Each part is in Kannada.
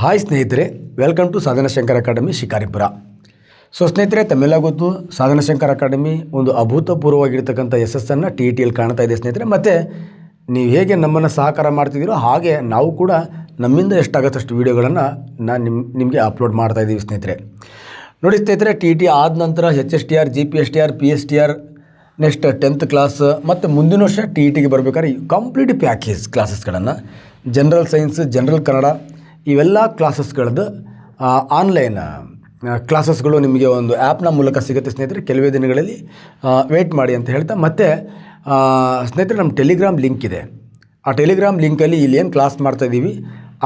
ಹಾಯ್ ಸ್ನೇಹಿತರೆ, welcome to Sadhana Shankar academy Shikaripura. So ಸ್ನೇಹಿತರೆ, ತಮ್ಮೆಲ್ಲ ಗೊತ್ತು ಸಾಧನಾ ಶಂಕರ್ ಅಕಾಡೆಮಿ ಒಂದು ಅಭೂತಪೂರ್ವವಾಗಿರ್ತಕ್ಕಂಥ ಯಶಸ್ಸನ್ನು TETಯಲ್ಲಿ ಕಾಣ್ತಾ ಇದೆ ಸ್ನೇಹಿತರೆ. ಮತ್ತು ನೀವು ಹೇಗೆ ನಮ್ಮನ್ನು ಸಹಕಾರ ಮಾಡ್ತಿದ್ದೀರೋ ಹಾಗೆ ನಾವು ಕೂಡ ನಮ್ಮಿಂದ ಎಷ್ಟಾಗತ್ತಷ್ಟು ವೀಡಿಯೋಗಳನ್ನು ನಾನು ನಿಮಗೆ ಅಪ್ಲೋಡ್ ಮಾಡ್ತಾ ಇದ್ದೀವಿ ಸ್ನೇಹಿತರೆ. ನೋಡಿ ಸ್ನೇಹಿತರೆ, TET ಆದ ನಂತರ HSTR, GPSTR, PSTR, next 10th class ಮತ್ತು ಮುಂದಿನ ವರ್ಷ TETಗೆ ಬರಬೇಕಾದ್ರೆ ಕಂಪ್ಲೀಟ್ ಪ್ಯಾಕೇಜ್ ಕ್ಲಾಸಸ್ಗಳನ್ನು ಜನರಲ್ ಸೈನ್ಸ್, ಜನರಲ್ ಕನ್ನಡ ಇವೆಲ್ಲ ಕ್ಲಾಸಸ್ಗಳದ್ದು ಆನ್ಲೈನ್ ಕ್ಲಾಸಸ್ಗಳು ನಿಮಗೆ ಒಂದು ಆ್ಯಪ್ನ ಮೂಲಕ ಸಿಗುತ್ತೆ ಸ್ನೇಹಿತರೆ. ಕೆಲವೇ ದಿನಗಳಲ್ಲಿ ವೆಯ್ಟ್ ಮಾಡಿ ಅಂತ ಹೇಳ್ತಾ, ಮತ್ತು ಸ್ನೇಹಿತರೆ ನಮ್ಮ ಟೆಲಿಗ್ರಾಮ್ ಲಿಂಕ್ ಇದೆ. ಆ ಟೆಲಿಗ್ರಾಮ್ ಲಿಂಕಲ್ಲಿ ಇಲ್ಲಿ ಏನು ಕ್ಲಾಸ್ ಮಾಡ್ತಾಯಿದ್ದೀವಿ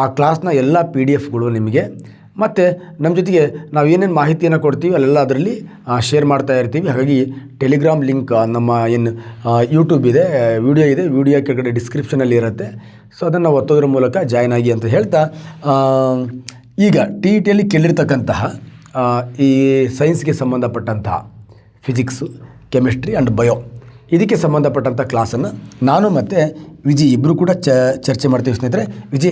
ಆ ಕ್ಲಾಸ್ನ ಎಲ್ಲ PDF ನಿಮಗೆ, ಮತ್ತು ನಮ್ಮ ಜೊತೆಗೆ ನಾವು ಏನೇನು ಮಾಹಿತಿಯನ್ನು ಕೊಡ್ತೀವಿ ಅಲ್ಲೆಲ್ಲ ಅದರಲ್ಲಿ ಶೇರ್ ಮಾಡ್ತಾ ಇರ್ತೀವಿ. ಹಾಗಾಗಿ ಟೆಲಿಗ್ರಾಮ್ ಲಿಂಕ್ ನಮ್ಮ ಏನು ಯೂಟ್ಯೂಬ್ ಇದೆ, ವಿಡಿಯೋ ಕೆಳಗಡೆ ಡಿಸ್ಕ್ರಿಪ್ಷನಲ್ಲಿ ಇರುತ್ತೆ. ಸೊ ಅದನ್ನು ಒತ್ತೋದ್ರ ಮೂಲಕ ಜಾಯ್ನ್ ಆಗಿ ಅಂತ ಹೇಳ್ತಾ, ಈಗ TETಯಲ್ಲಿ ಕೇಳಿರ್ತಕ್ಕಂತಹ ಈ ಸೈನ್ಸ್ಗೆ ಸಂಬಂಧಪಟ್ಟಂತಹ ಫಿಸಿಕ್ಸು, ಕೆಮಿಸ್ಟ್ರಿ ಆ್ಯಂಡ್ ಬಯೋ ಇದಕ್ಕೆ ಸಂಬಂಧಪಟ್ಟಂಥ ಕ್ಲಾಸನ್ನು ನಾನು ಮತ್ತು ವಿಜಿ ಇಬ್ಬರು ಕೂಡ ಚರ್ಚೆ ಮಾಡ್ತೀವಿ ಸ್ನೇಹಿತರೆ. ವಿಜಿ,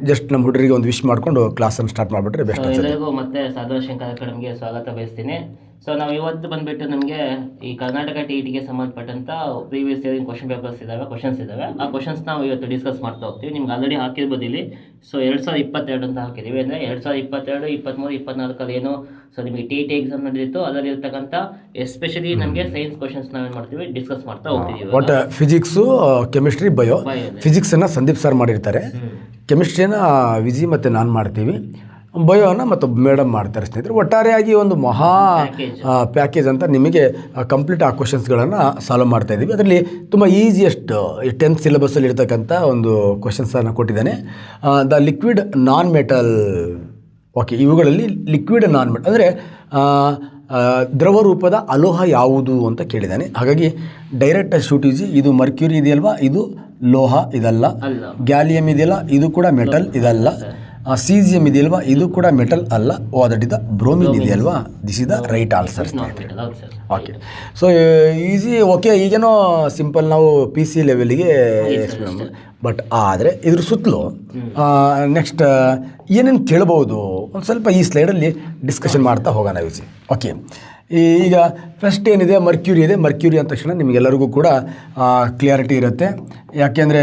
ಜಸ್ಟ್ ನಮ್ಮ ಹುಡುಗರಿಗೆ ಒಂದು ವಿಶ್ ಮಾಡಿಕೊಂಡು ಕ್ಲಾಸನ್ನು ಸ್ಟಾರ್ಟ್ ಮಾಡಿಬಿಟ್ರೆ ಬೆಸ್ಟ್. ಎಲ್ಲರಿಗೂ ಮತ್ತೆ ಸಾಧನಾ ಶಂಕರ್ ಅಕಾಡೆಮಿಗೆ ಸ್ವಾಗತ ಬಯಸ್ತೀನಿ. ಸೊ ನಾವು ಇವತ್ತು ಬಂದುಬಿಟ್ಟು ನಮಗೆ ಈ ಕರ್ನಾಟಕ TETಗೆ ಸಂಬಂಧಪಟ್ಟಂಥ ಪ್ರೀವಿಯಸ್ ಇಯರ್ ಕ್ವಶನ್ಸ್ ಇದ್ದಾವೆ. ಆ ಕ್ವಶನ್ಸ್ ನಾವು ಇವತ್ತು ಡಿಸ್ಕಸ್ ಮಾಡ್ತಾ ಹೋಗ್ತೀವಿ. ನಿಮ್ಗೆ ಆಲ್ರೆಡಿ ಹಾಕಿರ್ಬೋದು ಇಲ್ಲಿ. ಸೊ 2022 ಅಂತ ಹಾಕಿದ್ದೀವಿ. ಅಂದರೆ 2022, 23, 24 ಏನು ಸೊ ನಿಮಗೆ TET ಎಕ್ಸಾಮ್ ನಡೆದಿತ್ತು, ಅದರಲ್ಲಿ ಇರ್ತಕ್ಕಂಥ ಎಸ್ಪೆಷಲಿ ನಮಗೆ ಸೈನ್ಸ್ ಕ್ವಶನ್ಸ್ ನಾವೇನು ಮಾಡ್ತೀವಿ ಡಿಸ್ಕಸ್ ಮಾಡ್ತಾ ಹೋಗ್ತೀವಿ. ಒಟ್ಟು ಫಿಸಿಕ್ಸು, ಕೆಮಿಸ್ಟ್ರಿ, ಬಯೋ. ಫಿಸಿಕ್ಸನ್ನು ಸಂದೀಪ್ ಸರ್ ಮಾಡಿರ್ತಾರೆ, ಕೆಮಿಸ್ಟ್ರಿನ ವಿಜಿ ಮತ್ತು ನಾನು ಮಾಡ್ತೀವಿ, ಬಯೋನ ಮತ್ತು ಮೇಡಮ್ ಮಾಡ್ತಾರೆ ಸ್ನೇಹಿತರೆ. ಒಟ್ಟಾರೆಯಾಗಿ ಒಂದು ಮಹಾ ಪ್ಯಾಕೇಜ್ ಅಂತ ನಿಮಗೆ ಕಂಪ್ಲೀಟ್ ಆ ಕ್ವಶನ್ಸ್ಗಳನ್ನು ಸಾಲ್ವ್ ಮಾಡ್ತಾಯಿದ್ದೀವಿ. ಅದರಲ್ಲಿ ತುಂಬ ಈಸಿಯೆಸ್ಟ್ 10th ಸಿಲೆಬಸ್ಸಲ್ಲಿ ಇರ್ತಕ್ಕಂಥ ಒಂದು ಕ್ವಶನ್ಸನ್ನು ಕೊಟ್ಟಿದ್ದಾನೆ. The liquid non metal. Okay, ಇವುಗಳಲ್ಲಿ ಲಿಕ್ವಿಡ್ ನಾನ್ ಮೆಟಲ್ ಅಂದರೆ ದ್ರವ ರೂಪದ ಅಲೋಹ ಯಾವುದು ಅಂತ ಕೇಳಿದ್ದಾನೆ. ಹಾಗಾಗಿ ಡೈರೆಕ್ಟ್ ಶೂಟ್ ಈಸಿ. ಇದು ಮರ್ಕ್ಯೂರಿ ಇದೆಯಲ್ವಾ, ಇದು ಲೋಹ ಇದಲ್ಲ. ಗ್ಯಾಲಿಯಮ್ ಇದೆಯಲ್ಲ, ಇದು ಕೂಡ ಮೆಟಲ್ ಇದಲ್ಲ. ಸೀಸಿಯಮ್ ಇದೆಯಲ್ವಾ, ಇದು ಕೂಡ ಮೆಟಲ್ ಅಲ್ಲ. ದಟ್ ಇಸ್ ದ ಬ್ರೋಮಿನ್ ಇದೆಯಲ್ವಾ, this is the right answer ಸ್ನೇಹಿತರೆ. Okay, so easy. ಓಕೆ, ಈಗೇನೋ ಸಿಂಪಲ್ ನಾವು PC ಲೆವೆಲಿಗೆ ಬಟ್ ಆದರೆ ಇದ್ರ ಸುತ್ತಲೂ ನೆಕ್ಸ್ಟ್ ಏನೇನು ಕೇಳ್ಬೋದು ಒಂದು ಸ್ವಲ್ಪ ಈ ಸ್ಲೈಡಲ್ಲಿ ಡಿಸ್ಕಷನ್ ಮಾಡ್ತಾ ಹೋಗೋಣ ವಿಜಿ. ಓಕೆ, ಈಗ ಫಸ್ಟ್ ಏನಿದೆ, ಮರ್ಕ್ಯೂರಿ ಇದೆ. ಮರ್ಕ್ಯೂರಿ ಅಂದ ತಕ್ಷಣ ನಿಮಗೆಲ್ಲರಿಗೂ ಕೂಡ ಕ್ಲಿಯಾರಿಟಿ ಇರುತ್ತೆ. ಯಾಕೆಂದರೆ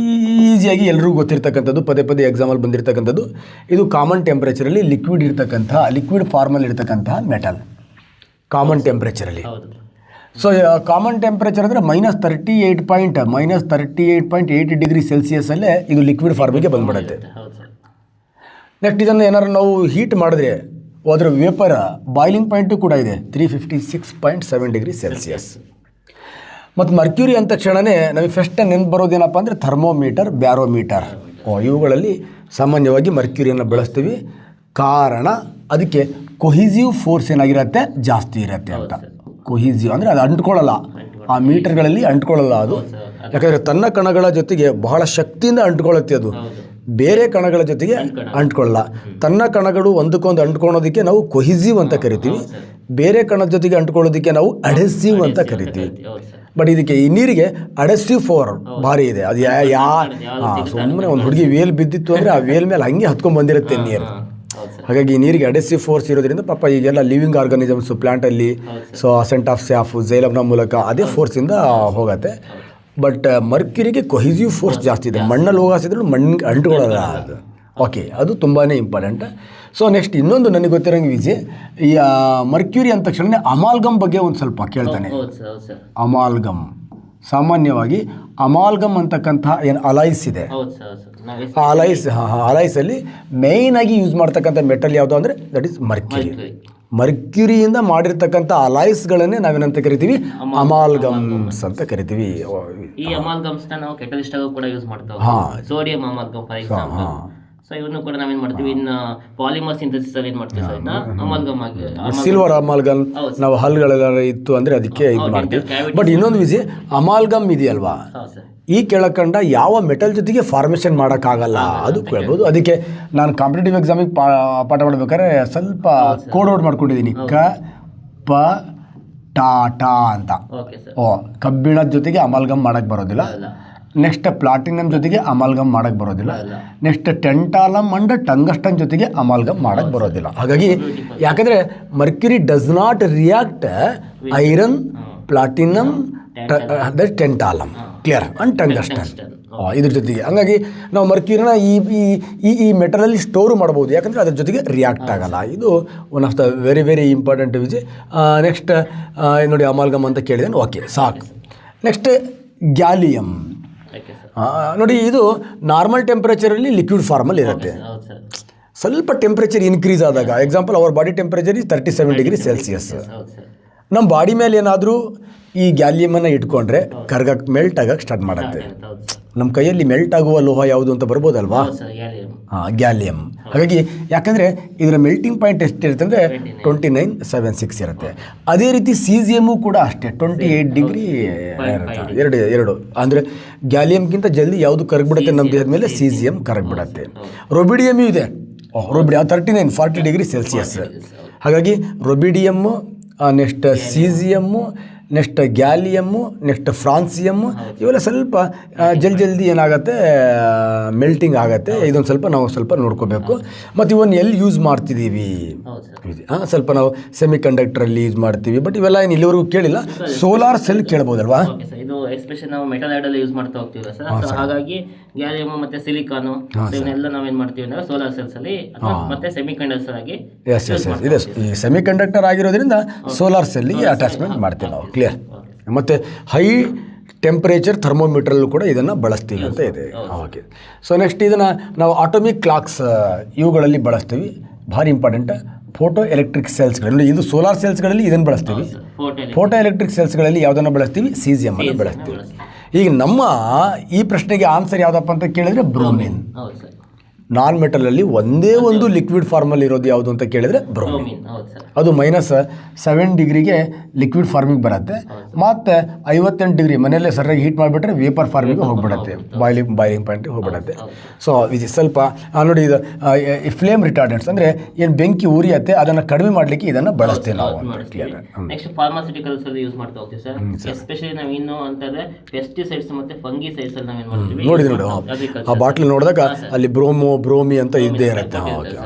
ಈಸಿಯಾಗಿ ಎಲ್ರಿಗೂ ಗೊತ್ತಿರ್ತಕ್ಕಂಥದ್ದು, ಪದೇ ಎಕ್ಸಾಮಲ್ಲಿ ಬಂದಿರತಕ್ಕಂಥದ್ದು. ಇದು ಕಾಮನ್ ಟೆಂಪ್ರೇಚರಲ್ಲಿ ಲಿಕ್ವಿಡ್ ಫಾರ್ಮಲ್ಲಿ ಇರ್ತಕ್ಕಂತಹ ಮೆಟಲ್ ಕಾಮನ್ ಟೆಂಪ್ರೇಚರಲ್ಲಿ. ಸೊ ಕಾಮನ್ ಟೆಂಪ್ರೇಚರ್ ಅಂದರೆ -38.8 ಡಿಗ್ರಿ ಸೆಲ್ಸಿಯಸಲ್ಲೇ ಇದು ಲಿಕ್ವಿಡ್ ಫಾರ್ಮಿಗೆ ಬಂದ್ಬಿಡುತ್ತೆ. ನೆಕ್ಸ್ಟ್ ಇದನ್ನು ಏನಾದ್ರು ನಾವು ಹೀಟ್ ಮಾಡಿದ್ರೆ ಅದರ ವೇಪರ್ ಬಾಯ್ಲಿಂಗ್ ಪಾಯಿಂಟು ಕೂಡ ಇದೆ 356.7 ಡಿಗ್ರಿ ಸೆಲ್ಸಿಯಸ್. ಮತ್ತು ಮರ್ಕ್ಯೂರಿ ಅಂದ ತಕ್ಷಣವೇ ನಮಗೆ ಫಸ್ಟ್ ನೆನಪು ಬರೋದೇನಪ್ಪ ಅಂದರೆ ಥರ್ಮೋಮೀಟರ್, ಬ್ಯಾರೋಮೀಟರ್. ಇವುಗಳಲ್ಲಿ ಸಾಮಾನ್ಯವಾಗಿ ಮರ್ಕ್ಯೂರಿಯನ್ನು ಬಳಸ್ತೀವಿ. ಕಾರಣ ಅದಕ್ಕೆ ಕೊಹಿಸಿವ್ ಫೋರ್ಸ್ ಏನಾಗಿರುತ್ತೆ, ಜಾಸ್ತಿ ಇರುತ್ತೆ ಅಂತ. ಕೊಹಿಸಿವ್ ಅಂದರೆ ಅದು ಅಂಟ್ಕೊಳ್ಳಲ್ಲ, ಆ ಮೀಟರ್ಗಳಲ್ಲಿ ಅಂಟ್ಕೊಳ್ಳಲ್ಲ ಅದು. ಯಾಕಂದರೆ ತನ್ನ ಕಣಗಳ ಜೊತೆಗೆ ಬಹಳ ಶಕ್ತಿಯಿಂದ ಅಂಟ್ಕೊಳ್ಳುತ್ತೆ ಅದು, ಬೇರೆ ಕಣಗಳ ಜೊತೆಗೆ ಅಂಟ್ಕೊಳ್ಳಲ್ಲ. ತನ್ನ ಕಣಗಳು ಒಂದಕ್ಕೊಂದು ಅಂಟ್ಕೊಳ್ಳೋದಕ್ಕೆ ನಾವು ಕೊಹಿಸಿವ್ ಅಂತ ಕರಿತೀವಿ, ಬೇರೆ ಕಣದ ಜೊತೆಗೆ ಅಂಟ್ಕೊಳ್ಳೋದಕ್ಕೆ ನಾವು ಅಡೆಸಿವ್ ಅಂತ ಕರಿತೀವಿ. ಬಟ್ ಇದಕ್ಕೆ ಈ ನೀರಿಗೆ ಅಡೆಸಿವ್ ಫೋರ್ ಭಾರಿ ಇದೆ. ಅದು ಸುಮ್ಮನೆ ಒಂದು ಹುಡುಗಿ ವೇಲ್ ಬಿದ್ದಿತ್ತು ಅಂದರೆ ಆ ವೇಲ್ ಮೇಲೆ ಹಂಗೆ ಹತ್ಕೊಂಡು ಬಂದಿರುತ್ತೆ ನೀರು. ಹಾಗಾಗಿ ಈ ನೀರಿಗೆ ಅಡೆಸಿವ್ ಫೋರ್ಸ್ ಇರೋದ್ರಿಂದ ಪಾಪ ಈಗೆಲ್ಲ ಲಿವಿಂಗ್ ಆರ್ಗಾನಿಸಮ್ಸ್ ಪ್ಲಾಂಟಲ್ಲಿ ಸೊ ಅಸೆಂಟ್ ಆಫ್ ಸ್ಯಾಫ್, ಜೈಲಮ್ನ ಮೂಲಕ ಅದೇ ಫೋರ್ಸಿಂದ ಹೋಗುತ್ತೆ. ಬಟ್ ಮರ್ಕ್ಯೂರಿಗೆ ಕೊಹಿಸಿವ್ ಫೋರ್ಸ್ ಜಾಸ್ತಿ ಇದೆ. ಮಣ್ಣಲ್ಲಿ ಹೋಗಾಸಿದ್ರು ಮಣ್ಣಿಗೆ ಅಂಟ್ಕೊಳ್ಳೋಲ್ಲ ಅದು. ಓಕೆ, ಅದು ತುಂಬಾ ಇಂಪಾರ್ಟೆಂಟ್. ಸೊ ನೆಕ್ಸ್ಟ್ ಇನ್ನೊಂದು ನನಗೆ ಗೊತ್ತಿರೋಂಗೆ ವಿಜಿ, ಈ ಮರ್ಕ್ಯೂರಿ ಅಂದ ತಕ್ಷಣ ಅಮಾಲ್ಗಮ್ ಬಗ್ಗೆ ಒಂದು ಸ್ವಲ್ಪ ಕೇಳ್ತಾನೆ. ಅಮಾಲ್ಗಮ್ ಸಾಮಾನ್ಯವಾಗಿ ಅಮಾಲ್ಗಮ್ ಅಂತಕ್ಕಂತಹ ಏನು ಅಲೈಸ್ ಇದೆ, ಅಲೈಸಲ್ಲಿ ಮೇಯ್ನಾಗಿ ಯೂಸ್ ಮಾಡ್ತಕ್ಕಂಥ ಮೆಟಲ್ ಯಾವುದು ಅಂದರೆ ದಟ್ ಈಸ್ ಮರ್ಕ್ಯೂರಿ. ಮರ್ಕ್ಯೂರಿಯಿಂದ ಮಾಡಿರ್ತಕ್ಕಂಥ ಅಲಾಯ್ಸ್ಗಳನ್ನೇ ನಾವೇನಂತ ಕರಿತೀವಿ, ಅಮಾಲ್ಗಮ್ಸ್ ಅಂತ ಕರಿತೀವಿ. ಈ ಅಮಾಲ್ಗಮ್ಸ್ ನಾವು ಕೆಟಲಿಸ್ಟ್ ಆಗಿ ಕೂಡ ಯೂಸ್ ಮಾಡ್ತೀವಿ. Sodium amalgam for example. So ಇವನು ಕೂಡ ನಾವೇನು ಮಾಡ್ತೀವಿ, ಇನ್ನು ಪಾಲಿಮರ್ ಸಿಂಥಸಿಸ್ ಅಲ್ಲಿ ಏನು ಮಾಡ್ತೀವಿ, ಅಮಾಲ್ಗಮ್ ಆಗಿ ಸಿಲ್ವರ್ ಅಮಾಲ್ಗಮ್ ನಾವು ಹಲ್ಗಳೆಲ್ಲ ಇತ್ತು ಅಂದರೆ ಅದಕ್ಕೆ ಇದು ಮಾಡ್ತೀವಿ. ಬಟ್ ಇನ್ನೊಂದು ವಿಷಯ, ಅಮಾಲ್ಗಮ್ ಇದೆಯಲ್ವಾ, ಈ ಕೆಳಕಂಡ ಯಾವ ಮೆಟಲ್ ಜೊತೆಗೆ ಫಾರ್ಮೇಷನ್ ಮಾಡೋಕ್ಕಾಗಲ್ಲ ಅದು ಕೇಳ್ಬೋದು. ಅದಕ್ಕೆ ನಾನು ಕಾಂಪಿಟೇಟಿವ್ ಎಕ್ಸಾಮಿಗೆ ಪಾಠ ಮಾಡಬೇಕಾದ್ರೆ ಸ್ವಲ್ಪ ಕೋಡ್ ಔಟ್ ಮಾಡ್ಕೊಂಡಿದ್ದೀನಿ, ಕ ಟ ಟ ಅಂತ. ಕಬ್ಬಿಣದ ಜೊತೆಗೆ ಅಮಾಲ್ಗಮ್ ಮಾಡೋಕ್ಕೆ ಬರೋದಿಲ್ಲ. ನೆಕ್ಸ್ಟ್ ಪ್ಲಾಟಿನಮ್ ಜೊತೆಗೆ ಅಮಾಲ್ಗಮ್ ಮಾಡಕ್ಕೆ ಬರೋದಿಲ್ಲ. ನೆಕ್ಸ್ಟ್ ಟೆಂಟಾಲಮ್ ಅಂಡ್ ಟಂಗಸ್ಟನ್ ಜೊತೆಗೆ ಅಮಾಲ್ಗಮ್ ಮಾಡಕ್ಕೆ ಬರೋದಿಲ್ಲ. ಹಾಗಾಗಿ ಯಾಕಂದರೆ mercury does not react iron, platinum, tantalum clear and tungsten ಇದ್ರ ಜೊತೆಗೆ. ಹಂಗಾಗಿ ನಾವು ಮರ್ಕ್ಯೂರಿನ ಈ ಮೆಟಲಲ್ಲಿ ಸ್ಟೋರ್ ಮಾಡ್ಬೋದು, ಯಾಕಂದರೆ ಅದ್ರ ಜೊತೆಗೆ ರಿಯಾಕ್ಟ್ ಆಗಲ್ಲ. ಇದು one of the very very important ವಿಜಿ. ನೆಕ್ಸ್ಟ್ ನೋಡಿ ಅಮಾಲ್ಗಮ್ ಅಂತ ಕೇಳಿದೆ, ಓಕೆ ಸಾಕು. ನೆಕ್ಸ್ಟ್ ಗ್ಯಾಲಿಯಮ್ ನೋಡಿ, ಇದು ನಾರ್ಮಲ್ ಟೆಂಪ್ರೇಚರಲ್ಲಿ ಲಿಕ್ವಿಡ್ ಫಾರ್ಮಲ್ಲಿ ಇರುತ್ತೆ. ಸ್ವಲ್ಪ ಟೆಂಪ್ರೇಚರ್ ಇನ್ಕ್ರೀಸ್ ಆದಾಗ, example our body temperature is 37 degree Celsius. ನಮ್ಮ ಬಾಡಿ ಮೇಲೆ ಏನಾದರೂ ಈ ಗ್ಯಾಲಿಯಮನ್ನು ಇಟ್ಕೊಂಡ್ರೆ ಕರ್ಗಕ್ಕೆ ಮೆಲ್ಟ್ ಆಗಕ್ಕೆ ಸ್ಟಾರ್ಟ್ ಮಾಡುತ್ತೆ. ನಮ್ಮ ಕೈಯಲ್ಲಿ ಮೆಲ್ಟ್ ಆಗುವ ಲೋಹ ಯಾವುದು ಅಂತ ಬರ್ಬೋದಲ್ವಾ? ಗ್ಯಾಲಿಯಮ್. ಹಾಗಾಗಿ ಯಾಕಂದರೆ ಇದರ ಮೆಲ್ಟಿಂಗ್ ಪಾಯಿಂಟ್ ಎಷ್ಟಿರುತ್ತೆ ಅಂದರೆ 2976 ಇರುತ್ತೆ. ಅದೇ ರೀತಿ ಸೀಸಿಯಮ್ಮು ಕೂಡ ಅಷ್ಟೇ 28 ಡಿಗ್ರಿ ಇರುತ್ತೆ. ಎರಡು ಅಂದರೆ ಗ್ಯಾಲಿಯಮ್ಗಿಂತ ಜಲ್ದಿ ಯಾವುದು ಕರಗ್ಬಿಡುತ್ತೆ ನಮ್ಮ ದೇಹದ ಮೇಲೆ? ಸೀಸಿಯಮ್ ಕರಗ್ಬಿಡುತ್ತೆ. ರೊಬಿಡಿಯಮ್ಮು ಇದೆ, 40 ಡಿಗ್ರಿ ಸೆಲ್ಸಿಯಸ್. ಹಾಗಾಗಿ ರೊಬಿಡಿಯಮ್ಮು, ನೆಕ್ಸ್ಟ್ ಸೀಸಿಯಮ್ಮು, ನೆಕ್ಸ್ಟ್ ಗ್ಯಾಲಿಯಮ್ಮು, ನೆಕ್ಸ್ಟ್ ಫ್ರಾನ್ಸಿಯಮ್ಮು ಇವೆಲ್ಲ ಸ್ವಲ್ಪ ಜಲ್ದಿ ಏನಾಗುತ್ತೆ, ಮೆಲ್ಟಿಂಗ್ ಆಗುತ್ತೆ. ಇದೊಂದು ಸ್ವಲ್ಪ ನೋಡ್ಕೋಬೇಕು. ಮತ್ತು ಇವನ್ನ ಎಲ್ಲಿ ಯೂಸ್ ಮಾಡ್ತಿದ್ದೀವಿ? ಸ್ವಲ್ಪ ನಾವು ಸೆಮಿ ಕಂಡಕ್ಟರಲ್ಲಿ ಯೂಸ್ ಮಾಡ್ತೀವಿ, ಬಟ್ ಇವೆಲ್ಲ ಏನು ಇಲ್ಲಿವರೆಗೂ ಕೇಳಿಲ್ಲ. ಸೋಲಾರ್ ಸೆಲ್ ಕೇಳ್ಬೋದಲ್ವಾ? ಇದು ಎಸ್ಪೆಷಲಿ ನಾವು ಮೆಟಲ್ ಐಡಲ್ಲಿ ಯೂಸ್ ಮಾಡ್ತಾ ಹೋಗ್ತೀವಿ ಸರ್. ಹಾಗಾಗಿ ಗ್ಯಾಲಿಯಮ್ ಮತ್ತು ಸಿಲಿಕಾನು ಇವನ್ನೆಲ್ಲ ನಾವೇನು ಮಾಡ್ತೀವಿ ಅಂದರೆ ಸೋಲಾರ್ ಸೆಲ್ಸಲ್ಲಿ ಮತ್ತೆ ಸೆಮಿ ಕಂಡಕ್ಟರ್ ಆಗಿ ಇದೆ. ಈ ಸೆಮಿ ಕಂಡಕ್ಟರ್ ಆಗಿರೋದ್ರಿಂದ ಸೋಲಾರ್ ಸೆಲ್ಲಿಗೆ ಅಟ್ಯಾಚ್ಮೆಂಟ್ ಮಾಡ್ತೀವಿ ನಾವು. ಕ್ಲಿಯರ್. ಮತ್ತು ಹೈ ಟೆಂಪ್ರೇಚರ್ ಥರ್ಮೋಮೀಟ್ರಲ್ಲೂ ಕೂಡ ಇದನ್ನು ಬಳಸ್ತೀವಿ ಅಂತ ಇದೆ. ಓಕೆ. ಸೊ ನೆಕ್ಸ್ಟ್ ಇದನ್ನು ನಾವು ಆಟೋಮಿಕ್ ಕ್ಲಾಕ್ಸ್ ಇವುಗಳಲ್ಲಿ ಬಳಸ್ತೀವಿ. ಭಾರಿ ಇಂಪಾರ್ಟೆಂಟ್. ಫೋಟೋ ಎಲೆಕ್ಟ್ರಿಕ್ ಸೆಲ್ಸ್ಗಳಲ್ಲಿ, ಇದು ಸೋಲಾರ್ ಸೆಲ್ಸ್ಗಳಲ್ಲಿ ಇದನ್ನು ಬಳಸ್ತೀವಿ. ಫೋಟೋ ಎಲೆಕ್ಟ್ರಿಕ್ ಸೆಲ್ಸ್ಗಳಲ್ಲಿ ಯಾವುದನ್ನು ಬಳಸ್ತೀವಿ? ಸೀಸಿಯಮ್ಮನ್ನು ಬಳಸ್ತೀವಿ. ಈಗ ನಮ್ಮ ಈ ಪ್ರಶ್ನೆಗೆ ಆನ್ಸರ್ ಯಾವುದಪ್ಪ ಅಂತ ಕೇಳಿದರೆ ಬ್ರೋಮಿನ್. ನಾನ್ ಮೆಟಲಲ್ಲಿ ಒಂದೇ ಒಂದು ಲಿಕ್ವಿಡ್ ಫಾರ್ಮಲ್ಲಿ ಇರೋದು ಯಾವುದು ಅಂತ ಕೇಳಿದರೆ ಬ್ರೋಮಿನ್. ಅದು -7 ಡಿಗ್ರಿಗೆ ಲಿಕ್ವಿಡ್ ಫಾರ್ಮಿಗೆ ಬರುತ್ತೆ. ಮತ್ತು 58 ಡಿಗ್ರಿ ಮನೆಯಲ್ಲೇ ಸರಿಯಾಗಿ ಹೀಟ್ ಮಾಡಿಬಿಟ್ರೆ ವೇಪರ್ ಫಾರ್ಮಿಗೆ ಹೋಗ್ಬಿಡುತ್ತೆ, ಬಾಯ್ಲಿಂಗ್ ಪಾಯಿಂಟಿಗೆ ಹೋಗ್ಬಿಡುತ್ತೆ. ಸೊ ಇದು ಸ್ವಲ್ಪ ನೋಡಿ, ಇದು ಫ್ಲೇಮ್ ರಿಟಾರ್ಡೆಂಟ್ಸ್ ಅಂದರೆ ಏನು ಬೆಂಕಿ ಉರಿಯುತ್ತೆ ಅದನ್ನು ಕಡಿಮೆ ಮಾಡಲಿಕ್ಕೆ ಇದನ್ನು ಬಳಸ್ತೇವೆ ನಾವು. ನೆಕ್ಸ್ಟ್ ಫಾರ್ಮಾಸ್ಯೂಟಿಕಲ್ಸ್ ಅಲ್ಲಿ ಯೂಸ್ ಮಾಡ್ತಾ ಹೋಗ್ತೀವಿ ಸರ್. ಎಸ್ಪೆಷಲಿ ನಾವು ಇನ್ನು ಅಂತಂದರೆ ಪೆಸ್ಟಿಸೈಡ್ಸ್ ಮತ್ತು ಫಂಗಿಸೈಡ್ಸ್ ಅಲ್ಲಿ ನಾವೇನು ಮಾಡ್ತೀವಿ? ನೋಡಿ ಆ ಬಾಟ್ಲಿ ನೋಡಿದಾಗ ಅಲ್ಲಿ ಬ್ರೋಮಿ ಅಂತ ಇದ್ದೇ ಇರುತ್ತೆ.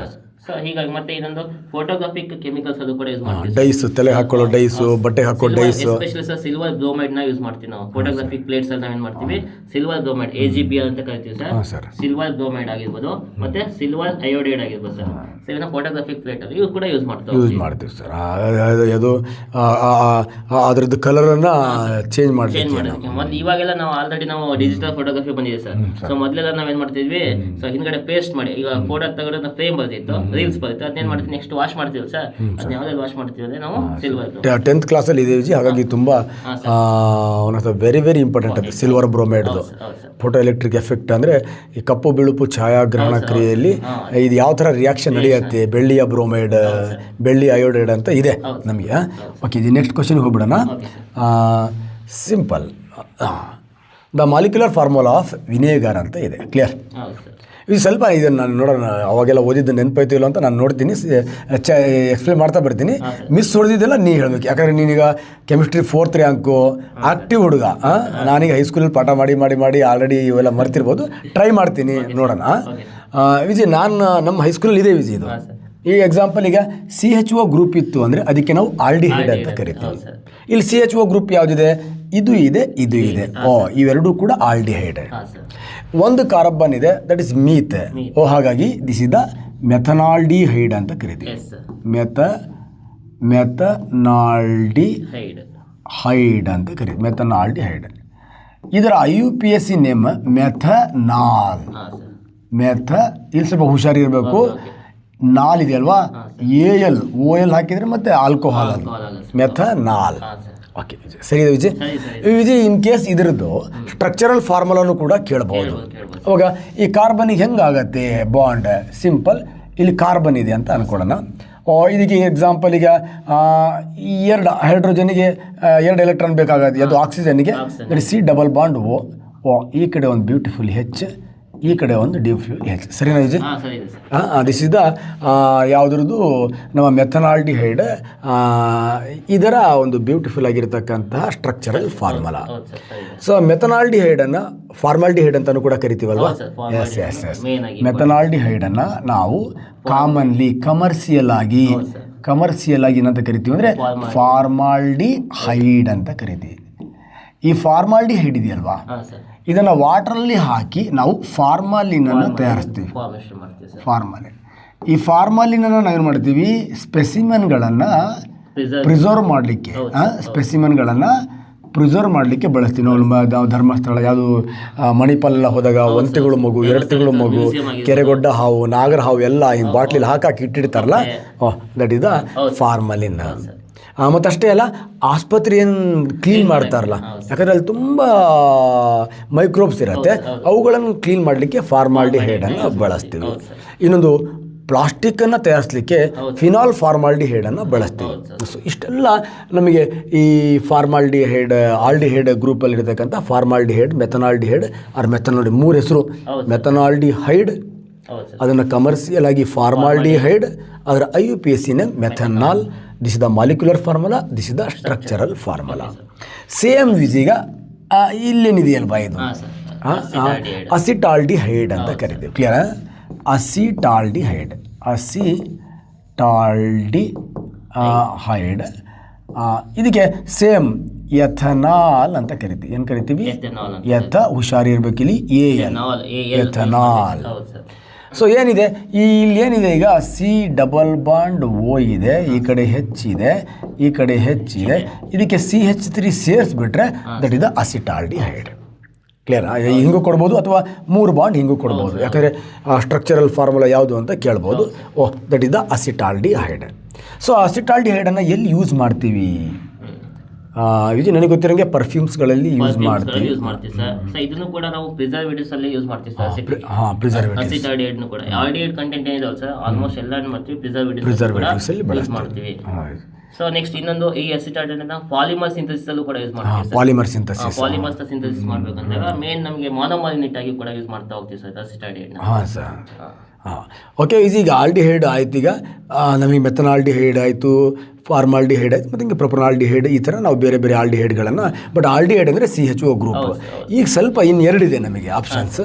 ಸೊ ಹೀಗಾಗಿ ಮತ್ತೆ ಇದೊಂದು ಫೋಟೋಗ್ರಾಫಿಕ್ ಕೆಮಿಕಲ್ಸ್ ಅದು ಕೂಡ ಯೂಸ್ ಮಾಡ್ತೀವಿ. ಡೈಸ್, ತಲೆ ಹಾಕೊಳ್ಳೋ ಡೈಸು, ಬಟ್ಟೆ ಹಾಕೋ dyes. Especially sir silver bromide ನ ಯೂಸ್ ಮಾಡ್ತೀವಿ ನಾವು. ಫೋಟೋಗ್ರಾಫಿಕ್ ಪ್ಲೇಟ್ಸ್ ಅಲ್ಲಿ ನಾವೇನು ಮಾಡ್ತೀವಿ? ಸಿಲ್ವರ್ ಬ್ರೋಮೈಡ್, AgB ಅಂತ ಕರಿತೀವಿ ಸರ್. ಸಿಲ್ವರ್ ಬ್ರೋಮೈಡ್ ಆಗಿರ್ಬೋದು ಮತ್ತೆ ಸಿಲ್ವರ್ ಅಯೋಡೈಡ್ ಆಗಿರ್ಬೋದು ಸರ್. ಸೊ ಇದನ್ನ ಫೋಟೋಗ್ರಾಫಿಕ್ ಪ್ಲೇಟ್ ಅಲ್ಲಿ ಇವು ಕೂಡ ಯೂಸ್ ಮಾಡ್ತೀವಿ ಸರ್. ಅದು ಅದರದ್ದು ಕಲರನ್ನು ಚೇಂಜ್ ಮಾಡ್ತೀವಿ. ಮತ್ತೆ ಇವಾಗೆಲ್ಲ ನಾವು ಆಲ್ರೆಡಿ ನಾವು ಡಿಜಿಟಲ್ ಫೋಟೋಗ್ರಫಿ ಬಂದಿದೆ ಸರ್. ಸೊ ಮೊದಲೆಲ್ಲ ನಾವೇನು ಮಾಡ್ತಿದ್ವಿ? ಸೊ ಹಿಂದ್ಗಡೆ ಪೇಸ್ಟ್ ಮಾಡಿ, ಈಗ ಫೋಟೋ ತಗೊಂಡು ಫ್ರೇಮ್ ಬರ್ತಿತ್ತು, ರೀಲ್ಸ್ ಬರುತ್ತೆ, ಅದನ್ನೇನು ಮಾಡ್ತೀವಿ? ನೆಕ್ಸ್ಟ್ ವಾಶ್ ಮಾಡ್ತೀವಿ ಸರ್. ಅದನ್ನ ಯಾವುದ್ರಲ್ಲಿ ವಾಶ್ ಮಾಡ್ತೀವಿ ಅಂದರೆ ನಾವು ಸಿಲ್ವರ್. 10th ಕ್ಲಾಸಲ್ಲಿ ಇದೆ ಜಿ. ಹಾಗಾಗಿ ತುಂಬ one of the very very important ಅದು ಸಿಲ್ವರ್ ಬ್ರೋಮೈಡ್ದು. ಫೋಟೋ ಎಲೆಕ್ಟ್ರಿಕ್ ಎಫೆಕ್ಟ್ ಅಂದರೆ ಈ ಕಪ್ಪು ಬಿಳುಪು ಛಾಯಾಗ್ರಹಣ ಕ್ರಿಯೆಯಲ್ಲಿ ಇದು ಯಾವ ಥರ ರಿಯಾಕ್ಷನ್ ನಡೆಯುತ್ತೆ, ಬೆಳ್ಳಿಯ ಬ್ರೋಮೈಡ್, ಬೆಳ್ಳಿ ಅಯೋಡೈಡ್ ಅಂತ ಇದೆ ನಮಗೆ. ಓಕೆ, ಇದು ನೆಕ್ಸ್ಟ್ ಕ್ವಶನ್ಗೆ ಹೋಗ್ಬಿಡೋಣ. Simple. The molecular formula of vinegar ಅಂತ ಇದೆ. ಕ್ಲಿಯರ್? ಇದು ಸ್ವಲ್ಪ ಇದನ್ನು ನಾನು ನೋಡೋಣ, ಅವಾಗೆಲ್ಲ ಓದಿದ್ದು ನೆನಪಾಯ್ತಿಲ್ಲ ಅಂತ ನಾನು ನೋಡ್ತೀನಿ, ಎಕ್ಸ್ಪ್ಲೇನ್ ಮಾಡ್ತಾ ಬರ್ತೀನಿ. ಮಿಸ್ ಹೊಡೆದಿದ್ದೆಲ್ಲ ನೀ ಹೇಳಬೇಕು, ಯಾಕಂದರೆ ನೀನೀಗ ಕೆಮಿಸ್ಟ್ರಿ 4th ರ್ಯಾಂಕು, ಆಕ್ಟಿವ್ ಹುಡುಗ. ನಾನೀಗ ಹೈಸ್ಕೂಲಲ್ಲಿ ಪಾಠ ಮಾಡಿ ಆಲ್ರೆಡಿ ಇವೆಲ್ಲ ಮರ್ತಿರ್ಬೋದು. ಟ್ರೈ ಮಾಡ್ತೀನಿ, ನೋಡೋಣ. ವಿಜಯ್, ನಮ್ಮ ಹೈಸ್ಕೂಲಲ್ಲಿ ಇದೆ ವಿಜಯ್. ಇದು ಈ ಎಕ್ಸಾಂಪಲ್, ಈಗ CHO ಗ್ರೂಪ್ ಇತ್ತು ಅಂದರೆ ಅದಕ್ಕೆ ನಾವು ಆಲ್ಡಿಹೈಡ್ ಅಂತ ಕರಿತೀವಿ. ಇಲ್ಲಿ CHO ಗ್ರೂಪ್ ಯಾವುದಿದೆ? ಇದು ಇದೆ, ಇದು ಇದೆ. ಇವೆರಡೂ ಕೂಡ ಆಲ್ಡಿಹೈಡ್. ಒಂದು ಕಾರ್ಬನ್ ಇದೆ, ದಟ್ ಇಸ್ ಮೀತ್. ಹಾಗಾಗಿ ದಿಸ್ ಇಸ್ ದ ಮೆಥನಾಲ್ಡಿಹೈಡ್ ಅಂತ ಕರಿತೀವಿ. ಮೆಥನಾಲ್ಡಿಹೈಡ್ ಅಂತ ಕರಿತೀವಿ. ಮೆಥನಾಲ್ಡಿಹೈಡ್. ಇದರ IUPAC ನೇಮ್ ಮೆಥನಾಲ್. ಇಲ್ಲಿ ಸ್ವಲ್ಪ ಹುಷಾರಿರಬೇಕು. ನಾಲ್ ಇದೆಯಲ್ವಾ, OL ಹಾಕಿದರೆ ಮತ್ತೆ ಆಲ್ಕೋಹಾಲ್, ಅದು ಮೆಥನಾಲ್. ಓಕೆ, ಸರಿ ಇದೆ ವಿಜಯ್. ಇನ್ ಕೇಸ್ ಇದರದ್ದು ಸ್ಟ್ರಕ್ಚರಲ್ ಫಾರ್ಮುಲಾನು ಕೂಡ ಕೇಳಬಹುದು. ಅವಾಗ ಈ ಕಾರ್ಬನಿಗೆ ಹೆಂಗಾಗತ್ತೆ ಬಾಂಡ್? ಸಿಂಪಲ್, ಇಲ್ಲಿ ಕಾರ್ಬನ್ ಇದೆ ಅಂತ ಅನ್ಕೊಳ್ಳೋಣ. ಇದಕ್ಕೆ ಎಕ್ಸಾಂಪಲ್, ಈಗ 2 ಹೈಡ್ರೋಜನಿಗೆ 2 ಎಲೆಕ್ಟ್ರಾನ್ ಬೇಕಾಗತ್ತೆ. ಅದು ಆಕ್ಸಿಜನ್ಗೆ C ಡಬಲ್ ಬಾಂಡ್ O. ಈ ಕಡೆ ಒಂದು ಬ್ಯೂಟಿಫುಲ್ H, ಈ ಕಡೆ ಒಂದು DFH. ಸರಿನಾ ವಿಜಯ್? ಹಾಂ ಸರಿ ಇದೆ ಸರ್. ದಿಸ್ ಇಸ್ ದ ಯಾವುದ್ರದ್ದು ನಮ್ಮ ಮೆಥನಾಲ್ಡಿಹೈಡ್, ಇದರ ಒಂದು ಬ್ಯೂಟಿಫುಲ್ ಆಗಿರತಕ್ಕಂತಹ ಸ್ಟ್ರಕ್ಚರಲ್ ಫಾರ್ಮುಲಾ. ಹೌದು ಸರ್ ಸರಿ ಇದೆ. ಸೊ ಮೆಥನಾಲ್ಡಿಹೈಡನ್ನು ಫಾರ್ಮಾಲ್ಡಿಹೈಡ್ ಅಂತಲೂ ಕೂಡ ಕರಿತೀವಲ್ವಾ? ಹೌದು ಸರ್, ಎಸ್ ಎಸ್. ಮೇನ್ ಆಗಿ ಮೆಥನಾಲ್ಡಿಹೈಡನ್ನು ನಾವು ಕಾಮನ್ಲಿ ಕಮರ್ಷಿಯಲ್ ಆಗಿ ಏನಂತ ಕರಿತೀವಿ ಅಂದರೆ ಫಾರ್ಮಾಲ್ಡಿಹೈಡ್ ಅಂತ ಕರಿತೀವಿ. ಈ ಫಾರ್ಮಾಲ್ಡಿಹೈಡ್ ಇದೆಯಲ್ವಾ, ಹಾಂ ಸರ್, ಇದನ್ನು ವಾಟ್ರಲ್ಲಿ ಹಾಕಿ ನಾವು ಫಾರ್ಮಾಲಿನನ್ನು ತಯಾರಿಸ್ತೀವಿ. ಫಾರ್ಮೇಷನ್ ಮಾಡ್ತೀವಿ ಸರ್. ಫಾರ್ಮಾಲಿನ್, ಈ ಫಾರ್ಮಾಲಿನನ್ನು ನಾವೇನು ಮಾಡ್ತೀವಿ, ಸ್ಪೆಸಿಮೆನ್ಗಳನ್ನು ಪ್ರಿಸರ್ವ್ ಮಾಡಲಿಕ್ಕೆ, ಸ್ಪೆಸಿಮೆನ್ಗಳನ್ನು ಪ್ರಿಸರ್ವ್ ಮಾಡಲಿಕ್ಕೆ ಬಳಸ್ತೀವಿ. ನಾವು ಧರ್ಮಸ್ಥಳ ಯಾವುದು ಮಣಿಪಾಲೆಲ್ಲ ಹೋದಾಗ 1 ತಿಂಗಳು ಮಗು, 2 ತಿಂಗಳು ಮಗು, ಕೆರೆಗೊಡ್ಡ ಹಾವು, ನಾಗರ ಹಾವು ಎಲ್ಲ ಈ ಬಾಟ್ಲಿಲಿ ಹಾಕಿ ಇಟ್ಟಿರ್ತಾರಲ್ಲ, ದಟ್ ಇಸ್ ದ ಫಾರ್ಮಾಲಿನ್. ಮತ್ತು ಅಷ್ಟೇ ಅಲ್ಲ, ಆಸ್ಪತ್ರೆ ಏನು ಕ್ಲೀನ್ ಮಾಡ್ತಾರಲ್ಲ, ಯಾಕಂದರೆ ಅಲ್ಲಿ ತುಂಬ ಮೈಕ್ರೋಬ್ಸ್ ಇರುತ್ತೆ, ಅವುಗಳನ್ನು ಕ್ಲೀನ್ ಮಾಡಲಿಕ್ಕೆ ಫಾರ್ಮಾಲ್ಡಿಹೈಡನ್ನು ಬಳಸ್ತೀವಿ. ಇನ್ನೊಂದು ಪ್ಲಾಸ್ಟಿಕ್ಕನ್ನು ತಯಾರಿಸಲಿಕ್ಕೆ ಫಿನಾಲ್ ಫಾರ್ಮಾಲ್ಡಿಹೈಡನ್ನು ಬಳಸ್ತೀವಿ. ಸೊ ಇಷ್ಟೆಲ್ಲ ನಮಗೆ ಈ ಫಾರ್ಮಾಲ್ಡಿಹೈಡ್, ಆಲ್ಡಿಹೈಡ್ ಗ್ರೂಪಲ್ಲಿರ್ತಕ್ಕಂಥ ಫಾರ್ಮಾಲ್ಡಿಹೈಡ್, ಮೆಥನಾಲ್ಡಿಹೈಡ್ ಆರ್ ಮೆಥನಾಲ್ಡಿ 3 ಹೆಸರು. ಮೆಥನಾಲ್ಡಿಹೈಡ್, ಅದನ್ನು ಕಮರ್ಷಿಯಲ್ ಆಗಿ ಫಾರ್ಮಾಲ್ಡಿಹೈಡ್, ಅದರ IUPAC methanol. This is the molecular formula, this is the structural formula. Same ವಿಜಿಗ ಇಲ್ಲೇನಿದೆಯಲ್ವಾ, ಇದು ಅಸಿಟಾಲ್ಡಿಹೈಡ್ ಅಂತ ಕರಿತೀವಿ. ಕ್ಲಿಯರ್? ಅಸಿಟಾಲ್ಡಿಹೈಡ್ ಇದಕ್ಕೆ ಸೇಮ್ ಎಥನಾಲ್ ಅಂತ ಕರಿತೀವಿ. ಏನು ಕರಿತೀವಿ? ಹುಷಾರಿ ಇರಬೇಕಿಲ್ಲಿ, ಎಥನಾಲ್. ಸೊ ಏನಿದೆ ಇಲ್ಲಿ, ಏನಿದೆ ಈಗ C⋯O ಇದೆ, ಈ ಕಡೆ H ಇದೆ, ಈ ಕಡೆ H ಇದೆ, ಇದಕ್ಕೆ CH3 ಸೇರಿಸ್ಬಿಟ್ರೆ that is the acetaldehyde. Clear? ಹಿಂಗೂ ಕೊಡ್ಬೋದು ಅಥವಾ 3 ಬಾಂಡ್ ಹಿಂಗೂ ಕೊಡ್ಬೋದು, ಯಾಕಂದರೆ ಸ್ಟ್ರಕ್ಚರಲ್ ಫಾರ್ಮುಲಾ ಯಾವುದು ಅಂತ ಕೇಳ್ಬೋದು. That is the acetaldehyde. So ಅಸಿಟಾಲ್ಡಿಹೈಡನ್ನು ಎಲ್ಲಿ ಯೂಸ್ ಮಾಡ್ತೀವಿ? ಇದು ನನಗೆ ಗೊತ್ತಿರೋಂಗೆ ಪರ್ಫ್ಯೂಮ್ಸ್ಗಳಲ್ಲಿ ಯೂಸ್ ಮಾಡ್ತೀವಿ ಸರ್. ಇದನ್ನು ಕೂಡ ನಾವು ಪ್ರಿಸರ್ವೇಟಿವ್ಸ್ ಅಲ್ಲಿ ಯೂಸ್ ಮಾಡ್ತೀವಿ ಸರ್. ಅಸಿಟಾಲ್ಡಿಹೈಡ್ ಕೂಡ ಆಲ್ಡಿಹೈಡ್ ಕಂಟೆಂಟ್ ಏನಿದೆ ಸರ್, ಆಲ್ಮೋಸ್ಟ್ ಎಲ್ಲ ಮಾಡ್ತೀವಿ ಪ್ರಿಸರ್ವೇಟಿವ್ಸ್ ಅಲ್ಲಿ ಯೂಸ್ ಮಾಡ್ತೀವಿ. ಸೊ ನೆಕ್ಸ್ಟ್ ಇನ್ನೊಂದು, ಈ ಅಸಿಟಾಲ್ಡಿಹೈಡ್ ನ ಪಾಲಿಮರ್ ಸಿಂಥಸಿಸ್ ಅಲ್ಲೂ ಕೂಡ ಯೂಸ್ ಮಾಡ್ತೀವಿ. ಪಾಲಿಮರ್ ಸಿಂಥಸಿಸ್ ಮಾಡ್ಬೇಕಂದಾಗ ಮೇನ್ ನಮಗೆ ಮಾನೋಮಾಲಿನೇಟ್ ಆಗಿ ಕೂಡ ಯೂಸ್ ಮಾಡ್ತಾ ಹೋಗ್ತೀವಿ ಸರ್ ಅಸಿಟಾಲ್ಡಿಹೈಡ್ ನ. ಹಾಂ ಸರ್. ಓಕೆ, ಈಗ ಆಲ್ಡಿಹೈಡ್ ಆಯ್ತು, ಈಗ ನಮಗೆ ಮೆಥನಾಲ್ಡಿಹೈಡ್ ಆಯಿತು, ಫಾರ್ಮಾಲ್ಡಿಹೈಡ್ ಆಯಿತು, ಮತ್ತು ಹಿಂಗೆ ಪ್ರೊಪನಾಲ್ಡಿಹೈಡ್, ಈ ಥರ ನಾವು ಬೇರೆ ಬೇರೆ ಆಲ್ಡಿಹೈಡ್ಗಳನ್ನು. ಬಟ್ ಆಲ್ಡಿಹೈಡ್ ಅಂದರೆ CHO ಗ್ರೂಪ್. ಈಗ ಸ್ವಲ್ಪ ಇನ್ನೆರಡಿದೆ ನಮಗೆ ಆಪ್ಷನ್ಸ್.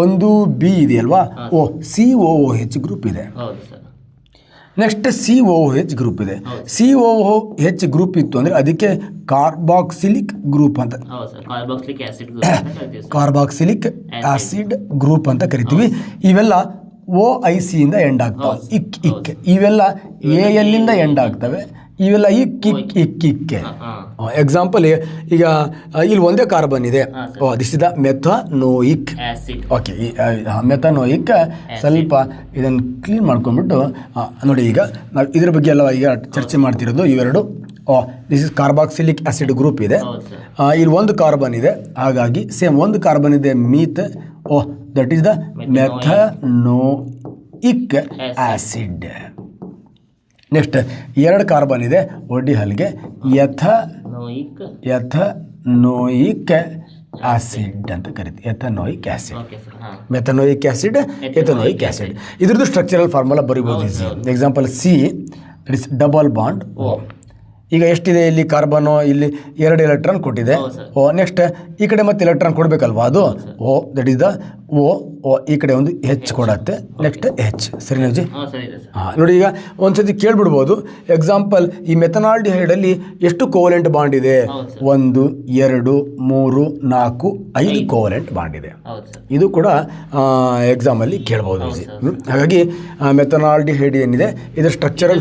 ಒಂದು B ಇದೆಯಲ್ವಾ, COOH ಗ್ರೂಪ್ ಇದೆ. ನೆಕ್ಸ್ಟ್ COOH ಗ್ರೂಪ್ ಇದೆ. COOH ಗ್ರೂಪ್ ಇತ್ತು ಅಂದರೆ ಅದಕ್ಕೆ ಕಾರ್ಬಾಕ್ಸಿಲಿಕ್ ಗ್ರೂಪ್ ಅಂತ, ಕಾರ್ಬಾಕ್ಸಿಲಿಕ್ ಆಸಿಡ್ ಗ್ರೂಪ್ ಅಂತ ಕರಿತೀವಿ. ಇವೆಲ್ಲ OIC ಇಂದ ಎಂಡ್ ಆಗ್ತವೆ. ಇಕ್ ಇವೆಲ್ಲ AL ಇಂದ ಎಂಡ್ ಆಗ್ತವೆ. ಇವೆಲ್ಲ ಇಕ್ಕೆ. ಎಕ್ಸಾಂಪಲ್, ಈಗ ಇಲ್ಲಿ ಒಂದೇ ಕಾರ್ಬನ್ ಇದೆ, this is the methanoic acid. Okay, ಮೆಥನೋಯಿಕ್. ಸ್ವಲ್ಪ ಇದನ್ನು ಕ್ಲೀನ್ ಮಾಡ್ಕೊಂಡ್ಬಿಟ್ಟು ನೋಡಿ, ಈಗ ನಾವು ಇದ್ರ ಬಗ್ಗೆ ಎಲ್ಲ ಈಗ ಚರ್ಚೆ ಮಾಡ್ತಿರೋದು ಇವೆರಡು. This is carboxylic acid group ಇದೆ. ಇಲ್ಲಿ ಒಂದು ಕಾರ್ಬನ್ ಇದೆ, ಹಾಗಾಗಿ ಸೇಮ್ ಒಂದು ಕಾರ್ಬನ್ ಇದೆ, ಮೀತ್. That is the methanoic acid. Next 2 carbon ಇದೆ, ಒಡ್ಡಿ ಹಲ್ಗೆ, ಎಥನೋಯಿಕ್ ಆಸಿಡ್ ಅಂತ ಕರಿತೀವಿ. Ethanoic acid, methanoic acid, ethanoic acid. ಇದ್ರದ್ದು ಸ್ಟ್ರಕ್ಚರಲ್ ಫಾರ್ಮುಲಾ ಬರಿಬೋದು. Example C, that is double bond O. ಈಗ ಎಷ್ಟಿದೆ ಇಲ್ಲಿ ಕಾರ್ಬನ್ನು, ಇಲ್ಲಿ 2 ಎಲೆಕ್ಟ್ರಾನ್ ಕೊಟ್ಟಿದೆ. ನೆಕ್ಸ್ಟ್ ಈ ಕಡೆ ಮತ್ತೆ ಎಲೆಕ್ಟ್ರಾನ್ ಕೊಡಬೇಕಲ್ವಾ, ಅದು ದಟ್ ಈಸ್ ದ ಈ ಕಡೆ ಒಂದು H ಕೊಡತ್ತೆ. Next H. ಸರಿನಾ ಜಿ? ನೋಡಿ, ಈಗ ಒಂದ್ಸತಿ ಕೇಳ್ಬಿಡ್ಬೋದು. ಎಕ್ಸಾಂಪಲ್, ಈ ಮೆಥನಾಲ್ಡಿಹೈಡಲ್ಲಿ ಎಷ್ಟು ಕೋವಲೆಂಟ್ ಬಾಂಡ್ ಇದೆ? 1, 2, 3, 4, 5 ಕೋವಲೆಂಟ್ ಬಾಂಡ್ ಇದೆ. ಇದು ಕೂಡ ಎಕ್ಸಾಮಲ್ಲಿ ಕೇಳ್ಬೋದು. ಹಾಗಾಗಿ ಮೆಥನಾಲ್ಡಿಹೈಡ್ ಏನಿದೆ, ಇದರ structural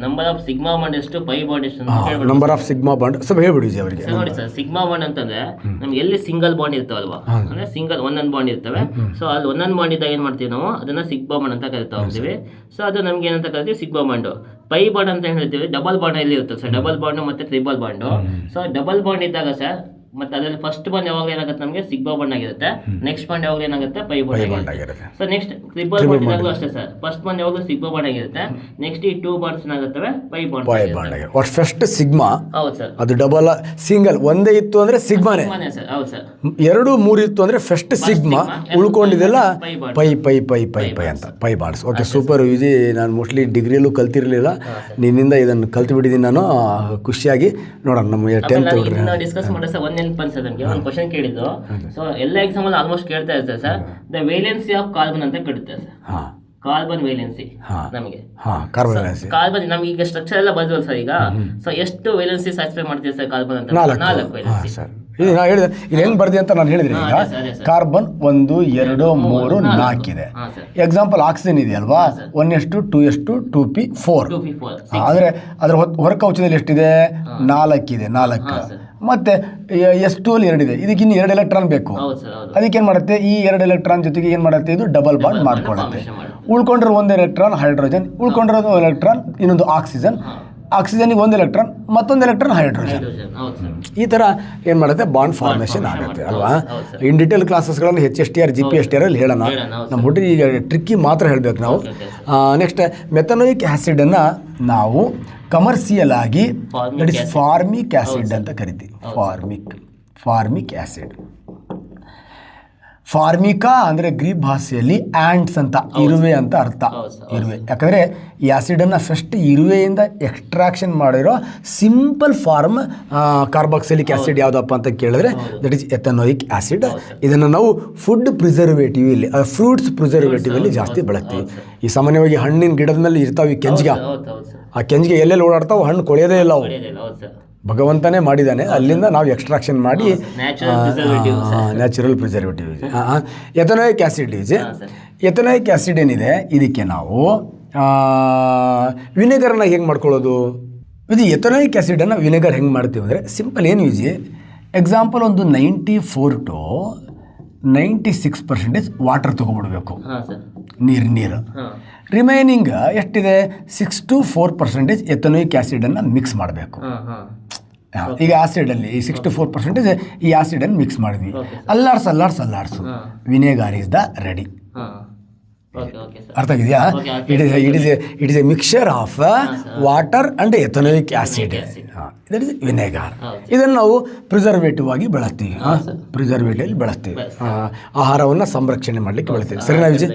number of sigma bond ಎಷ್ಟು, ಪೈ ಬಾಂಡ್ ಎಷ್ಟು, ನಂಬರ್ ಆಫ್ ಸಿಗ್ಮಾ ಬಾಂಡ್ ಸ್ವಲ್ಪ ಹೇಳ್ಬಿಡಿ ಅವರಿಗೆ. ನೋಡಿ ಸರ್, ಸಿಗ್ಮಾ ಬಾಂಡ್ ಅಂತಂದ್ರೆ ನಮ್ಗೆ ಎಲ್ಲಿ ಸಿಂಗಲ್ ಬಾಂಡ್ ಇರ್ತಾವಲ್ವಾ, ಅಂದ್ರೆ ಸಿಂಗಲ್ ಒಂದೊಂದು ಬಾಂಡ್ ಇರ್ತವೆ. ಸೊ ಅಲ್ಲಿ ಒಂದೊಂದು ಬಾಂಡ್ ಇದ್ದಾಗ ಏನ್ ಮಾಡ್ತೀವಿ ನಾವು, ಅದನ್ನ ಸಿಗ್ಮಾ ಬಾಂಡ್ ಅಂತ ಕರಿತಾ ಹೋಗ್ತೀವಿ. ಸೊ ಅದು ನಮ್ಗೆ ಏನಂತ ಕರಿತೀವಿ, ಸಿಗ್ಮಾ ಬಾಂಡ್. ಪೈ ಬಾಂಡ್ ಅಂತ ಹೇಳ್ತೀವಿ, ಡಬಲ್ ಬಾಂಡ್ ಎಲ್ಲಿ ಇರುತ್ತೆ ಸರ್, ಡಬಲ್ ಬಾಂಡ್ ಮತ್ತೆ triple bond. So double bond ಇದ್ದಾಗ ಸರ್ ಮತ್ತೆ ಅದರಲ್ಲಿ ಫಸ್ಟ್ ಬಾಂಡ್ ಯಾವಾಗ ಏನಾಗುತ್ತೆ ನಮಗೆ ಸಿಗ್ಮಾ ಬಾಂಡ್ ಆಗಿರುತ್ತೆ, ನೆಕ್ಸ್ಟ್ ಬಾಂಡ್ ಯಾವಾಗ ಏನಾಗುತ್ತೆ ಪೈ ಬಾಂಡ್ ಆಗಿರುತ್ತೆ. ಸೊ ನೆಕ್ಸ್ಟ್ ಟ್ರಿಪಲ್ ಬಾಂಡ್ ಇದಾಗಲೂ ಅಷ್ಟೇ ಸರ್, ಫಸ್ಟ್ ಬಾಂಡ್ ಯಾವಾಗಲೂ ಸಿಗ್ಮಾ ಬಾಂಡ್ ಆಗಿರುತ್ತೆ, ನೆಕ್ಸ್ಟ್ ಈ 2 ಬಾಂಡ್ಸ್ ಏನಾಗುತ್ತವೆ ಪೈ ಬಾಂಡ್ ಆಗಿರುತ್ತೆ. ಫಸ್ಟ್ ಸಿಗ್ಮಾ, ಹೌದು ಸರ್, ಅದು ಡಬಲ್ ಸಿಂಗಲ್ ಒಂದೇ ಇತ್ತು ಅಂದ್ರೆ ಸಿಗ್ಮಾನೇ ಸರ್, ಹೌದು ಸರ್. 2 3 ಇತ್ತು ಅಂದ್ರೆ ಫಸ್ಟ್ ಸಿಗ್ಮಾ, ಉಳ್ಕೊಂಡಿದೆಲ್ಲ pi pi pi pi pi ಅಂತ pi bonds. Okay, super Viji. ನಾನು ಮೋಸ್ಟ್ಲಿ ಡಿಗ್ರಿಯಲ್ಲೂ ಕಲ್ತಿರ್ಲಿಲ್ಲ, ನಿನ್ನಿಂದ ಇದನ್ನು ಕಲ್ತು ಬಿಟ್ಟಿದ್ದೀನಿ ನಾನು. ಖುಷಿಯಾಗಿ ನೋಡೋಣ ನಮ್ಮ 10th ಡಿಸ್ಕಸ್ ಮಾಡೋ ಸರ್. ಒಂದು ನೆನಪು ಅನ್ಸೋದು ನಮಗೆ, ಒಂದು ಕ್ವಶನ್ ಕೇಳಿದ್ದು. ಸೊ ಎಲ್ಲ ಎಕ್ಸಾಮ್ ಅಲ್ಲಿ ಆಲ್ಮೋಸ್ಟ್ ಕೇಳ್ತಾ ಇರ್ತಾರೆ sir, the valency of carbon ಅಂತ ಕೇಳುತ್ತೆ ಸರ್. ಕಾರ್ಬನ್ ವೇಲೆನ್ಸಿ ನಮಗೆ, ಕಾರ್ಬನ್ ನಮ್ಗೆ ಈಗ ಸ್ಟ್ರಕ್ಚರ್ ಎಲ್ಲ ಬದಲ್ ಸರ್ ಈಗ. ಸೊ ಎಷ್ಟು ವೇಲೆನ್ಸಿ ಸ್ಯಾಟಿಸ್ಫೈ ಮಾಡ್ತೀವಿ ಸರ್ ಕಾರ್ಬನ್ ಅಂತ? 4 ವೇಲೆನ್ಸಿ. ಇದು ನಾ ಹೇಳಿದೆ, ಇದು ಹೆಂಗ್ ಬರ್ದಿ ಅಂತ ನಾನು ಹೇಳಿದ್ರಿ. ಈಗ ಕಾರ್ಬನ್ 1 2 3 4 ಇದೆ. ಎಕ್ಸಾಂಪಲ್ ಆಕ್ಸಿಜನ್ ಇದೆಯಲ್ವಾ, 1:2:2 2p4. ಆದರೆ ಅದರ ಹೊರಕವಚದಲ್ಲಿ ಎಷ್ಟಿದೆ? 4 ಇದೆ. 4 ಮತ್ತೆ ಎಷ್ಟು ಅಲ್ಲಿ 2 ಇದೆ. ಇದಕ್ಕೆ ಇನ್ನು 2 ಎಲೆಕ್ಟ್ರಾನ್ ಬೇಕು. ಅದಕ್ಕೆ ಏನು ಮಾಡುತ್ತೆ, ಈ 2 ಎಲೆಕ್ಟ್ರಾನ್ ಜೊತೆಗೆ ಏನು ಮಾಡುತ್ತೆ, ಇದು ಡಬಲ್ ಬಾಂಡ್ ಮಾಡ್ಕೊಳ್ಳುತ್ತೆ. ಉಳ್ಕೊಂಡಿರೋ 1 ಎಲೆಕ್ಟ್ರಾನ್ ಹೈಡ್ರೋಜನ್, ಉಳ್ಕೊಂಡಿರೋದು ಎಲೆಕ್ಟ್ರಾನ್ ಇನ್ನೊಂದು ಆಕ್ಸಿಜನ್, ಆಕ್ಸಿಜನ್ಗೆ 1 ಎಲೆಕ್ಟ್ರಾನ್, ಮತ್ತೊಂದು ಎಲೆಕ್ಟ್ರಾನ್ ಹೈಡ್ರೋಜನ್. ಈ ಥರ ಏನು ಮಾಡುತ್ತೆ, ಬಾಂಡ್ ಫಾರ್ಮೇಷನ್ ಆಗುತ್ತೆ ಅಲ್ವಾ. ಇನ್ ಡಿಟೇಲ್ ಕ್ಲಾಸಸ್ಗಳನ್ನು HSTR GPSTR ಅಲ್ಲಿ ಹೇಳೋಣ. ನಮ್ಮ ಹುಡುಗಿ ಈಗ ಟ್ರಿಕ್ಕಿ ಮಾತ್ರ ಹೇಳಬೇಕು ನಾವು. ನೆಕ್ಸ್ಟ್ ಮೆಥನೋಯಿಕ್ ಆ್ಯಸಿಡನ್ನು ನಾವು ಕಮರ್ಷಿಯಲ್ ಆಗಿ ದಟ್ ಇಸ್ ಫಾರ್ಮಿಕ್ ಆ್ಯಸಿಡ್ ಅಂತ ಕರಿತೀವಿ. Formic acid. ಫಾರ್ಮಿಕಾ ಅಂದರೆ ಗ್ರೀಕ್ ಭಾಷೆಯಲ್ಲಿ ಆ್ಯಂಟ್ಸ್ ಅಂತ, ಇರುವೆ ಅಂತ ಅರ್ಥ. ಇರುವೆ, ಯಾಕಂದರೆ ಈ ಆ್ಯಸಿಡನ್ನು ಫಸ್ಟ್ ಇರುವೆಯಿಂದ ಎಕ್ಸ್ಟ್ರಾಕ್ಷನ್ ಮಾಡಿರೋ ಸಿಂಪಲ್ ಫಾರ್ಮ್ ಕಾರ್ಬಾಕ್ಸಿಲಿಕ್ ಆ್ಯಸಿಡ್ ಯಾವುದಪ್ಪ ಅಂತ ಕೇಳಿದ್ರೆ ದಟ್ ಇಸ್ ಎಥನೋಯಿಕ್ ಆ್ಯಸಿಡ್. ಇದನ್ನು ನಾವು ಫುಡ್ ಪ್ರಿಸರ್ವೇಟಿವ್ ಇಲ್ಲಿ, ಫ್ರೂಟ್ಸ್ ಪ್ರಿಸರ್ವೇಟಿವ್ ಅಲ್ಲಿ ಜಾಸ್ತಿ ಬಳಸ್ತೀವಿ. ಈ ಸಾಮಾನ್ಯವಾಗಿ ಹಣ್ಣಿನ ಗಿಡದ ಮೇಲೆ ಇರ್ತಾವೆ ಕೆಂಜಿಗೆ, ಆ ಕೆಂಜಿಗೆ ಎಲ್ಲೆಲ್ಲಿ ಓಡಾಡ್ತಾವೆ, ಹಣ್ಣು ಕೊಳೆಯೋದೇ ಇಲ್ಲ ಅವು, ಭಗವಂತನೇ ಮಾಡಿದ್ದಾನೆ. ಅಲ್ಲಿಂದ ನಾವು ಎಕ್ಸ್ಟ್ರಾಕ್ಷನ್ ಮಾಡಿ ನ್ಯಾಚುರಲ್ ಪ್ರಿಸರ್ವೇಟಿವ್ ಇದೆ. ಎಥನೋಯಿಕ್ ಆ್ಯಸಿಡ್ ಇದೆ. ಎಥನೋಯಿಕ್ ಆ್ಯಸಿಡ್ ಏನಿದೆ, ಇದಕ್ಕೆ ನಾವು ವಿನೆಗರ್ನ ಹೆಂಗೆ ಮಾಡ್ಕೊಳ್ಳೋದು? ಇದು ಎಥನೋಯಿಕ್ ಆ್ಯಸಿಡನ್ನು ವಿನೆಗರ್ ಹೆಂಗೆ ಮಾಡ್ತೀವಿ ಅಂದರೆ ಸಿಂಪಲ್ ಏನು ಈಜಿ. ಎಕ್ಸಾಂಪಲ್ ಒಂದು 94 to 96% ವಾಟರ್ ತೊಗೊಬಿಡ್ಬೇಕು, ನೀರು. ರಿಮೈನಿಂಗ್ ಎಷ್ಟಿದೆ, 6 to 4% ಎಥನೋಯಿಕ್ ಆ್ಯಸಿಡನ್ನು ಮಿಕ್ಸ್ ಮಾಡಬೇಕು. ಈಗ ಆ್ಯಸಿಡಲ್ಲಿ 6 to 4% ಈ ಆ್ಯಸಿಡನ್ನು ಮಿಕ್ಸ್ ಮಾಡಿದ್ವಿ. ಅಲ್ಲಾಡ್ಸು ವಿನೆಗಾರ್ ಇಸ್ ದ ರೆಡಿ. ಅರ್ಥ ಆಗಿದೆಯಾ? It is A mixture of water and ಎಥನೋಯಿಕ್ acid, that is vinegar. ಇದನ್ನು ನಾವು ಪ್ರಿಸರ್ವೇಟಿವ್ ಆಗಿ ಬಳಸ್ತೀವಿ. ಪ್ರಿಸರ್ವೇಟಿವ್ ಬಳಸ್ತೀವಿ, ಆಹಾರವನ್ನು ಸಂರಕ್ಷಣೆ ಮಾಡಲಿಕ್ಕೆ ಬಳಸ್ತೀವಿ. ಸರಿನಾ ವಿಜಯ್?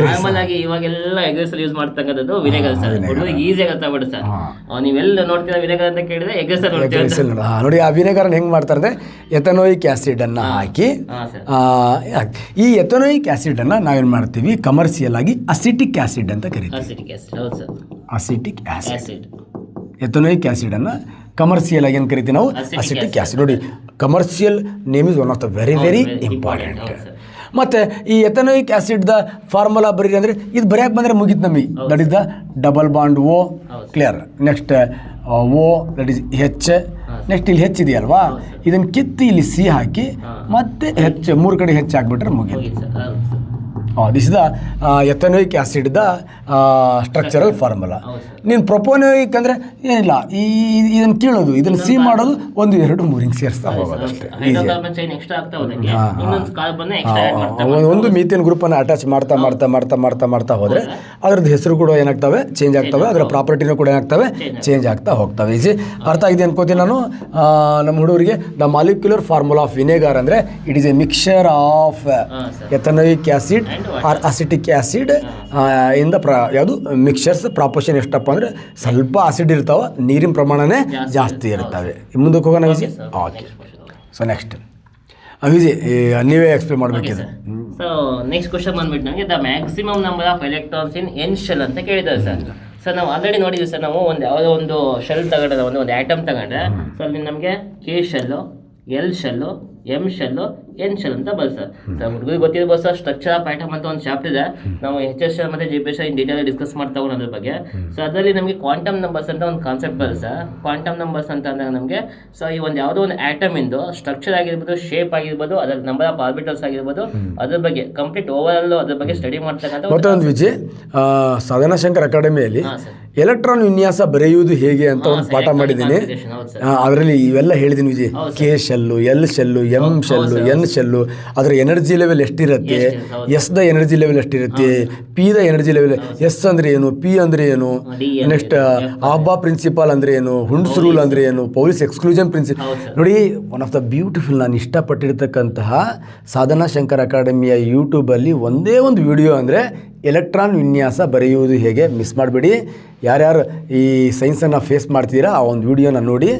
ನಾರ್ಮಲ್ ಆಗಿ ಇವಾಗೆಲ್ಲ ಎಗ್ರೆಸ್ ಯೂಸ್ ಮಾಡ್ತಕ್ಕಂಥದ್ದು ವಿನೆಗರ್ ಸರ್. ಹುಡುಗರಿಗೆ ಈಸಿಯಾಗಿ ಅರ್ಥ ಬಿಡು ಸರ್. ನೀವೆಲ್ಲ ನೋಡ್ತೀರಾ ವಿನೆಗರ್ ಅಂತ ಕೇಳಿದ್ರೆ ಎಗ್ರೆಸ್ ನೋಡಿ. ಆ ವಿನೆಗರ್ ಹೆಂಗೆ ಮಾಡ್ತಾರೆ ಅಂದರೆ ಎಥನೋಯಿಕ್ ಆ್ಯಸಿಡನ್ನು ಹಾಕಿ, ಈ ಎಥನೋಯಿಕ್ ಆ್ಯಸಿಡನ್ನು ನಾವೇನು ಮಾಡ್ತೀವಿ ಕಮರ್ಷಿಯಲ್ ಆಗಿ ಅಸಿಟಿಕ್ ಆ್ಯಸಿಡ್ ಅಂತ ಕರಿತೀವಿ. Acetic acid. ಎಥನೋಯಿಕ್ ಆ್ಯಸಿಡನ್ನು ಕಮರ್ಷಿಯಲ್ ಆಗಿ ಏನು ಕರಿತೀವಿ ನಾವು? Acetic acid. ನೋಡಿ, commercial name is one of the very very important. ಮತ್ತು ಈ ಎಥನೋಯಿಕ್ ಆ್ಯಸಿಡ್ದ ಫಾರ್ಮುಲಾ ಬರೀ ಅಂದರೆ ಇದು ಬರೆಯಕ್ಕೆ ಬಂದರೆ ಮುಗೀತು ನಮಗೆ. That is the double bond O, clear. Next O, that is H. Next ಇಲ್ಲಿ H ಇದೆಯಲ್ವಾ, ಇದನ್ನು ಕಿತ್ತು ಇಲ್ಲಿ C ಹಾಕಿ ಮತ್ತೆ H 3 ಕಡೆ H ಹಾಕ್ಬಿಟ್ರೆ ಮುಗೀತು. This is the ಎಥನೋಯಿಕ್ acid the structural formula. ನೀನು ಪ್ರೊಪೋನೋಯಿಕ್ ಅಂದರೆ ಏನಿಲ್ಲ, ಇದನ್ನು ಕೀಳೋದು, ಇದನ್ನು ಸಿ ಮಾಡೋದು, 1 2 3 ಹಿಂಗೆ ಸೇರಿಸ್ತಾ ಹೋಗೋದು ಅಷ್ಟೇ. ಒಂದು ಮೀಥೇನ್ ಗ್ರೂಪನ್ನು ಅಟ್ಯಾಚ್ ಮಾಡ್ತಾ ಹೋದರೆ ಅದ್ರದ್ದು ಹೆಸರು ಕೂಡ ಏನಾಗ್ತವೆ, ಚೇಂಜ್ ಆಗ್ತವೆ. ಅದರ ಪ್ರಾಪರ್ಟಿನೂ ಕೂಡ ಏನಾಗ್ತವೆ, ಚೇಂಜ್ ಆಗ್ತಾ ಹೋಗ್ತವೆ. ಈಜಿ ಅರ್ಥ ಆಗಿದೆ ಅನ್ಕೋತೀನಿ ನಾನು ನಮ್ಮ ಹುಡುಗರಿಗೆ. The molecular formula of vinegar ಅಂದರೆ it is a mixture of ethanoic acid or acetic acid ಇಂದ ಯಾವುದು ಮಿಕ್ಸ್ಚರ್ಸ್. ಪ್ರಾಪೋರ್ಷನ್ ಎಷ್ಟಪ್ಪ ಅಂದರೆ ಸ್ವಲ್ಪ ಆಸಿಡ್ ಇರ್ತಾವೆ, ನೀರಿನ ಪ್ರಮಾಣನೇ ಜಾಸ್ತಿ ಇರ್ತವೆ. ಮುಂದಕ್ಕೆ ಹೋಗೋಣ ವಿಜಿ. ಓಕೆ, ಸೊ ನೆಕ್ಸ್ಟ್ ವಿಜಿ ನೀವೇ ಎಕ್ಸ್ಪ್ಲೇನ್ ಮಾಡಬೇಕಿದೆ. ಸೊ ನೆಕ್ಸ್ಟ್ ಕ್ವಶನ್ ಬಂದ್ಬಿಟ್ಟು ನನಗೆ the maximum number of electrons in N shell ಅಂತ ಕೇಳಿದ್ದಾರೆ ಸರ್. ಸರ್ ನಾವು ಆಲ್ರೆಡಿ ನೋಡಿದ್ವಿ ಸರ್, ನಾವು ಯಾವುದೋ ಒಂದು ಶೆಲ್ ತಗೊಂಡ್ರೆ, ಒಂದು ಆ್ಯಟಮ್ ತಗೊಂಡ್ರೆ, ಸೊ ಅಲ್ಲಿ ನಮಗೆ K shell, L shell, M shell, N shell ಅಂತ ಬರುತ್ತೆ ಸರ್. ಹುಡುಗರಿಗೆ ಗೊತ್ತಿರ್ಬೋದು ಸರ್, ಸ್ಟ್ರಕ್ಚರ್ ಆಫ್ ಆಟಮ್ ಅಂತ ಒಂದು ಚಾಪ್ಟರ್ ಇದೆ, ನಾವು HS ಮತ್ತೆ JPS ಇನ್ ಡೀಟೇಲ್ ಡಿಸ್ಕಸ್ ಮಾಡ್ತಾ ಹೋಗೋಣ ಅದ್ರ ಬಗ್ಗೆ. ಸೊ ಅದರಲ್ಲಿ ನಮಗೆ ಕ್ವಾಂಟಮ್ ನಂಬರ್ಸ್ ಅಂತ ಒಂದು ಕಾನ್ಸೆಪ್ಟ್ ಬರುತ್ತೆ ಸರ್. ಕ್ವಾಂಟಮ್ ನಂಬರ್ಸ್ ಅಂತ ಅಂದಾಗ ನಮಗೆ ಸೊ ಈ ಒಂದು ಯಾವುದೋ ಒಂದು ಆಟಮ್ ಇಂದು ಸ್ಟ್ರಕ್ಚರ್ ಆಗಿರ್ಬೋದು, ಶೇಪ್ ಆಗಿರ್ಬೋದು, ಅದರ ನಂಬರ್ ಆಫ್ ಆರ್ಬಿಟಲ್ಸ್ ಆಗಿರ್ಬೋದು, ಅದ್ರ ಬಗ್ಗೆ ಕಂಪ್ಲೀಟ್ ಓವರ್ ಆಲ್ ಅದ್ರ ಬಗ್ಗೆ ಸ್ಟಡಿ ಮಾಡ್ತಕ್ಕಂಥ ಮತ್ತೊಂದು ವಿಜಯ್, ಸಾಧನಾ ಶಂಕರ್ ಅಕಾಡೆಮಿಯಲ್ಲಿ ಎಲೆಕ್ಟ್ರಾನ್ ವಿನ್ಯಾಸ ಬರೆಯುವುದು ಹೇಗೆ ಅಂತ ಒಂದು ಪಾಠ ಮಾಡಿದ್ದೀನಿ. ಅದರಲ್ಲಿ ಇವೆಲ್ಲ ಹೇಳಿದ್ದೀನಿ Vijay. K shell, L shell, M shell, N shell, ಅದರ ಎನರ್ಜಿ ಲೆವೆಲ್ ಎಷ್ಟಿರುತ್ತೆ, S ದ ಎನರ್ಜಿ ಲೆವೆಲ್ ಎಷ್ಟಿರುತ್ತೆ, P ದ ಎನರ್ಜಿ ಲೆವೆಲ್, S ಅಂದ್ರೆ ಏನು, P ಅಂದ್ರೆ ಏನು, ನೆಕ್ಸ್ಟ್ ಆಬ್ಬಾ ಪ್ರಿನ್ಸಿಪಾಲ್ ಅಂದ್ರೆ ಏನು, ಹುಂಡ್ಸ್ ರೂಲ್ ಅಂದ್ರೆ ಏನು, ಪೌಲಿಸ್ ಎಕ್ಸ್ಕ್ಲೂಷನ್ ಪ್ರಿನ್ಸಿಪಲ್. ನೋಡಿ, ಒನ್ ಆಫ್ ದ ಬ್ಯೂಟಿಫುಲ್, ನಾನು ಇಷ್ಟಪಟ್ಟಿರ್ತಕ್ಕಂತಹ ಸಾಧನಾ ಶಂಕರ್ ಅಕಾಡೆಮಿಯ ಯೂಟ್ಯೂಬಲ್ಲಿ ಒಂದೇ ಒಂದು ವಿಡಿಯೋ ಅಂದರೆ ಎಲೆಕ್ಟ್ರಾನ್ ವಿನ್ಯಾಸ ಬರೆಯುವುದು ಹೇಗೆ. ಮಿಸ್ ಮಾಡಬೇಡಿ. ಯಾರ್ಯಾರು ಈ ಸೈನ್ಸನ್ನು ಫೇಸ್ ಮಾಡ್ತೀರಾ ಆ ಒಂದು ವಿಡಿಯೋನ ನೋಡಿ.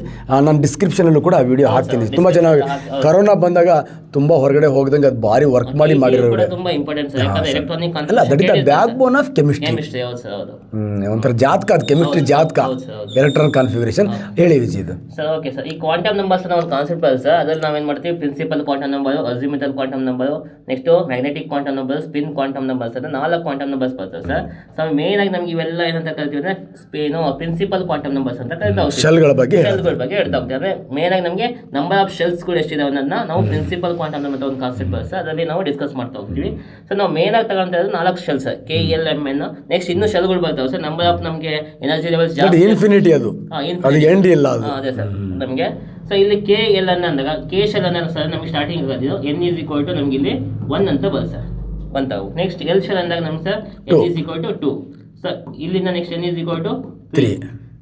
ನಾನು ಡಿಸ್ಕ್ರಿಪ್ಷನಲ್ಲೂ ಕೂಡ ಆ ವಿಡಿಯೋ ಹಾಕ್ತೀನಿ. ತುಂಬ ಚೆನ್ನಾಗಿ ಕರೋನಾ ಬಂದಾಗ ತುಂಬ ಹೊರಗಡೆ ಹೋಗ್ದಂಗೆ ಅದು ಭಾರಿ ವರ್ಕ್ ಮಾಡಿ ಮಾಡಿರೋ ತುಂಬಾ ಇಂಪಾರ್ಟೆಂಟ್ ಸರ್. ಯಾಕಂದ್ರೆ ಎಲೆಕ್ಟ್ರಾನಿಕ್ ಅಲ್ಲ, that is the back bone of chemistry. ಒಂಥರ ಜಾತಕ, ಅದು ಕೆಮಿಸ್ಟ್ರಿ ಜಾತಕ, ಎಲೆಕ್ಟ್ರಾನ್ ಕಾನ್ಫಿಗರೇಷನ್. ಹೇಳಿ ವಿಜಯ್ ಇದು. ಸರ್ ಓಕೆ ಸರ್, ಈ ಕ್ವಾಂಟಮ್ ನಂಬರ್ಸ್ ಅನ್ನೋ ಒಂದು ಕಾನ್ಸೆಪ್ಟ್ ಬರುತ್ತೆ ಸರ್. ಅದ್ರಲ್ಲಿ ನಾವೇನು ಮಾಡ್ತೀವಿ, principal quantum number, azimuthal quantum number, next magnetic quantum number, spin quantum numbers ಅಂತ 4 ಕ್ವಾಂಟಮ್ ನಂಬರ್ಸ್ ಬರ್ತದೆ ಸರ್. ಸೊ ಮೇನ್ ಆಗಿ ನಮ್ಗೆ ಇವೆಲ್ಲ ಏನಂತ ಕರಿತೀವಿ ಅಂದ್ರೆ ಪ್ರಿನ್ಸಿಪಲ್ ಕ್ವಾಂಟಮ್ ನಂಬರ್ಸ್ ಅಂತ ಕರಿತಾ ಹೋಗ್ತೀವಿ. ಶೆಲ್ಗಳ ಬಗ್ಗೆ ಹೇಳ್ತಾ ಹೋಗ್ತೀವಿ. ಅಂದ್ರೆ ಮೇನ್ ಆಗಿ ನಮಗೆ ನಂಬರ್ ಆಫ್ ಶೆಲ್ಸ್ಗಳು ಎಷ್ಟಿದೆ ಅನ್ನೋದನ್ನ ನಾವು ಪ್ರಿನ್ಸಿಪಲ್ ಕ್ವಾಂಟಮ್ ನಂಬರ್ ಒಂದು ಕಾನ್ಸೆಪ್ಟ್ ಬರುತ್ತೆ, ಅದರಲ್ಲಿ ನಾವು ಡಿಸ್ಕಸ್ ಮಾಡ್ತಾ ಹೋಗ್ತೀವಿ. ಸೊ ನಾವು ಮೇನ್ ಆಗಿ ತಗೊಂತ ಇರೋದು 4 ಶೆಲ್ಸ್, KLMN. ನೆಕ್ಸ್ಟ್ ಇನ್ನೂ ಶೆಲ್ಗಳು ಬರ್ತಾವೆ ಸರ್. ನಂಬರ್ ಆಫ್ ನಮಗೆ ಎನರ್ಜಿ ಲೆವೆಲ್ಸ್ ಜಾಸ್ತಿ, ಇನ್ಫಿನಿಟಿ ಅದು, ಎಂಡ್ ಇಲ್ಲ ಅದು. ಅದೇ ಸರ್ ನಮಗೆ. ಸೊ ಇಲ್ಲಿ KLN ಅಂದಾಗ K ಶೆಲ್ ಅನ್ನ ಸರ್ ನಮಗೆ ಸ್ಟಾರ್ಟಿಂಗ್ ಇರೋದು N ಈಸ್ ಈಕ್ವಲ್ ಟು ನಮ್ಗೆ ಇಲ್ಲಿ 1 ಅಂತ ಬರುತ್ತೆ ಸರ್, ಬಂತಾವು. ನೆಕ್ಸ್ಟ್ L ಶೆಲ್ ಅಂದಾಗ ನಮ್ಗೆ sir N is equal to 2 sir. ಇಲ್ಲಿಂದ next N is equal to 3,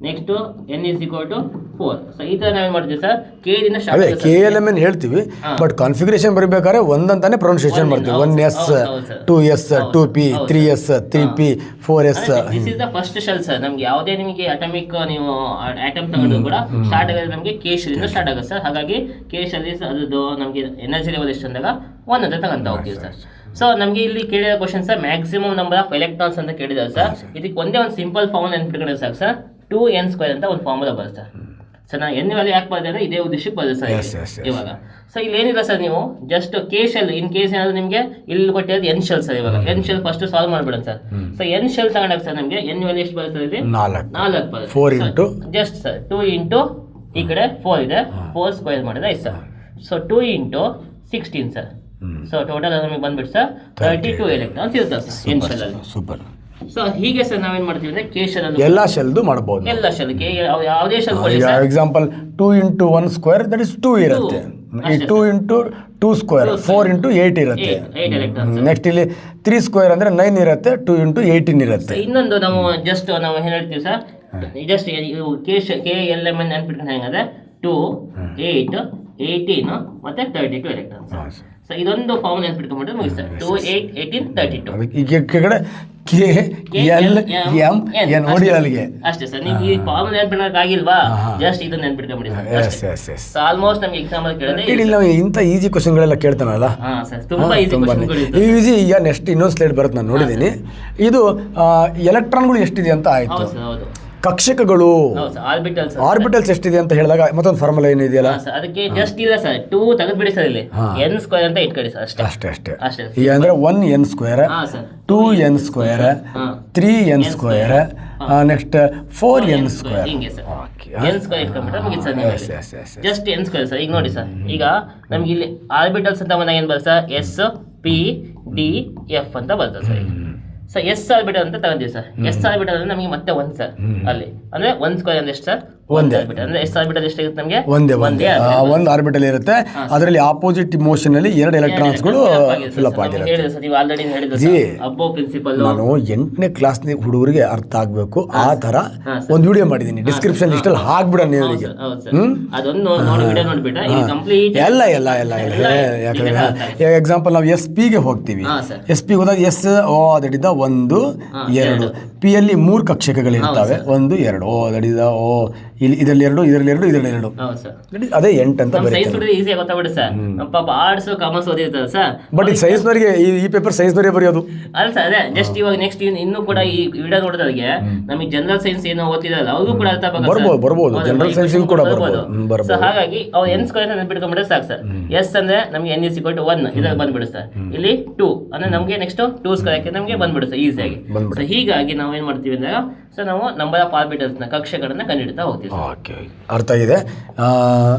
next N is equal to 4. So ಈ ತರ ನಾವೇನ್ ಮಾಡ್ತೀವಿ ಸರ್, K ದಿಂದ ಸ್ಟಾರ್ಟ್ KLMN ಹೇಳ್ತೀವಿ, ಬಟ್ ಕಾನ್ಫಿಗರೇಷನ್ ಬರಬೇಕಾದ್ರೆ ಒಂದಂತಾನೆ ಪ್ರೊನೌನ್ಸಿಯೇಷನ್ ಮಾಡ್ತೀವಿ. 1S 2S 2P 3S 3P 4S. This is the first shell sir. ನಮ್ಗೆ ಯಾವುದೇ ನಿಮಗೆ ಅಟಮಿಕ್ ನೀವು ಆಟಮ್ ತಗೊಂಡ್ರು ಕೂಡ ಸ್ಟಾರ್ಟ್ ಆಗೋದು ನಮಗೆ K ಶೆಲ್ ಇಂದ ಸ್ಟಾರ್ಟ್ ಆಗುತ್ತೆ ಸರ್. ಹಾಗಾಗಿ K ಶೆಲ್ ಇಸ್ ಅದು ನಮಗೆ ಎನರ್ಜಿ ಲೆವೆಲ್ ಎಷ್ಟು ಅಂದಾಗ 1 ಅಂತ ತಗೊಂತ ಹೋಗ್ತೀವಿ ಸರ್. ಸೊ ನಮಗೆ ಇಲ್ಲಿ ಕೇಳಿದ question sir, maximum number of electrons ಅಂತ ಕೇಳಿದ್ದಾರೆ ಸರ್. ಇದಕ್ಕೆ ಒಂದೇ ಒಂದು ಸಿಂಪಲ್ ಫಾರ್ಮುಲಾ ನೆನ್ಪಿಟ್ಕೊಂಡ್ರೆ ಸಾಕು ಸರ್, 2n² ಅಂತ ಒಂದು ಫಾರ್ಮುಲಾ ಬರುತ್ತೆ ಸರ್. ಸರ್ ನಾನು N ವ್ಯಾಲ್ಯೂ ಯಾಕೆ ಬರ್ತದೆ ಅಂದರೆ ಇದೇ ಉದ್ದೇಶಕ್ಕೆ ಬರುತ್ತೆ ಸರ್ ಇವಾಗ. ಸೊ ಇಲ್ಲಿ ಏನಿಲ್ಲ ಸರ್, ನೀವು just K shell in case ಏನಾದ್ರು ನಿಮಗೆ ಇಲ್ಲಿ ಕೊಟ್ಟಿರೋದು N ಶೆಲ್ ಸರ್. ಇವಾಗ N ಶೆಲ್ ಫಸ್ಟ್ ಸಾಲ್ವ್ ಮಾಡ್ಬಿಡೋಣ ಸರ್. ಸೊ N ಶೆಲ್ ತಗೊಂಡಾಗ ಸರ್ ನಮಗೆ N ವ್ಯಾಲ್ಯೂ ಎಷ್ಟು ಬರುತ್ತೆ ಇಲ್ಲಿ? 4 ಬರುತ್ತೆ. 4 ಇಂಟು ಜಸ್ಟ್ ಸರ್ 2 ಇಂಟು ಈ ಕಡೆ 4 ಇದೆ, 4 ಸ್ಕ್ವೇರ್ ಮಾಡಿದ್ರೆ ಆಯ್ತು sir. So 2 into 16 sir. So total ನಮಗೆ ಬಂದ್ಬಿಟ್ಟು ಸರ್ 32 ಎಲೆಕ್ಟ್ರಾನ್ಸ್ ಇರ್ತದೆ ಸರ್ N ಶೆಲ್ ಅಲ್ಲಿ. ಸೂಪರ್. ಸೊ ಹೀಗೆ ಸರ್ ನಾವೇನ್ ಮಾಡ್ತೀವಿ ಅಂದ್ರೆ K ಶೆಲ್ ಅಲ್ಲಿ ಎಲ್ಲ ಶೆಲ್ದು ಮಾಡಬಹುದು. ಎಲ್ಲ ಶೆಲ್ ಯಾವುದೇ ಶೆಲ್ ಕೊಡಿ sir. Example 2 into 1 square that is 2 ಇರುತ್ತೆ. ಈ 2 ಇಂಟು 2 ಸ್ಕ್ವೇರ್ 4 ಇಂಟು 8 ಇರುತ್ತೆ. ನೆಕ್ಸ್ಟ್ ಇಲ್ಲಿ 3 ಸ್ಕ್ವೇರ್ ಅಂದ್ರೆ 9 ಇರುತ್ತೆ, 2 ಇಂಟು 18 ಇರುತ್ತೆ. ಇನ್ನೊಂದು ನಾವು ಜಸ್ಟ್ ನಾವು ಏನ್ ಹೇಳ್ತೀವಿ ಸರ್, ಜಸ್ಟ್ KLMN ನೆನ್ಪಿಟ್ಕೊಂಡು ಹೆಂಗಂದ್ರೆ 2 8 18 ಮತ್ತೆ 32 ಎಲೆಕ್ಟ್ರಾನ್ಸ್. ಸೊ ಇದೊಂದು ಫಾರ್ಮ್ ನೆನ್ಪಿಟ್ಕೊಂಡ್ಬಿಟ್ರೆ ಮುಗಿಸ್ತಾರೆ. 2 8 18 32 ಈ ಕಡೆ KLMN ನೋಡಿ ಅಲ್ಲಿಗೆ ಅಷ್ಟೇ ಸರ್. ನೀವು ಈ ಫಾರ್ಮ್ ನೆನ್ಪಿಟ್ಕೊಳಕ್ ಆಗಿಲ್ವಾ, ಜಸ್ಟ್ ಇದನ್ನ ನೆನ್ಪಿಟ್ಕೊಂಡ್ಬಿಡಿ ಸರ್. ಆಲ್ಮೋಸ್ಟ್ ನಮ್ಗೆ ಎಕ್ಸಾಮ್ ಅಲ್ಲಿ ಕೇಳಿದ್ರೆ ಇಂಥ ಈಜಿ ಕ್ವಶನ್ಗಳೆಲ್ಲ ಕೇಳ್ತಾನಲ್ಲ ಸರ್, ತುಂಬಾ ಈಜಿ. ಈಗ ನೆಕ್ಸ್ಟ್ ಇನ್ನೊಂದು ಸ್ಲೈಡ್ ಬರುತ್ತೆ, ನಾನು ನೋಡಿದ್ದೀನಿ. ಇದು ಎಲೆಕ್ಟ್ರಾನ್ಗಳು ಎಷ್ಟಿದೆ ಅಂತ ಆಯ್ತು. ಕಕ್ಷಕಗಳು ಆರ್ಬಿಟಲ್ಸ್ ಎಷ್ಟಿದೆ ಅಂತ ಹೇಳಿದಾಗ ಮತ್ತೊಂದು ಫಾರ್ಮುಲಾ ಏನಿದೆಯಲ್ಲ ಅದಕ್ಕೆ ಜಸ್ಟ್ ಇಲ್ಲ ಸರ್, 2 ತೆಗೆದ್ಬಿಡಿ ಸರ್. ಇಲ್ಲಿ N² ಅಂತ ಇಟ್ಕೊಳ್ಳಿ ಸರ್, ಅಷ್ಟೇ. ಈಗ ಅಂದ್ರೆ 1n², 2n², 3n², next 4n². N² ಇಟ್ಕೊಂಡ್ಬಿಟ್ರೆ ಮುಗಿತು ಸರ್. Just N² sir. ಈಗ ನೋಡಿ ಸರ್, ಈಗ ನಮ್ಗೆ ಇಲ್ಲಿ ಆರ್ಬಿಟಲ್ಸ್ ಅಂತ ಬಂದಾಗ ಏನ್ ಬರುತ್ತೆ sir, S P D F ಅಂತ ಬರ್ತದೆ ಸರ್. ಸೊ S ಆರ್ಬಿಟಲ್ ಅಂತ ತಗೊಂತೀವಿ ಸರ್. S ಆರ್ಬಿಟಲ್ ಅಂದ್ರೆ ನಮಗೆ ಮತ್ತೆ 1 ಸರ್ ಅಲ್ಲಿ, ಅಂದ್ರೆ 1² ಅಂದ್ರೆ ಎಷ್ಟು ಸರ್, 1 ಆರ್ಬಿಟಲ್. ಅಂದ್ರೆ S ಆರ್ಬಿಟಲ್ ಎಷ್ಟಾಗುತ್ತೆ ನಮಗೆ? ಒಂದು ಆರ್ಬಿಟಲ್ ಇರುತ್ತೆ, ಅದರಲ್ಲಿ ಆಪೋಸಿಟ್ ಮೋಷನ್ ಅಲ್ಲಿ 2 ಎಲೆಕ್ಟ್ರಾನ್ಸ್ಗಳು ಫಿಲ್ಅಪ್ ಆಗಿರುತ್ತೆ. ಹೇಳಿದೆ ಸರ್, ನೀವು ಆಲ್ರೆಡಿ ಹೇಳಿದ್ರಿ ಅಬ್ಬೋ ಪ್ರಿನ್ಸಿಪಲ್. ನಾನು 8ನೇ ಕ್ಲಾಸ್ ಹುಡುಗರಿಗೆ ಅರ್ಥ ಆಗಬೇಕು ಆ ತರ ಒಂದು ವಿಡಿಯೋ ಮಾಡಿದ್ದೀನಿ, ಡಿಸ್ಕ್ರಿಪ್ಷನ್ ಲಿಸ್ಟ್ ಅಲ್ಲಿ ಹಾಕ್ಬಿಡೋಣ ಇವರಿಗೆ. ಅದೊಂದು ನೋಡಿ ವಿಡಿಯೋ ನೋಡ್ಬಿಟ್ರೆ ಇದು ಕಂಪ್ಲೀಟ್ ಎಲ್ಲ ಯಾಕಂದ್ರೆ ಎಕ್ಸಾಂಪಲ್ ನಾವು SP ಗೆ ಹೋಗ್ತೀವಿ. SP ಹೋದಾಗ S ದಡಿದ 1 2 P ಅಲ್ಲಿ 3 ಕಕ್ಷಕಗಳಿರ್ತವೆ, 1 2 ದಡಿದ ಇಲ್ಲಿ ಇದರಲ್ಲಿ 2 ಇದರಲ್ಲಿ 2 ಇದರಲ್ಲಿ 2 ಹೌದು ಸರ್. ಅದೇ 8 ಅಂತ ನಮ್ಮ ಸೈಜ್ ಬರೀತಾರೆ. ನೋಡಿದ್ರೆ ಈಸಿ ಗೊತ್ತಾಗ್ಬಿಡುತ್ತೆ ಸರ್. ನಮ್ಮ ಪಾಪ ಆರ್ಟ್ಸ್ ಕಾಮರ್ಸ್ ಓದಿರ್ತಾರೆ ಸರ್. ಬಟ್ ಇದು ಸೈನ್ಸ್ನವರಿಗೆ ಈ ಪೇಪರ್ ಸೈನ್ಸ್ನವರಿಗೆ ಬರೆಯೋದು ಅಲ್ಲ ಸರ್, ಅದೇ ಜಸ್ಟ್ ಇವಾಗ ನೆಕ್ಸ್ಟ್ ಇನ್ನೂ ಕೂಡ ಈ ವಿಡಿಯೋ ನೋಡಿದವ್ರಿಗೆ ನಮಗೆ ಜನರಲ್ ಸೈನ್ಸ್ ಏನೋ ಓದ್ತಿದಾರಲ್ಲ ಅವ್ರಿಗೂ ಕೂಡ ಅರ್ಥ ಬರ್ಬೋದು ಜನರಲ್ ಸೈನ್ಸಿಗೂ ಕೂಡ ಬರ್ಬೋದು. ಸೊ ಹಾಗಾಗಿ ಅವ್ರು ಎನ್ ಸ್ಕ್ವೇರ್ ನೆನ್ಪಿಟ್ಕೊಂಡ್ಬಿಟ್ರೆ ಸಾಕು ಸರ್. ಎಸ್ ಅಂದ್ರೆ ನಮಗೆ n = 1 ಇದ್ರಲ್ಲಿ ಬಂದ್ಬಿಡುತ್ತೆ ಸರ್. ಇಲ್ಲಿ 2 ಅಂದ್ರೆ ನಮಗೆ ನೆಕ್ಸ್ಟ್ 2 ಸ್ಕ್ವೇರ್ ನಮಗೆ ಬಂದ್ಬಿಡುತ್ತೆ ಈಸಿಯಾಗಿ. ಸೊ ಹೀಗಾಗಿ ನಾವು ಏನ್ ಮಾಡ್ತೀವಿ ಅಂದ್ರೆ ಸೊ ನಾವು ನಂಬರ್ ಆಫ್ ಆರ್ಬಿಟಲ್ಸ್ನ ಕಕ್ಷೆಗಳನ್ನ ಕಂಡುಹಿಡ್ತಾ ಹೋಗ್ತೀವಿ. ಓಕೆ, ಅರ್ಥ ಆಗಿದೆ.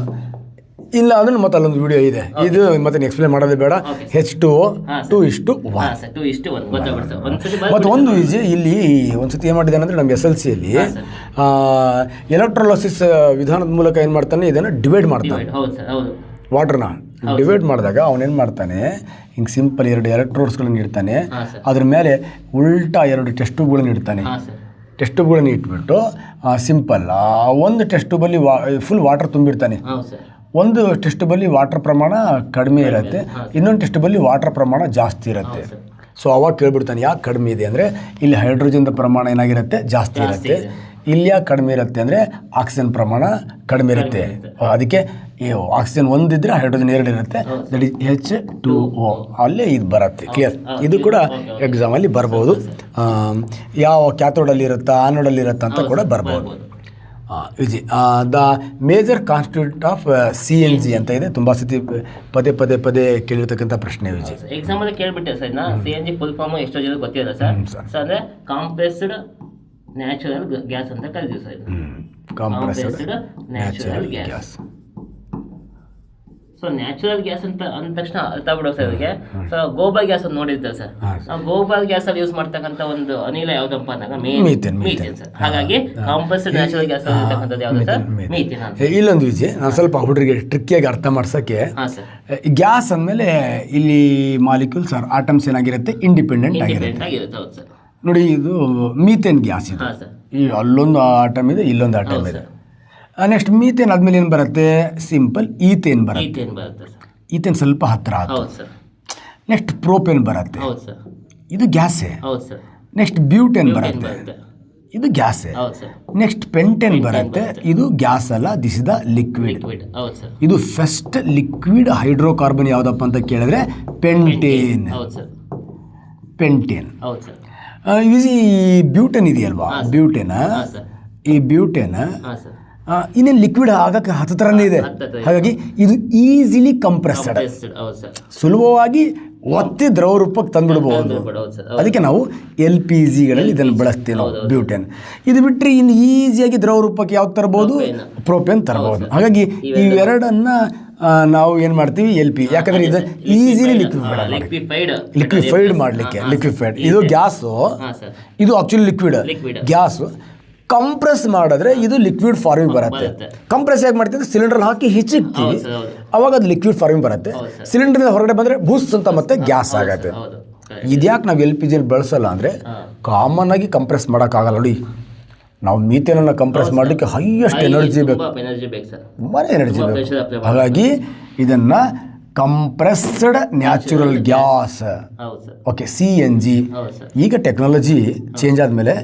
ಇಲ್ಲ ಅಂದ್ರೆ ಮತ್ತೆ ಅಲ್ಲೊಂದು ವಿಡಿಯೋ ಇದೆ, ಇದು ಮತ್ತೆ ಎಕ್ಸ್ಪ್ಲೇನ್ ಮಾಡೋದೇ ಬೇಡ. H2O 2:1 ಮತ್ತು ಒಂದು ಈಜಿ ಇಲ್ಲಿ ಒಂದ್ಸತಿ ಏನು ಮಾಡಿದ್ದಾನೆ ಅಂದರೆ ನಮ್ಮ SLCಯಲ್ಲಿ ಎಲೆಕ್ಟ್ರೋಲೈಸಿಸ್ ವಿಧಾನದ ಮೂಲಕ ಏನು ಮಾಡ್ತಾನೆ, ಇದನ್ನು ಡಿವೈಡ್ ಮಾಡ್ತಾನೆ. ವಾಟರ್ನ ಡಿವೈಡ್ ಮಾಡಿದಾಗ ಅವನೇನು ಮಾಡ್ತಾನೆ, ಹಿಂಗೆ ಸಿಂಪಲ್ 2 ಎಲೆಕ್ಟ್ರೋಡ್ಸ್ಗಳನ್ನು ಇಡ್ತಾನೆ, ಅದ್ರ ಮೇಲೆ ಉಲ್ಟಾ 2 ಟೆಸ್ಟ್ ಟ್ಯೂಬ್ಗಳನ್ನು ಇಡ್ತಾನೆ. ಟೆಸ್ಟ್ ಟ್ಯೂಬ್ಗಳನ್ನು ಇಟ್ಬಿಟ್ಟು ಸಿಂಪಲ್ ಒಂದು ಟೆಸ್ಟ್ ಟ್ಯೂಬಲ್ಲಿ ಫುಲ್ ವಾಟರ್ ತುಂಬಿಡ್ತಾನೆ. ಒಂದು ಟೆಸ್ಟ್ ಟ್ಯೂಬಲ್ಲಿ ವಾಟರ್ ಪ್ರಮಾಣ ಕಡಿಮೆ ಇರುತ್ತೆ, ಇನ್ನೊಂದು ಟೆಸ್ಟ್ ಟ್ಯೂಬಲ್ಲಿ ವಾಟರ್ ಪ್ರಮಾಣ ಜಾಸ್ತಿ ಇರುತ್ತೆ. ಸೊ ಅವಾಗ ಕೇಳ್ಬಿಡ್ತಾನೆ ಯಾಕೆ ಕಡಿಮೆ ಇದೆ ಅಂದರೆ ಇಲ್ಲಿ ಹೈಡ್ರೋಜನ್ ಪ್ರಮಾಣ ಏನಾಗಿರುತ್ತೆ, ಜಾಸ್ತಿ ಇರುತ್ತೆ. ಇಲ್ಲಿ ಯಾಕೆ ಕಡಿಮೆ ಇರುತ್ತೆ ಅಂದರೆ ಆಕ್ಸಿಜನ್ ಪ್ರಮಾಣ ಕಡಿಮೆ ಇರುತ್ತೆ. ಅದಕ್ಕೆ ಆಕ್ಸಿಜನ್ ಒಂದಿದ್ರೆ ಹೈಡ್ರೋಜನ್ 2 ಇರುತ್ತೆ, ದಟ್ ಈಸ್ H2O. ಅಲ್ಲೇ ಇದು ಬರುತ್ತೆ. ಕ್ಲಿಯರ್? ಇದು ಕೂಡ ಎಕ್ಸಾಮಲ್ಲಿ ಬರ್ಬೋದು. ಯಾವ ಕ್ಯಾಥೋಡಲ್ಲಿ ಇರುತ್ತಾ ಆನೋಡಲ್ಲಿ ಇರುತ್ತಾ ಅಂತ ಕೂಡ ಬರ್ಬೋದು. ವಿಜಿ the major constitute of CNG ಅಂತ ಇದೆ, ತುಂಬ ಸತಿ ಪದೇ ಕೇಳಿರ್ತಕ್ಕಂಥ ಪ್ರಶ್ನೆ ವಿಜಿ. ಎಕ್ಸಾಮಲ್ಲಿ ಕೇಳ್ಬಿಟ್ಟೆ ಸರ್. CNG ಫುಲ್ ಫಾರ್ಮ್ ಎಷ್ಟೋ ಜನ ಗೊತ್ತಿಲ್ಲ ಸರ್. ಸೊ ಅಂದರೆ ಕಾಂಪ್ರೆಸ್ಡ್ ನ್ಯಾಚುರಲ್ ಗ್ಯಾಸ್ ಅಂತ ಕರಿತೀವಿ sir. Compressed natural gas. So natural gas ಅಂತ ಅಂದ ತಕ್ಷಣ ಅರ್ಥ ಬಿಡೋ ಸರ್ ಅದಕ್ಕೆ. ಸೊ ಗೋಬರ್ ಗ್ಯಾಸ್ ಅಂತ ನೋಡಿರ್ತಾರೆ ಸರ್. ನಾವು ಗೋಬರ್ ಗ್ಯಾಸ್ ಅಲ್ಲಿ ಯೂಸ್ ಮಾಡ್ತಕ್ಕಂಥ ಒಂದು ಅನಿಲ ಯಾವ್ದಪ್ಪ ಅಂದಾಗ ಮೀಥೇನ್ ಸರ್. ಹಾಗಾಗಿ ಕಾಂಪ್ರೆಸ್ಡ್ ನ್ಯಾಚುರಲ್ ಗ್ಯಾಸ್ ಇರ್ತಕ್ಕಂಥದ್ದು ಯಾವ್ದು ಸರ್, ಮೀಥೇನ್ ಅಂತ. ಇಲ್ಲೊಂದು ವಿಜಿ ನಾನು ಸ್ವಲ್ಪ ಹುಡುಗರಿಗೆ ಟ್ರಿಕ್ಕಿಯಾಗಿ ಅರ್ಥ ಮಾಡ್ಸೋಕ್ಕೆ, ಗ್ಯಾಸ್ ಅಂದಮೇಲೆ ಇಲ್ಲಿ ಮಾಲಿಕ್ಯೂಲ್ಸ್ ಆಟಮ್ಸ್ ಏನಾಗಿರುತ್ತೆ, ಇಂಡಿಪೆಂಡೆಂಟ್ ಆಗಿರುತ್ತೆ. ಹೌದು ಸರ್. ನೋಡಿ ಇದು ಮೀಥೇನ್ ಗ್ಯಾಸ್ ಇದೆ, ಈ ಅಲ್ಲೊಂದು ಆಟಮ್ ಇದೆ, ಇಲ್ಲೊಂದು ಆಟಮ್ ಇದೆ. ನೆಕ್ಸ್ಟ್ ಮೀಥೇನ್ ಆದ್ಮೇಲೆ ಏನು ಬರುತ್ತೆ, ಸಿಂಪಲ್ ಈಥೇನ್ ಬರುತ್ತೆ. ಈಥೇನ್ ಸ್ವಲ್ಪ ಹತ್ತಿರ ಆಗುತ್ತೆ. ನೆಕ್ಸ್ಟ್ ಪ್ರೋಪೇನ್ ಬರುತ್ತೆ, ಇದು ಗ್ಯಾಸೇ. ನೆಕ್ಸ್ಟ್ ಬ್ಯೂಟೇನ್ ಬರುತ್ತೆ, ಇದು ಗ್ಯಾಸೇ. ನೆಕ್ಸ್ಟ್ ಪೆಂಟೇನ್ ಬರುತ್ತೆ, ಇದು ಗ್ಯಾಸ್ ಅಲ್ಲ, ದಿಸ್ ಇಸ್ ದ ಲಿಕ್ವಿಡ್. ಇದು ಫಸ್ಟ್ ಲಿಕ್ವಿಡ್ ಹೈಡ್ರೋಕಾರ್ಬನ್ ಯಾವುದಪ್ಪ ಅಂತ ಕೇಳಿದ್ರೆ ಪೆಂಟೇನ್. ಈ ಬ್ಯೂಟೇನ್ ಇದೆಯಲ್ವಾ, ಈ ಬ್ಯೂಟೇನ್ ಇನ್ನೇನು ಲಿಕ್ವಿಡ್ ಆಗಕ್ಕೆ ಹತ್ತರನೇ ಇದೆ. ಹಾಗಾಗಿ ಇದು ಈಸಿಲಿ ಕಂಪ್ರೆಸ್ಡ್, ಸುಲಭವಾಗಿ ಒತ್ತಿ ದ್ರವ ರೂಪಕ್ಕೆ ತಂದುಬಿಡ್ಬೋದು. ಅದಕ್ಕೆ ನಾವು LPGಗಳಲ್ಲಿ ಇದನ್ನು ಬಳಸ್ತೀವಿ ನಾವು, ಬ್ಯೂಟೇನ್. ಇದು ಬಿಟ್ಟರೆ ಇನ್ನು ಈಸಿಯಾಗಿ ದ್ರವ ರೂಪಕ್ಕೆ ಯಾವ್ದು ತರ್ಬೋದು, ಪ್ರೋಪೇನ್ ತರ್ಬೋದು. ಹಾಗಾಗಿ ಇವೆರಡನ್ನ ನಾವು ಏನು ಮಾಡ್ತೀವಿ, LP, ಯಾಕಂದರೆ ಇದು ಈಸಿಲಿ ಲಿಕ್ವಿಫೈಡ್ ಮಾಡಲಿಕ್ಕೆ. ಇದು ಗ್ಯಾಸು, ಇದು ಆಕ್ಚುಲಿ ಲಿಕ್ವಿಡ್ ಗ್ಯಾಸು. ಕಂಪ್ರೆಸ್ ಮಾಡಿದ್ರೆ ಇದು ಲಿಕ್ವಿಡ್ ಫಾರ್ಮಿಂಗ್ ಬರುತ್ತೆ. ಕಂಪ್ರೆಸ್ ಹೇಗೆ ಮಾಡ್ತೀವಿ, ಸಿಲಿಂಡರ್ ಹಾಕಿ ಹಿಚ್ಚಿಕ್ತೀವಿ, ಅವಾಗ ಅದು ಲಿಕ್ವಿಡ್ ಫಾರ್ಮಿಂಗ್ ಬರುತ್ತೆ. ಸಿಲಿಂಡರ್ನಿಂದ ಹೊರಗಡೆ ಬಂದರೆ ಬೂಸ್ ಅಂತ ಮತ್ತೆ ಗ್ಯಾಸ್ ಆಗುತ್ತೆ. ಇದ್ಯಾಕೆ ನಾವು LPG ಬಳಸಲ್ಲ ಅಂದರೆ, ಕಾಮನ್ ಆಗಿ ಕಂಪ್ರೆಸ್ ಮಾಡೋಕ್ಕಾಗಲ್ಲ. ನೋಡಿ, ನಾವು ಮೀಥೇನನ್ನು ಕಂಪ್ರೆಸ್ ಮಾಡಲಿಕ್ಕೆ ಹೈಯೆಸ್ಟ್ ಎನರ್ಜಿ ಬೇಕು, ತುಂಬಾ ಎನರ್ಜಿ ಬೇಕು. ಹಾಗಾಗಿ ಇದನ್ನು compressed natural gas, okay, CNG. ಈಗ ಟೆಕ್ನಾಲಜಿ ಚೇಂಜ್ ಆದಮೇಲೆ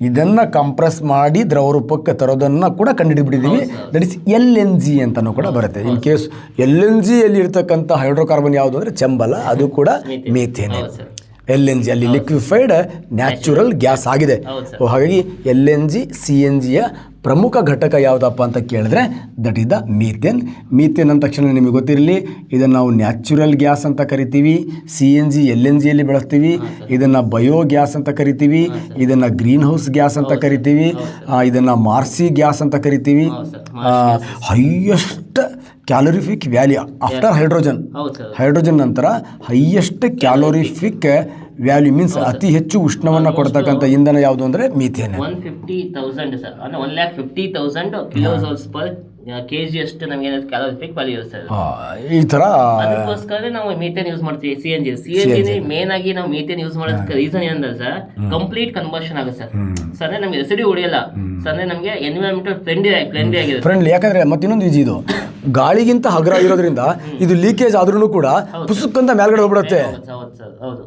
ಇದನ್ನು ಕಂಪ್ರೆಸ್ ಮಾಡಿ ದ್ರವ ರೂಪಕ್ಕೆ ತರೋದನ್ನು ಕೂಡ ಕಂಡುಹಿಡಿದ್ಬಿಟ್ಟಿದ್ದೀವಿ. ದಟ್ ಇಸ್ LNG ಅಂತಲೂ ಕೂಡ ಬರುತ್ತೆ. ಇನ್ ಕೇಸ್ LNG ಅಲ್ಲಿ ಇರ್ತಕ್ಕಂಥ ಹೈಡ್ರೋಕಾರ್ಬನ್ ಯಾವುದು ಅಂದರೆ ಚೆಂಬಲ, ಅದು ಕೂಡ ಮೀಥೇನ್. LNG ಅಲ್ಲಿ ಲಿಕ್ವಿಫೈಡ್ ನ್ಯಾಚುರಲ್ ಗ್ಯಾಸ್ ಆಗಿದೆ. ಹಾಗಾಗಿ LNG CNGಯ ಪ್ರಮುಖ ಘಟಕ ಯಾವುದಪ್ಪ ಅಂತ ಕೇಳಿದ್ರೆ that is the methane. Methane ಅಂದ ತಕ್ಷಣ ನಿಮಗೆ ಗೊತ್ತಿರಲಿ, ಇದನ್ನು ನಾವು ನ್ಯಾಚುರಲ್ ಗ್ಯಾಸ್ ಅಂತ ಕರಿತೀವಿ. CNG LNGಯಲ್ಲಿ ಬಳಸ್ತೀವಿ. ಇದನ್ನು ಬಯೋ ಗ್ಯಾಸ್ ಅಂತ ಕರಿತೀವಿ. ಇದನ್ನು ಗ್ರೀನ್ ಹೌಸ್ ಗ್ಯಾಸ್ ಅಂತ ಕರಿತೀವಿ. ಇದನ್ನು ಮಾರ್ಸಿ ಗ್ಯಾಸ್ ಅಂತ ಕರಿತೀವಿ. Highest calorific value after hydrogen ನಂತರ ಹೈಯೆಸ್ಟ್ ಕ್ಯಾಲೋರಿಫಿಕ್ ವ್ಯಾಲ್ಯೂ ಮೀನ್ಸ್ ಅತಿ ಹೆಚ್ಚು ಉಷ್ಣವನ್ನು ಕೊಡ್ತಕ್ಕಂಥ ಇಂಧನ ಯಾವುದು ಅಂದರೆ ಮೀಥೇನ್. 150,000 ಸರ್, ಅಂದರೆ 150,000 ಕಿಲೋಜೌಲ್ಸ್ ಪರ್ kg ಅಷ್ಟು ನಮಗೆ ಕ್ಯಾಲೋರಿಫಿಕ್ ವ್ಯಾಲ್ಯೂ ಇರುತ್ತೆ ಅದು. ಈ ಥರ ಅದಕ್ಕೋಸ್ಕರ ನಾವು ಮೀಥೇನ್ ಯೂಸ್ ಮಾಡ್ತೀವಿ. ಸಿ ಎನ್ ಮೇನ್ ಆಗಿ ನಾವು ಮೀಥೇನ್ ಯೂಸ್ ಮಾಡೋದಕ್ಕೆ ರೀಸನ್ ಏನಂದ್ರೆ ಸರ್ ಕಂಪ್ಲೀಟ್ ಕನ್ವರ್ಷನ್ ಆಗುತ್ತೆ ಸರ್. ಅಂದ್ರೆ ನಮಗೆ ರೆಸಿಡ್ಯೂ ಉಳಿಯಲ್ಲ ಸರ್. ಅಂದ್ರೆ ನಮಗೆ ಎನ್ವಿರಾನ್ಮೆಂಟಲ್ ಫ್ರೆಂಡ್ಲಿ ಆಗಿದೆ ಫ್ರೆಂಡ್ಲಿ. ಯಾಕಂದ್ರೆ ಮತ್ತಿನ್ನೊಂದು ಈಜಿ ಇದು ಗಾಳಿಗಿಂತ ಹಗುರ ಇರೋದ್ರಿಂದ ಇದು ಲೀಕೇಜ್ ಆದ್ರೂ ಕೂಡ ಪುಸ್ತಕಂತ ಮೇಲ್ಗಡೆ ಹೋಗ್ಬಿಡುತ್ತೆ. ಹೌದು.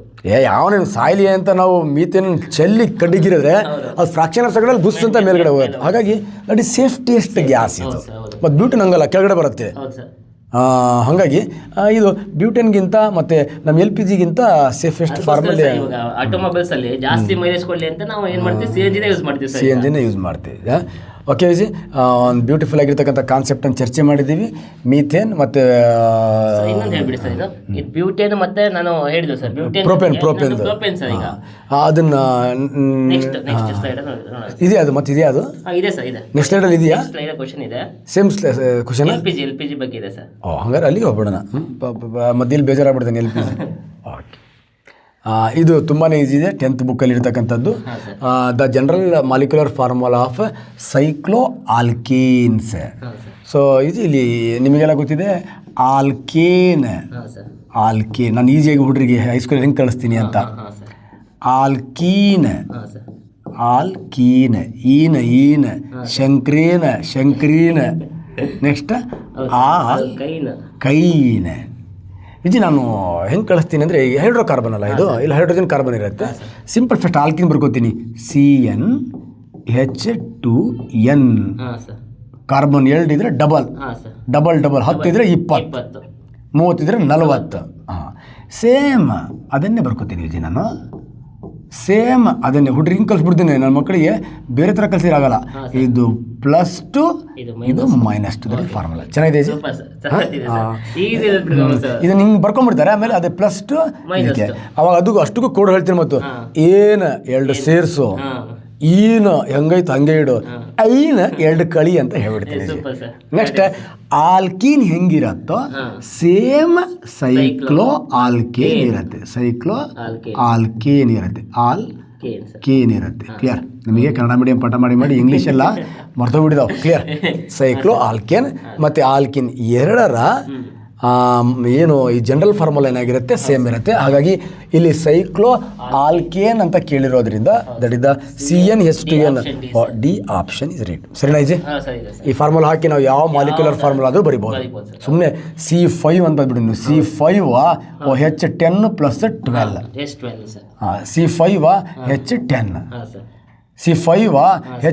ಯಾವನೇನು ಸಾಯ್ಲಿ ಅಂತ ನಾವು ಮೀಥೇನ್ ಚೆಲ್ಲಿ ಕಡ್ಡಿಗಿರಿದ್ರೆ ಅದು ಫ್ರಾಕ್ಷನ್ ಆಫ್ ಸೆಕೆಂಡಲ್ಲಿ ಬುಸ್ ಅಂತ ಮೇಲ್ಗಡೆ ಹೋಗುತ್ತೆ. ಹಾಗಾಗಿ ದಟ್ ಇಸ್ ಸೇಫ್ಟಿಯೆಸ್ಟ್ ಗ್ಯಾಸ್ ಇದು. ಮತ್ತು ಬ್ಯೂಟನ್ ಹಂಗಲ್ಲ, ಕೆಳಗಡೆ ಬರುತ್ತೆ. ಹಾಗಾಗಿ ಇದು ಬ್ಯೂಟನ್ಗಿಂತ ಮತ್ತೆ ನಮ್ಮ LPGಗಿಂತ ಸೇಫೆಸ್ಟ್ ಫಾರ್ಮಲ್ಲಿ ಆಟೋಮೊಬೈಲ್ಸ್ ಅಲ್ಲಿ ಜಾಸ್ತಿ ಮೈಲೇಜ್ ಕೊಡಲಿ ಅಂತ ನಾವು ಏನು ಮಾಡ್ತೀವಿ, CNG ಯೂಸ್ ಮಾಡ್ತೀವಿ. ಓಕೆ ವಿಜಿ, ಒಂದು ಬ್ಯೂಟಿಫುಲ್ ಆಗಿರ್ತಕ್ಕಂಥ ಕಾನ್ಸೆಪ್ಟನ್ನು ಚರ್ಚೆ ಮಾಡಿದ್ದೀವಿ. ಮೀಥೇನ್ ಮತ್ತು ಇನ್ನೊಂದು ಹೇಳ್ಬಿಡಿ ಸರ್, ಇದು ಬ್ಯೂಟೇನ್ ಮತ್ತೆ ನಾನು ಹೇಳಿದೆ ಸರ್ ಪ್ರೋಪೇನ್ ಸರ್. ಈಗ ಅದನ್ನು ನೆಕ್ಸ್ಟ್ ಸ್ಲೈಡ್ ಇದೆಯಾ ಅದು ಮತ್ತೆ ಇದೆಯಾ ಅದು ಇದೆ ಸರ್, ಇದೆ ನೆಕ್ಸ್ಟ್ ಸ್ಲೈಡಲ್ಲಿ ಇದೆಯಾ? ಕ್ವಶನ್ ಇದೆ, ಸೇಮ್ ಕ್ವಶನ್. LPG ಬಗ್ಗೆ ಇದೆ ಸರ್. ಹಂಗಾರೆ ಅಲ್ಲಿಗೆ ಹೋಗ್ಬಿಡೋಣ. ಮಧ್ಯದಲ್ಲಿ ಬೇಜಾರಾಗ್ಬಿಡ್ತೇನೆ LPG. ಓಕೆ, ಇದು ತುಂಬಾ ಈಸಿ ಇದೆ. 10th ಬುಕ್ಕಲ್ಲಿ ಇರ್ತಕ್ಕಂಥದ್ದು. The general molecular formula of cyclo alkanes. So ಇದು ಇಲ್ಲಿ ನಿಮಗೆಲ್ಲ ಗೊತ್ತಿದೆ ಆಲ್ಕೇನ್. ನಾನು ಈಸಿಯಾಗಿ ಹುಡುಗರಿಗೆ ಹೈಸ್ಕೂಲ್ ಹೆಂಗೆ ಕಳಿಸ್ತೀನಿ ಅಂತ. ಆಲ್ಕೀನ್ ಈನ್ ಶಂಕ್ರೀನ್ ನೆಕ್ಸ್ಟ್ ಕೈನ್. ಇದು ನಾನು ಹೆಂಗೆ ಕಳಿಸ್ತೀನಿ ಅಂದರೆ ಹೈಡ್ರೋಕಾರ್ಬನ್ ಅಲ್ಲ ಇದು, ಇಲ್ಲ ಹೈಡ್ರೋಜನ್ ಕಾರ್ಬನ್ ಇರುತ್ತೆ. ಸಿಂಪಲ್ ಫಸ್ಟ್ ಆಲ್ಕಿನ್ ಬರ್ಕೋತೀನಿ. CnH2n. ಕಾರ್ಬನ್ 2 ಇದ್ರೆ ಡಬಲ್ 10 ಇದ್ರೆ 20, 30 ಇದ್ರೆ 40. ಸೇಮ್ ಅದನ್ನೇ ಬರ್ಕೋತೀನಿ ವಿಜಿ ನಾನು. ಸೇಮ್ ಅದನ್ನೇ ಹುಡುಗರಿಗೆ ಹಿಂಗೆ ಕಲಿಸ್ಬಿಡ್ತೀನಿ. ನನ್ನ ಮಕ್ಕಳಿಗೆ ಬೇರೆ ಥರ ಕಲಿಸಿರಾಗಲ್ಲ. ಇದು +2 ಇದು -2 ಫಾರ್ಮುಲಾ. ಚೆನ್ನಾಗಿದೆ ಜಿ. ಇದು ನಿಂಗೆ ಬರ್ಕೊಂಡ್ಬಿಡ್ತಾರೆ. ಆಮೇಲೆ ಅದೇ +2 ಇದಕ್ಕೆ ಅವಾಗ ಅಷ್ಟಕ್ಕೂ ಕೋಡ್ ಹೇಳ್ತೀನಿ. ಮತ್ತು ಏನು 2 ಸೇರಿಸು, ಈನು ಹೆಂಗೈತು ಹಂಗೆ ಇಡು, ಐನ 2 ಕಳಿ ಅಂತ ಹೇಳ್ಬಿಡ್ತೀನಿ. ನೆಕ್ಸ್ಟ್ ಆಲ್ಕೀನ್ ಹೆಂಗಿರತ್ತೋ ಸೇಮ್ ಸೈಕ್ಲೋ ಆಲ್ಕೇನ್ ಇರುತ್ತೆ. ಆಲ್ಕೇನ್ ಇರುತ್ತೆ. ಕ್ಲಿಯರ್? ನಿಮಗೆ ಕನ್ನಡ ಮೀಡಿಯಂ ಪಾಠ ಮಾಡಿ ಇಂಗ್ಲೀಷ್ ಎಲ್ಲ ಮರ್ತೋಗ್ಬಿಟ್ಟಿದಾವೆ. ಕ್ಲಿಯರ್? ಸೈಕ್ಲೋ ಆಲ್ಕೇನ್ ಮತ್ತು ಆಲ್ಕಿನ್ ಎರಡರ ಏನು ಈ ಜನರಲ್ ಫಾರ್ಮುಲಾ ಏನಾಗಿರುತ್ತೆ ಸೇಮ್ ಇರುತ್ತೆ. ಹಾಗಾಗಿ ಇಲ್ಲಿ ಸೈಕ್ಲೋ ಆಲ್ಕೇನ್ ಅಂತ ಕೇಳಿರೋದ್ರಿಂದ that is the CnH2n. D option is right. ಸರಿನಾ ಇಜಿ? ಈ ಫಾರ್ಮುಲಾ ಹಾಕಿ ನಾವು ಯಾವ ಮಾಲಿಕ್ಯುಲರ್ ಫಾರ್ಮುಲಾ ಆದರೂ ಬರಿಬೋದು. ಸುಮ್ಮನೆ C5 ಅಂತ ಬಿಡಿ. ನೀವು C5 H10 + 12. C5 H10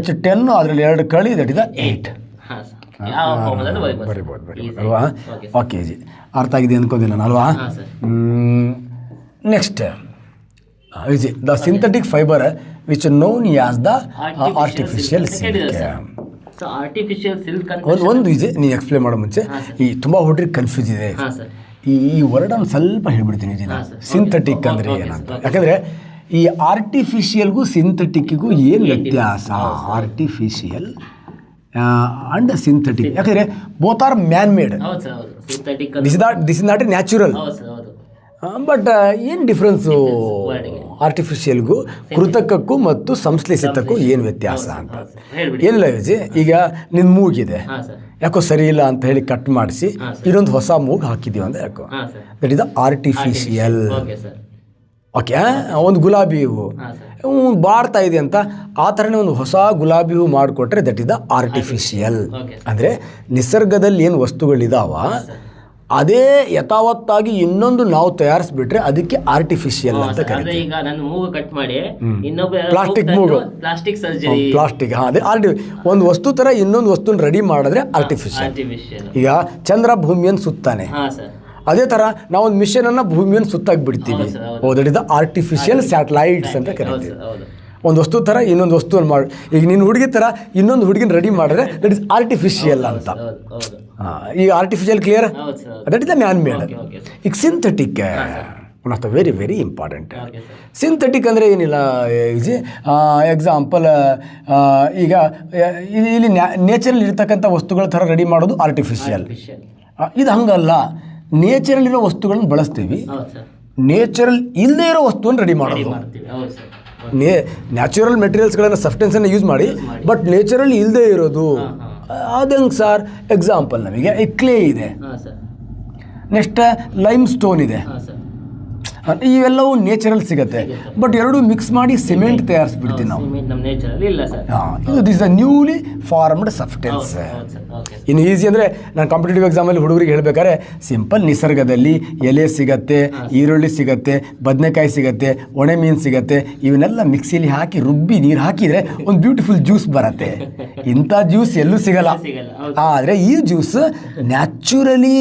H10 ಅದರಲ್ಲಿ 2 ಕಳಿ ದಟ್ ಇಸ್ 8. ಬರಿಬೋದು ಅಲ್ವಾ? ಓಕೆ ಜಿ, ಅರ್ಥ ಆಗಿದೆ ಅಂದ್ಕೊಂಡಿಲ್ಲ ನಾನು ಅಲ್ವಾ? ನೆಕ್ಸ್ಟ್ ವಿಜಿ, the synthetic fibre which known as the artificial silk. ಒಂದು ವಿಜಿ ನೀವು ಎಕ್ಸ್ಪ್ಲೇನ್ ಮಾಡೋ ಮುಂಚೆ ಈ ತುಂಬ ಹುಡುಗರಿಗೆ ಕನ್ಫ್ಯೂಸ್ ಇದೆ. ಈ ವರ್ಡನ್ನು ಸ್ವಲ್ಪ ಹೇಳ್ಬಿಡ್ತೀನಿ ವಿಜಿ. ಸಿಂಥೆಟಿಕ್ ಅಂದರೆ ಏನಂತ. ಯಾಕಂದರೆ ಈ ಆರ್ಟಿಫಿಷಿಯಲ್ಗೂ ಸಿಂಥೆಟಿಕ್ಕಿಗೂ ಏನು ವ್ಯತ್ಯಾಸ? Artificial and synthetic. ಯಾಕಂದರೆ both are man made. This is not a natural. But ಏನು ಡಿಫ್ರೆನ್ಸು ಆರ್ಟಿಫಿಷಿಯಲ್ಗೂ ಕೃತಕಕ್ಕೂ ಮತ್ತು ಸಂಶ್ಲೇಷಿತಕ್ಕೂ ಏನು ವ್ಯತ್ಯಾಸ ಅಂತ? ಏನಿಲ್ಲ ವಿಜಿ, ಈಗ ನಿನ್ನ ಮೂಗಿದೆ ಯಾಕೋ ಸರಿ ಇಲ್ಲ ಅಂತ ಹೇಳಿ ಕಟ್ ಮಾಡಿಸಿ ಇನ್ನೊಂದು ಹೊಸ ಮೂಗು ಹಾಕಿದ್ದೀವಿ ಅಂತ ಯಾಕೋ that is the artificial. Okay, ಒಂದು ಗುಲಾಬಿ ಹೂವು ಬಾಡ್ತಾ ಇದೆ ಅಂತ ಆ ಥರನೇ ಒಂದು ಹೊಸ ಗುಲಾಬಿ ಹೂವು ಮಾಡಿಕೊಟ್ರೆ ದಟ್ ಇಸ್ ದ ಆರ್ಟಿಫಿಷಿಯಲ್. ಅಂದರೆ ನಿಸರ್ಗದಲ್ಲಿ ಏನು ವಸ್ತುಗಳಿದಾವ ಅದೇ ಯಥಾವತ್ತಾಗಿ ಇನ್ನೊಂದು ನಾವು ತಯಾರಿಸ್ಬಿಟ್ರೆ ಅದಕ್ಕೆ ಆರ್ಟಿಫಿಷಿಯಲ್ ಅಂತ ಕರೀತೀವಿ. ಈಗ ನಾನು ಮೂಗು ಕಟ್ ಮಾಡಿ ಪ್ಲಾಸ್ಟಿಕ್ ಮೂಗು, ಪ್ಲಾಸ್ಟಿಕ್. ಅದೇ ಒಂದು ವಸ್ತು ಥರ ಇನ್ನೊಂದು ವಸ್ತುನ ರೆಡಿ ಮಾಡಿದ್ರೆ ಆರ್ಟಿಫಿಷಿಯಲ್. ಈಗ ಚಂದ್ರ ಭೂಮಿಯನ್ನು ಸುತ್ತಾನೆ, ಅದೇ ಥರ ನಾವೊಂದು ಮಿಷನನ್ನು ಭೂಮಿಯನ್ನು ಸುತ್ತಾಗಿ ಬಿಡ್ತೀವಿ. That is the artificial satellites ಅಂತ ಕರಿತೀವಿ. ಒಂದು ವಸ್ತು ಥರ ಇನ್ನೊಂದು ವಸ್ತುವನ್ನು ಮಾಡಿ, ಈಗ ನಿನ್ನ ಹುಡುಗಿ ಥರ ಇನ್ನೊಂದು ಹುಡುಗಿನ ರೆಡಿ ಮಾಡಿದ್ರೆ ದಟ್ ಇಸ್ ಆರ್ಟಿಫಿಷಿಯಲ್ ಅಂತ. ಈಗ artificial clear? That is the man made. ಈಗ synthetic one of the very very important. Synthetic ಅಂದರೆ ಏನಿಲ್ಲ ವಿಜಿ, ಎಕ್ಸಾಂಪಲ್ ಈಗ ಇಲ್ಲಿ ನೇಚರಲ್ಲಿ ಇರ್ತಕ್ಕಂಥ ವಸ್ತುಗಳ ಥರ ರೆಡಿ ಮಾಡೋದು ಆರ್ಟಿಫಿಷಿಯಲ್. ಇದು ಹಂಗಲ್ಲ, ನೇಚರಲ್ಲಿರೋ ವಸ್ತುಗಳನ್ನ ಬಳಸ್ತೀವಿ, ನೇಚರಲ್ ಇಲ್ಲದೇ ಇರೋ ವಸ್ತುವನ್ನು ರೆಡಿ ಮಾಡೋದು. ನ್ಯಾಚುರಲ್ ಮೆಟೀರಿಯಲ್ಸ್ಗಳನ್ನು ಸಬ್ಸ್ಟೆನ್ಸನ್ನು ಯೂಸ್ ಮಾಡಿ ಬಟ್ ನೇಚರಲ್ಲಿ ಇಲ್ಲದೇ ಇರೋದು ಅದಂಗೆ ಸರ್ ಎಕ್ಸಾಂಪಲ್ ನಮಗೆ ಈ ಕ್ಲೇ ಇದೆ, ಹಾಂ ಸರ್, ನೆಕ್ಸ್ಟ್ ಲೈಮ್ ಸ್ಟೋನ್ ಇದೆ, ಹಾಂ ಸರ್, ಇವೆಲ್ಲವೂ ನೇಚರಲ್ ಸಿಗುತ್ತೆ. ಬಟ್ ಎರಡು ಮಿಕ್ಸ್ ಮಾಡಿ ಸಿಮೆಂಟ್ ತಯಾರಿಸ್ಬಿಡ್ತೀವಿ ನಾವು. ಸಿಮೆಂಟ್ ನಮ್ಮ ನೇಚರಲ್ಲಿ ಇಲ್ಲ ಸರ್. ಇದು this a newly formed substance. Okay ಇನ್ನು ಈಸಿ ಅಂದರೆ ನಾನು ಕಾಂಪಿಟೇಟಿವ್ ಎಕ್ಸಾಮಲ್ಲಿ ಹುಡುಗರಿಗೆ ಹೇಳ್ಬೇಕಾದ್ರೆ ಸಿಂಪಲ್ ನಿಸರ್ಗದಲ್ಲಿ ಎಲೆ ಸಿಗತ್ತೆ, ಈರುಳ್ಳಿ ಸಿಗತ್ತೆ, ಬದನೆಕಾಯಿ ಸಿಗತ್ತೆ, ಒಣೆ ಮೀನು ಸಿಗತ್ತೆ, ಇವನ್ನೆಲ್ಲ ಮಿಕ್ಸಿಲಿ ಹಾಕಿ ರುಬ್ಬಿ ನೀರು ಹಾಕಿದರೆ ಒಂದು ಬ್ಯೂಟಿಫುಲ್ ಜ್ಯೂಸ್ ಬರುತ್ತೆ. ಇಂಥ ಜ್ಯೂಸ್ ಎಲ್ಲೂ ಸಿಗಲ್ಲ. ಆದರೆ ಈ ಜ್ಯೂಸ್ ನ್ಯಾಚುರಲಿ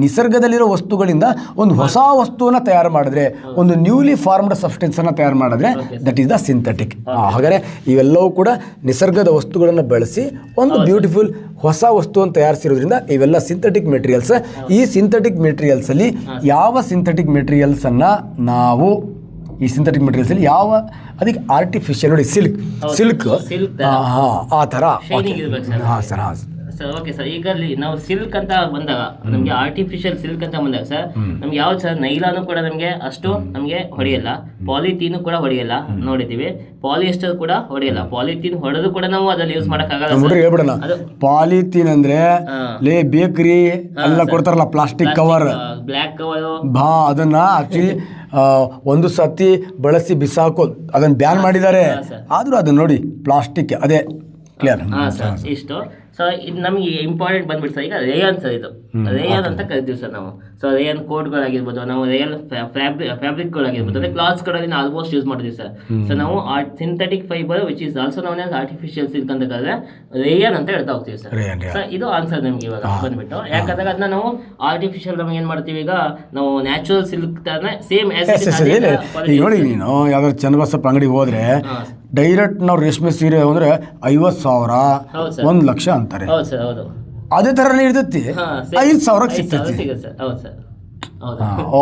ನಿಸರ್ಗದಲ್ಲಿರೋ ವಸ್ತುಗಳಿಂದ ಒಂದು ಹೊಸ ವಸ್ತುವನ್ನು ತಯಾರು ಮಾಡಿದ್ರೆ, ಒಂದು ನ್ಯೂಲಿ ಫಾರ್ಮ್ಡ್ ಸಬ್ಸ್ಟೆನ್ಸನ್ನು ತಯಾರು ಮಾಡಿದ್ರೆ ದಟ್ ಈಸ್ ದ ಸಿಂಥೆಟಿಕ್. ಹಾಗಾದರೆ ಇವೆಲ್ಲವೂ ಕೂಡ ನಿಸರ್ಗದ ವಸ್ತುಗಳನ್ನು ಬಳಸಿ ಒಂದು ಬ್ಯೂಟಿಫುಲ್ ಹೊಸ ವಸ್ತುವನ್ನು ತಯಾರಿಸಿರೋದ್ರಿಂದ ಇವೆಲ್ಲ ಸಿಂಥೆಟಿಕ್ ಮೆಟೀರಿಯಲ್ಸ್. ಈ ಸಿಂಥೆಟಿಕ್ ಮೆಟೀರಿಯಲ್ಸಲ್ಲಿ ಯಾವ ಸಿಂಥೆಟಿಕ್ ಮೆಟೀರಿಯಲ್ಸನ್ನು ನಾವು ಈ ಸಿಂಥೆಟಿಕ್ ಮೆಟೀರಿಯಲ್ಸಲ್ಲಿ ಯಾವ ಅದಕ್ಕೆ ಆರ್ಟಿಫಿಷಿಯಲ್ ನೋಡಿ ಸಿಲ್ಕ್ ಆ ಥರ. ಹಾಂ ಸರ್, ಹಾಂ ಸರ್. ಓಕೆ ಸರ್, ಈಗ ನಾವು ಸಿಲ್ಕ್ ಅಂತ ಬಂದಾಗ ನಮಗೆ ಆರ್ಟಿಫಿಷಿಯಲ್ ಸಿಲ್ಕ್ ಅಂತ ಬಂದಾಗ ಸರ್ ನಮ್ಗೆ ಯಾವ್ದು ಸರ್ ನೈಲಾನು ಕೂಡ ನಮಗೆ ಅಷ್ಟು ನಮಗೆ ಹೊಡೆಯಲ್ಲ, ಪಾಲಿಥೀನು ಕೂಡ ಹೊಡೆಯಲ್ಲ, ನೋಡಿದ್ದೀವಿ. ಪಾಲಿಯೆಸ್ಟರ್ ಕೂಡ ಹೊಡೆಯಲ್ಲ. ಪಾಲಿಥೀನ್ ಹೊಡೆದು ಕೂಡ ನಾವು ಅದ್ರಲ್ಲಿ ಯೂಸ್ ಮಾಡೋಕ್ಕಾಗಲ್ಲ. ಹೇಳ್ಬಿಡೋಣ, ಪಾಲಿಥೀನ್ ಅಂದ್ರೆ ಬೇಕರಿ ಎಲ್ಲ ಕೊಡ್ತಾರಲ್ಲ ಪ್ಲಾಸ್ಟಿಕ್ ಕವರ್, ಬ್ಲ್ಯಾಕ್ ಕವರ್, ಅದನ್ನ ಆಕ್ಚುಲಿ ಒಂದು ಸತಿ ಬಳಸಿ ಬಿಸಾಕೋ ಅದನ್ನ ಬ್ಯಾನ್ ಮಾಡಿದ್ದಾರೆ. ಆದ್ರೂ ಅದನ್ನ ನೋಡಿ ಪ್ಲಾಸ್ಟಿಕ್ ಅದೇ ಕ್ಲಿಯರ್. ಹಾಂ ಸರ್, ಇಷ್ಟು. ಸೊ ಇದು ನಮಗೆ ಇಂಪಾರ್ಟೆಂಟ್ ಬಂದ್ಬಿಟ್ಟು ಸರ್ ಈಗ ರೇಯಾನ್ ಸರ್, ಇದು ರೇಯಾನ್ ಅಂತ ಕರಿತೀವಿ ಸರ್ ನಾವು. ಸೊ ರೇಯಾನ್ ಕೋಟ್ಗಳಾಗಿರ್ಬೋದು, ನಾವು ರೇಯನ್ ಫ್ಯಾಬ್ರಿಕ್ಗಳಾಗಿರ್ಬೋದು, ಅಂದರೆ ಕ್ಲಾತ್ಸ್ಗಳಲ್ಲಿ ಆಲ್ಮೋಸ್ಟ್ ಯೂಸ್ ಮಾಡ್ತೀವಿ ಸರ್. ಸೊ ನಾವು synthetic fibre which is also known as artificial silk ಅಂತ ಕರೆದ್ರೆ ರೇಯಾನ್ ಅಂತ ಹೇಳ್ತಾ ಹೋಗ್ತೀವಿ ಸರ್. ಸೊ ಇದು ಆನ್ಸರ್ ನಮ್ಗೆ ಇವಾಗ ಬಂದ್ಬಿಟ್ಟು. ಯಾಕಂದ್ರೆ ಅದನ್ನ ನಾವು ಆರ್ಟಿಫಿಷಿಯಲ್ ನಮ್ಗೆ ಏನು ಮಾಡ್ತೀವಿ, ಈಗ ನಾವು ನ್ಯಾಚುರಲ್ ಸಿಲ್ಕ್ ತರ ಸೇಮ್ ಈಗ ನೋಡಿ, ನೀನು ಯಾವ್ದಾದ್ರು ಚನ್ನಬಸಪ್ಪ ಅಂಗಡಿಗೆ ಹೋದ್ರೆ ಡೈರೆಕ್ಟ್ ನಾವು ರೇಷ್ಮೆ ಸೀರೆ ಅಂದ್ರೆ 50,000 1,00,000 ಅಂತಾರೆ. ಅದೇ ತರನೇ ಇರ್ತೈತಿ, 5,000 ಸಿಗ್ತೈತಿ.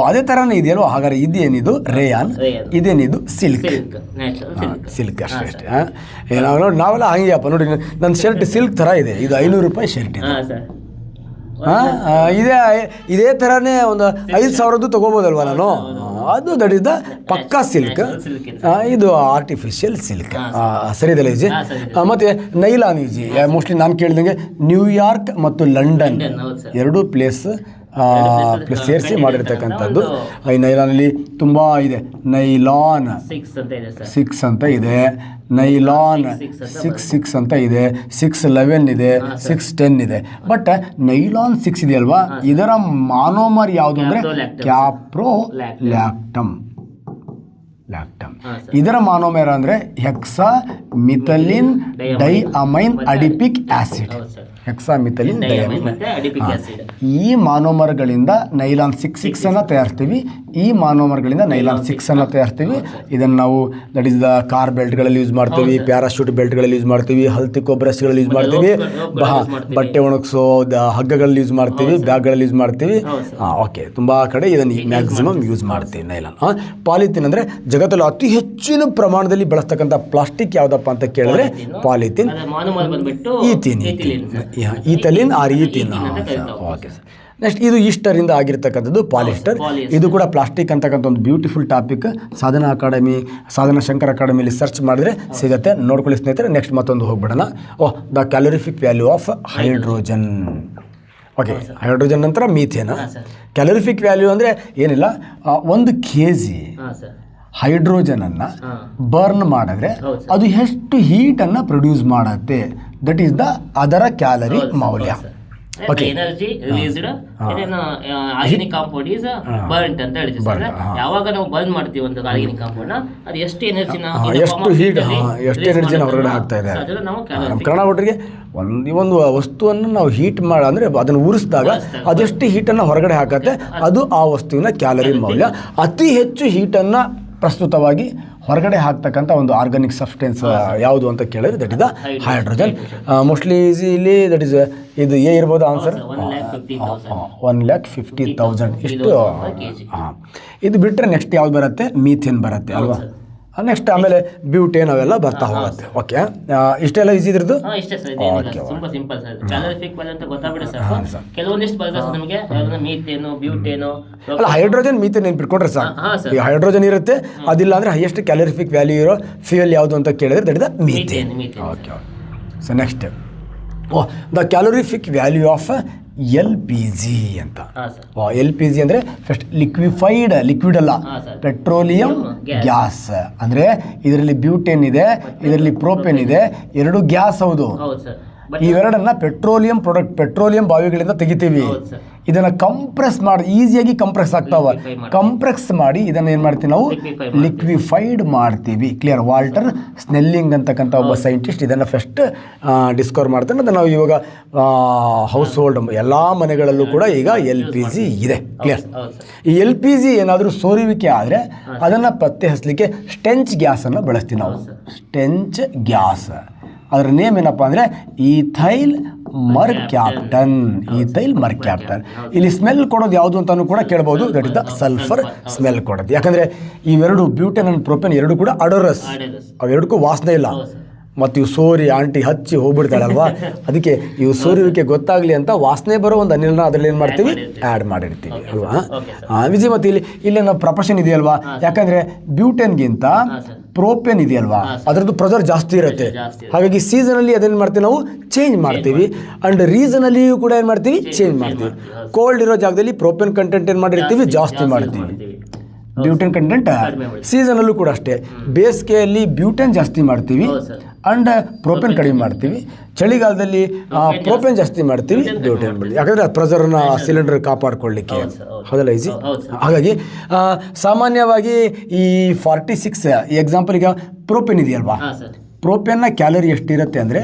ಅದೇ ತರನೇ ಇದೆಯಲ್ವ. ಹಾಗಾದ್ರೆ ಇದೇನಿದು ರೇಯಾನ್, ಇದೇನಿದು ಸಿಲ್ಕ್. ಸಿಲ್ಕ್ ಅಷ್ಟೇ ಅಷ್ಟೇ. ನೋಡಿ ನಾವೆಲ್ಲ ಹಂಗೆಯಪ್ಪ ನೋಡಿ, ನನ್ನ ಶರ್ಟ್ ಸಿಲ್ಕ್ ತರ ಇದೆ, ಇದು 500 ರೂಪಾಯಿ ಶರ್ಟ್ ಇದೆ. ಇದೇ ಥರನೇ ಒಂದು 5,000 ತಗೋಬೋದಲ್ವ ನಾನು. ಅದು ದಟ್ ಇಸ್ ದ ಪಕ್ಕಾ ಸಿಲ್ಕ್. ಇದು ಆರ್ಟಿಫಿಷಿಯಲ್ ಸಿಲ್ಕ್. ಸರಿದಲ್ಲ ಈಜಿ. ಮತ್ತು ನೈಲಾನ್ ಈಜಿ. ಮೋಸ್ಟ್ಲಿ ನಾನು ಕೇಳಿದಂಗೆ ನ್ಯೂಯಾರ್ಕ್ ಮತ್ತು ಲಂಡನ್ ಎರಡೂ ಪ್ಲೇಸ್ ಸೇರಿಸಿ ಮಾಡಿರ್ತಕ್ಕಂಥದ್ದು. ಈ ನೈಲಾನಲ್ಲಿ ತುಂಬ ಇದೆ. ನೈಲಾನ್ 6 ಅಂತ ಇದೆ, ನೈಲಾನ್ 6 ಅಂತ ಇದೆ, 611 ಇದೆ, 610 ಇದೆ. ಬಟ್ ನೈಲಾನ್ 6 ಇದೆಯಲ್ವಾ, ಇದರ ಮಾನೋಮರ್ ಯಾವುದು ಅಂದರೆ ಕ್ಯಾಪ್ರೋಲ್ಯಾಕ್ಟಮ್. ಇದರ ಮಾನೋಮರ್ ಅಂದರೆ ಹೆಕ್ಸಾಮಿಥಲಿನ್ ಡೈಅಮೈನ್ ಅಡಿಪಿಕ್ ಆಸಿಡ್. ಹೆಕ್ಸಾಮಿಥಲಿನ್ ಡೈಅಮೈನ್. ಈ ಮಾನೋಮರ್ಗಳಿಂದ ನೈಲಾನ್ 6 ಅನ್ನು ತಯಾರಿಸ್ತೀವಿ. ಈ ಮಾನೋಮರ್ಗಳಿಂದ ನೈಲಾನ್ 6 ಅನ್ನು ತಯಾರಿಸ್ತೀವಿ. ಇದನ್ನು ನಾವು ದಟ್ ಇಸ್ ದ ಕಾರ್ ಬೆಲ್ಟ್ಗಳಲ್ಲಿ ಯೂಸ್ ಮಾಡ್ತೀವಿ, ಪ್ಯಾರಾಶೂಟ್ ಬೆಲ್ಟ್ಗಳಲ್ಲಿ ಯೂಸ್ ಮಾಡ್ತೀವಿ, ಹಲ್ತಿಕೋ ಬ್ರಷ್ಗಳಲ್ಲಿ ಯೂಸ್ ಮಾಡ್ತೀವಿ, ಬಟ್ಟೆ ಒಣಗಿಸೋ ಹಗ್ಗಗಳಲ್ಲಿ ಯೂಸ್ ಮಾಡ್ತೀವಿ, ಬ್ಯಾಗ್ಗಳಲ್ಲಿ ಯೂಸ್ ಮಾಡ್ತೀವಿ. ಓಕೆ, ತುಂಬ ಕಡೆ ಇದನ್ನು ಮ್ಯಾಕ್ಸಿಮಮ್ ಯೂಸ್ ಮಾಡ್ತೀವಿ ನೈಲಾನ್. ಪಾಲಿಥೀನ್ ಅಂದರೆ ಜಗತ್ತಲ್ಲಿ ಅತಿ ಹೆಚ್ಚಿನ ಪ್ರಮಾಣದಲ್ಲಿ ಬಳಸ್ತಕ್ಕಂಥ ಪ್ಲಾಸ್ಟಿಕ್ ಯಾವುದಪ್ಪ ಅಂತ ಕೇಳಿದ್ರೆ polythene, ethylene or ethene. Okay sir. Next ಇದು ಈಸ್ಟರಿಂದ ಆಗಿರ್ತಕ್ಕಂಥದ್ದು ಪಾಲಿಸ್ಟರ್. ಇದು ಕೂಡ ಪ್ಲಾಸ್ಟಿಕ್ ಅಂತಕ್ಕಂಥ ಒಂದು ಬ್ಯೂಟಿಫುಲ್ ಟಾಪಿಕ್. ಸಾಧನಾ ಶಂಕರ್ ಅಕಾಡೆಮಿಯಲ್ಲಿ ಸರ್ಚ್ ಮಾಡಿದ್ರೆ ಸಿಗುತ್ತೆ, ನೋಡ್ಕೊಳ್ಳಿ ಸ್ನೇಹಿತರೆ. ನೆಕ್ಸ್ಟ್ ಮತ್ತೊಂದು ಹೋಗ್ಬಿಡೋಣ. The calorific value of hydrogen. Okay, hydrogen ನಂತರ ಮೀಥೇನ್. ಕ್ಯಾಲೋರಿಫಿಕ್ ವ್ಯಾಲ್ಯೂ ಅಂದರೆ ಏನಿಲ್ಲ, 1 kg ಹೈಡ್ರೋಜನನ್ನು ಬರ್ನ್ ಮಾಡಿದ್ರೆ ಅದು ಎಷ್ಟು ಹೀಟನ್ನು ಪ್ರೊಡ್ಯೂಸ್ ಮಾಡುತ್ತೆ, ದಟ್ ಈಸ್ ದ ಅದರ ಕ್ಯಾಲರಿ ಮೌಲ್ಯ. Energy released organic compound is burned ಅಂತ ಹೇಳ್ತೀವಿ ಸರ್. ಯಾವಾಗ ನಾವು ಬರ್ನ್ ಮಾಡ್ತೀವಿ ಒಂದು ಆರ್ಗ್ಯಾನಿಕ್ ಕಾಂಪೌಂಡ್ ನ, ಅದು ಎಷ್ಟು ಎನರ್ಜಿನ ಎಷ್ಟು ಎನರ್ಜಿನ ಹೊರಗಡೆ ಆಗ್ತಾ ಇದೆ. ಕನ್ನಡ ಒಟ್ಟಿಗೆ ಒಂದು ವಸ್ತುವನ್ನು ನಾವು ಹೀಟ್ ಮಾಡಿ ಅಂದರೆ ಅದನ್ನು ಉರಿಸಿದಾಗ ಅದೆಷ್ಟು ಹೀಟನ್ನು ಹೊರಗಡೆ ಹಾಕತ್ತೆ, ಅದು ಆ ವಸ್ತುವಿನ ಕ್ಯಾಲರಿ ಮೌಲ್ಯ. ಅತಿ ಹೆಚ್ಚು ಹೀಟನ್ನು ಪ್ರಸ್ತುತವಾಗಿ ಹೊರಗಡೆ ಹಾಕ್ತಕ್ಕಂಥ ಒಂದು ಆರ್ಗಾನಿಕ್ ಸಬ್ಸ್ಟೆನ್ಸ್ ಯಾವುದು ಅಂತ ಕೇಳಿದ್ರೆ that is the hydrogen. Mostly easily that is ಇದು ಎ ಇರ್ಬೋದು ಆನ್ಸರ್. 1,50,000 ಇಷ್ಟು. ಇದು ಬಿಟ್ಟರೆ ನೆಕ್ಸ್ಟ್ ಯಾವ್ದು ಬರುತ್ತೆ, ಮೀಥೇನ್ ಬರುತ್ತೆ ಅಲ್ವಾ. ನೆಕ್ಸ್ಟ್ ಆಮೇಲೆ ಬ್ಯೂಟೇನ್ ಅವೆಲ್ಲ ಬರ್ತಾ ಹೋಗುತ್ತೆ. ಓಕೆ, ಇಷ್ಟೆಲ್ಲ ಈಸಿ ಇದ್ರದ್ದು. ತುಂಬಾ ಸಿಂಪಲ್ ಸರ್. ಕ್ಯಾಲೋರಿಫಿಕ್ ವ್ಯಾಲ್ಯೂ ಅಂತ ಗೊತ್ತಾಗ್ಬಿಡುತ್ತೆ ಸರ್. ಕೆಲವೊಂದಿಷ್ಟು ಬರ್ತದೆ ನಮಗೆ, ಮೀಥೇನು, ಬ್ಯೂಟೇನು. ಅಲ್ಲ, ಹೈಡ್ರೋಜನ್ ಮೀಥೇನ್ ನೆನ್ಪಿಟ್ಕೊಂಡ್ರೆ ಸಾಕು. ಈ ಹೈಡ್ರೋಜನ್ ಇರುತ್ತೆ, ಅದಿಲ್ಲ ಅಂದ್ರೆ ಹೈಯೆಸ್ಟ್ ಕ್ಯಾಲೋರಿಫಿಕ್ ವ್ಯಾಲ್ಯೂ ಇರೋ ಫ್ಯೂಯಲ್ ಯಾವುದು ಅಂತ ಕೇಳಿದ್ರೆ that is the methane. Okay, so next the calorific value of LPG ಅಂತ. ಹಾಂ ಸರ್. LPG ಅಂದರೆ ಫಸ್ಟ್ ಲಿಕ್ವಿಡ್ ಅಲ್ಲ, ಹಾಂ ಸರ್. Petroleum gas. ಅಂದರೆ ಇದರಲ್ಲಿ ಬ್ಯೂಟೇನ್ ಇದೆ, ಇದರಲ್ಲಿ ಪ್ರೋಪೇನ್ ಇದೆ, ಎರಡು ಗ್ಯಾಸ್. ಹೌದು, ಹೌದು ಸರ್. ಇವೆರಡನ್ನ ಪೆಟ್ರೋಲಿಯಂ ಬಾವಿಗಳಿಂದ ತೆಗಿತೀವಿ. ಹೌದು ಸರ್. ಇದನ್ನ ಕಂಪ್ರೆಸ್ ಮಾಡಿ ಈಸಿಯಾಗಿ ಕಂಪ್ರೆಸ್ ಆಗ್ತಾವ. ಕಂಪ್ರೆಸ್ ಮಾಡಿ ಇದನ್ನ ಏನು ಮಾಡ್ತೀವಿ ನಾವು, ಲಿಕ್ವಿಫೈಡ್ ಮಾಡ್ತೀವಿ. ಕ್ಲಿಯರ್. ವಾಲ್ಟರ್ ಸ್ನೆಲ್ಲಿಂಗ್ ಅಂತಕ್ಕಂಥ ಒಬ್ಬ ಸೈಂಟಿಸ್ಟ್ ಇದನ್ನು ಫಸ್ಟ್ ಡಿಸ್ಕವರ್ ಮಾಡ್ತಾನೆ. ಅದನ್ನು ನಾವು ಇವಾಗ ಹೌಸ್ ಹೋಲ್ಡ್ ಎಲ್ಲ ಮನೆಗಳಲ್ಲೂ ಕೂಡ ಈಗ LPG ಇದೆ. ಕ್ಲಿಯರ್. ಈ LPG ಏನಾದರೂ ಸೋರುವಿಕೆ ಆದರೆ ಅದನ್ನು ಪತ್ತೆ ಹಚ್ಚಲಿಕ್ಕೆ ಸ್ಟೆಂಚ್ ಗ್ಯಾಸನ್ನು ಬಳಸ್ತೀವಿ ನಾವು. ಸ್ಟೆಂಚ್ ಗ್ಯಾಸ್, ಅದರ ನೇಮ್ ಏನಪ್ಪ ಅಂದರೆ ಈಥೈಲ್ ಮರ್ಕ್ಯಾಪ್ಟನ್. ಇಲ್ಲಿ ಸ್ಮೆಲ್ ಕೊಡೋದು ಯಾವುದು ಅಂತಾನು ಕೂಡ ಕೇಳ್ಬೋದು. That is the sulphur smell ಕೊಡೋದು. ಯಾಕಂದರೆ ಇವೆರಡು ಬ್ಯೂಟೇನ್ ಆ್ಯಂಡ್ ಪ್ರೋಪೇನ್ ಎರಡು ಕೂಡ ಅಡೋರಸ್, ಅವೆರಡಕ್ಕೂ ವಾಸನೆ ಇಲ್ಲ. ಮತ್ತು ಇವು ಸೋರಿ ಆಂಟಿ ಹಚ್ಚಿ ಹೋಗ್ಬಿಡ್ತಾಳಲ್ವಾ, ಅದಕ್ಕೆ ಇವು ಸೋರುವಿಕೆ ಗೊತ್ತಾಗಲಿ ಅಂತ ವಾಸನೆ ಬರೋ ಒಂದು ಅನಿಲನ ಅದರಲ್ಲಿ ಏನು ಮಾಡ್ತೀವಿ, ಆ್ಯಡ್ ಮಾಡಿರ್ತೀವಿ ಅಲ್ವಾ. ವಿಜಯ್, ಮತ್ತು ಇಲ್ಲಿ ನಾವು ಪ್ರಪೋರ್ಷನ್ ಇದೆಯಲ್ವಾ, ಯಾಕಂದರೆ ಬ್ಯೂಟೇನ್ಗಿಂತ ಪ್ರೋಪೇನ್ ಇದೆಯಲ್ವಾ ಅದರದ್ದು ಪ್ರೆಷರ್ ಜಾಸ್ತಿ ಇರುತ್ತೆ. ಹಾಗಾಗಿ ಸೀಸನಲ್ಲಿ ಅದೇನು ಮಾಡ್ತೀವಿ ನಾವು, ಚೇಂಜ್ ಮಾಡ್ತೀವಿ. ಆ್ಯಂಡ್ ರೀಸನಲ್ಲಿಯೂ ಕೂಡ ಏನು ಮಾಡ್ತೀವಿ, ಚೇಂಜ್ ಮಾಡ್ತೀವಿ. ಕೋಲ್ಡ್ ಇರೋ ಜಾಗದಲ್ಲಿ ಪ್ರೋಪೇನ್ ಕಂಟೆಂಟ್ ಏನು ಮಾಡಿರ್ತೀವಿ, ಜಾಸ್ತಿ ಮಾಡ್ತೀವಿ. ಬ್ಯೂಟೇನ್ ಕಂಟೆಂಟ್ ಸೀಸನಲ್ಲೂ ಕೂಡ ಅಷ್ಟೇ. ಬೇಸಿಗೆಯಲ್ಲಿ ಬ್ಯೂಟೇನ್ ಜಾಸ್ತಿ ಮಾಡ್ತೀವಿ ಆ್ಯಂಡ್ ಪ್ರೋಪೇನ್ ಕಡಿಮೆ ಮಾಡ್ತೀವಿ. ಚಳಿಗಾಲದಲ್ಲಿ ಪ್ರೋಪೇನ್ ಜಾಸ್ತಿ ಮಾಡ್ತೀವಿ, ಬ್ಯೂಟೇನ್ ಬಿಡಿ. ಯಾಕಂದರೆ ಪ್ರೆಷರ್ನ ಸಿಲಿಂಡರ್ ಕಾಪಾಡ್ಕೊಳ್ಳಿಕ್ಕೆ. ಹೌದಲ್ಲ ಈಸಿ. ಹಾಗಾಗಿ ಸಾಮಾನ್ಯವಾಗಿ ಈ 46 ಎಕ್ಸಾಂಪಲ್, ಈಗ ಪ್ರೋಪೇನ್ ಇದೆಯಲ್ವಾ, ಪ್ರೋಪೇನ್ನ ಕ್ಯಾಲರಿ ಎಷ್ಟಿರುತ್ತೆ ಅಂದರೆ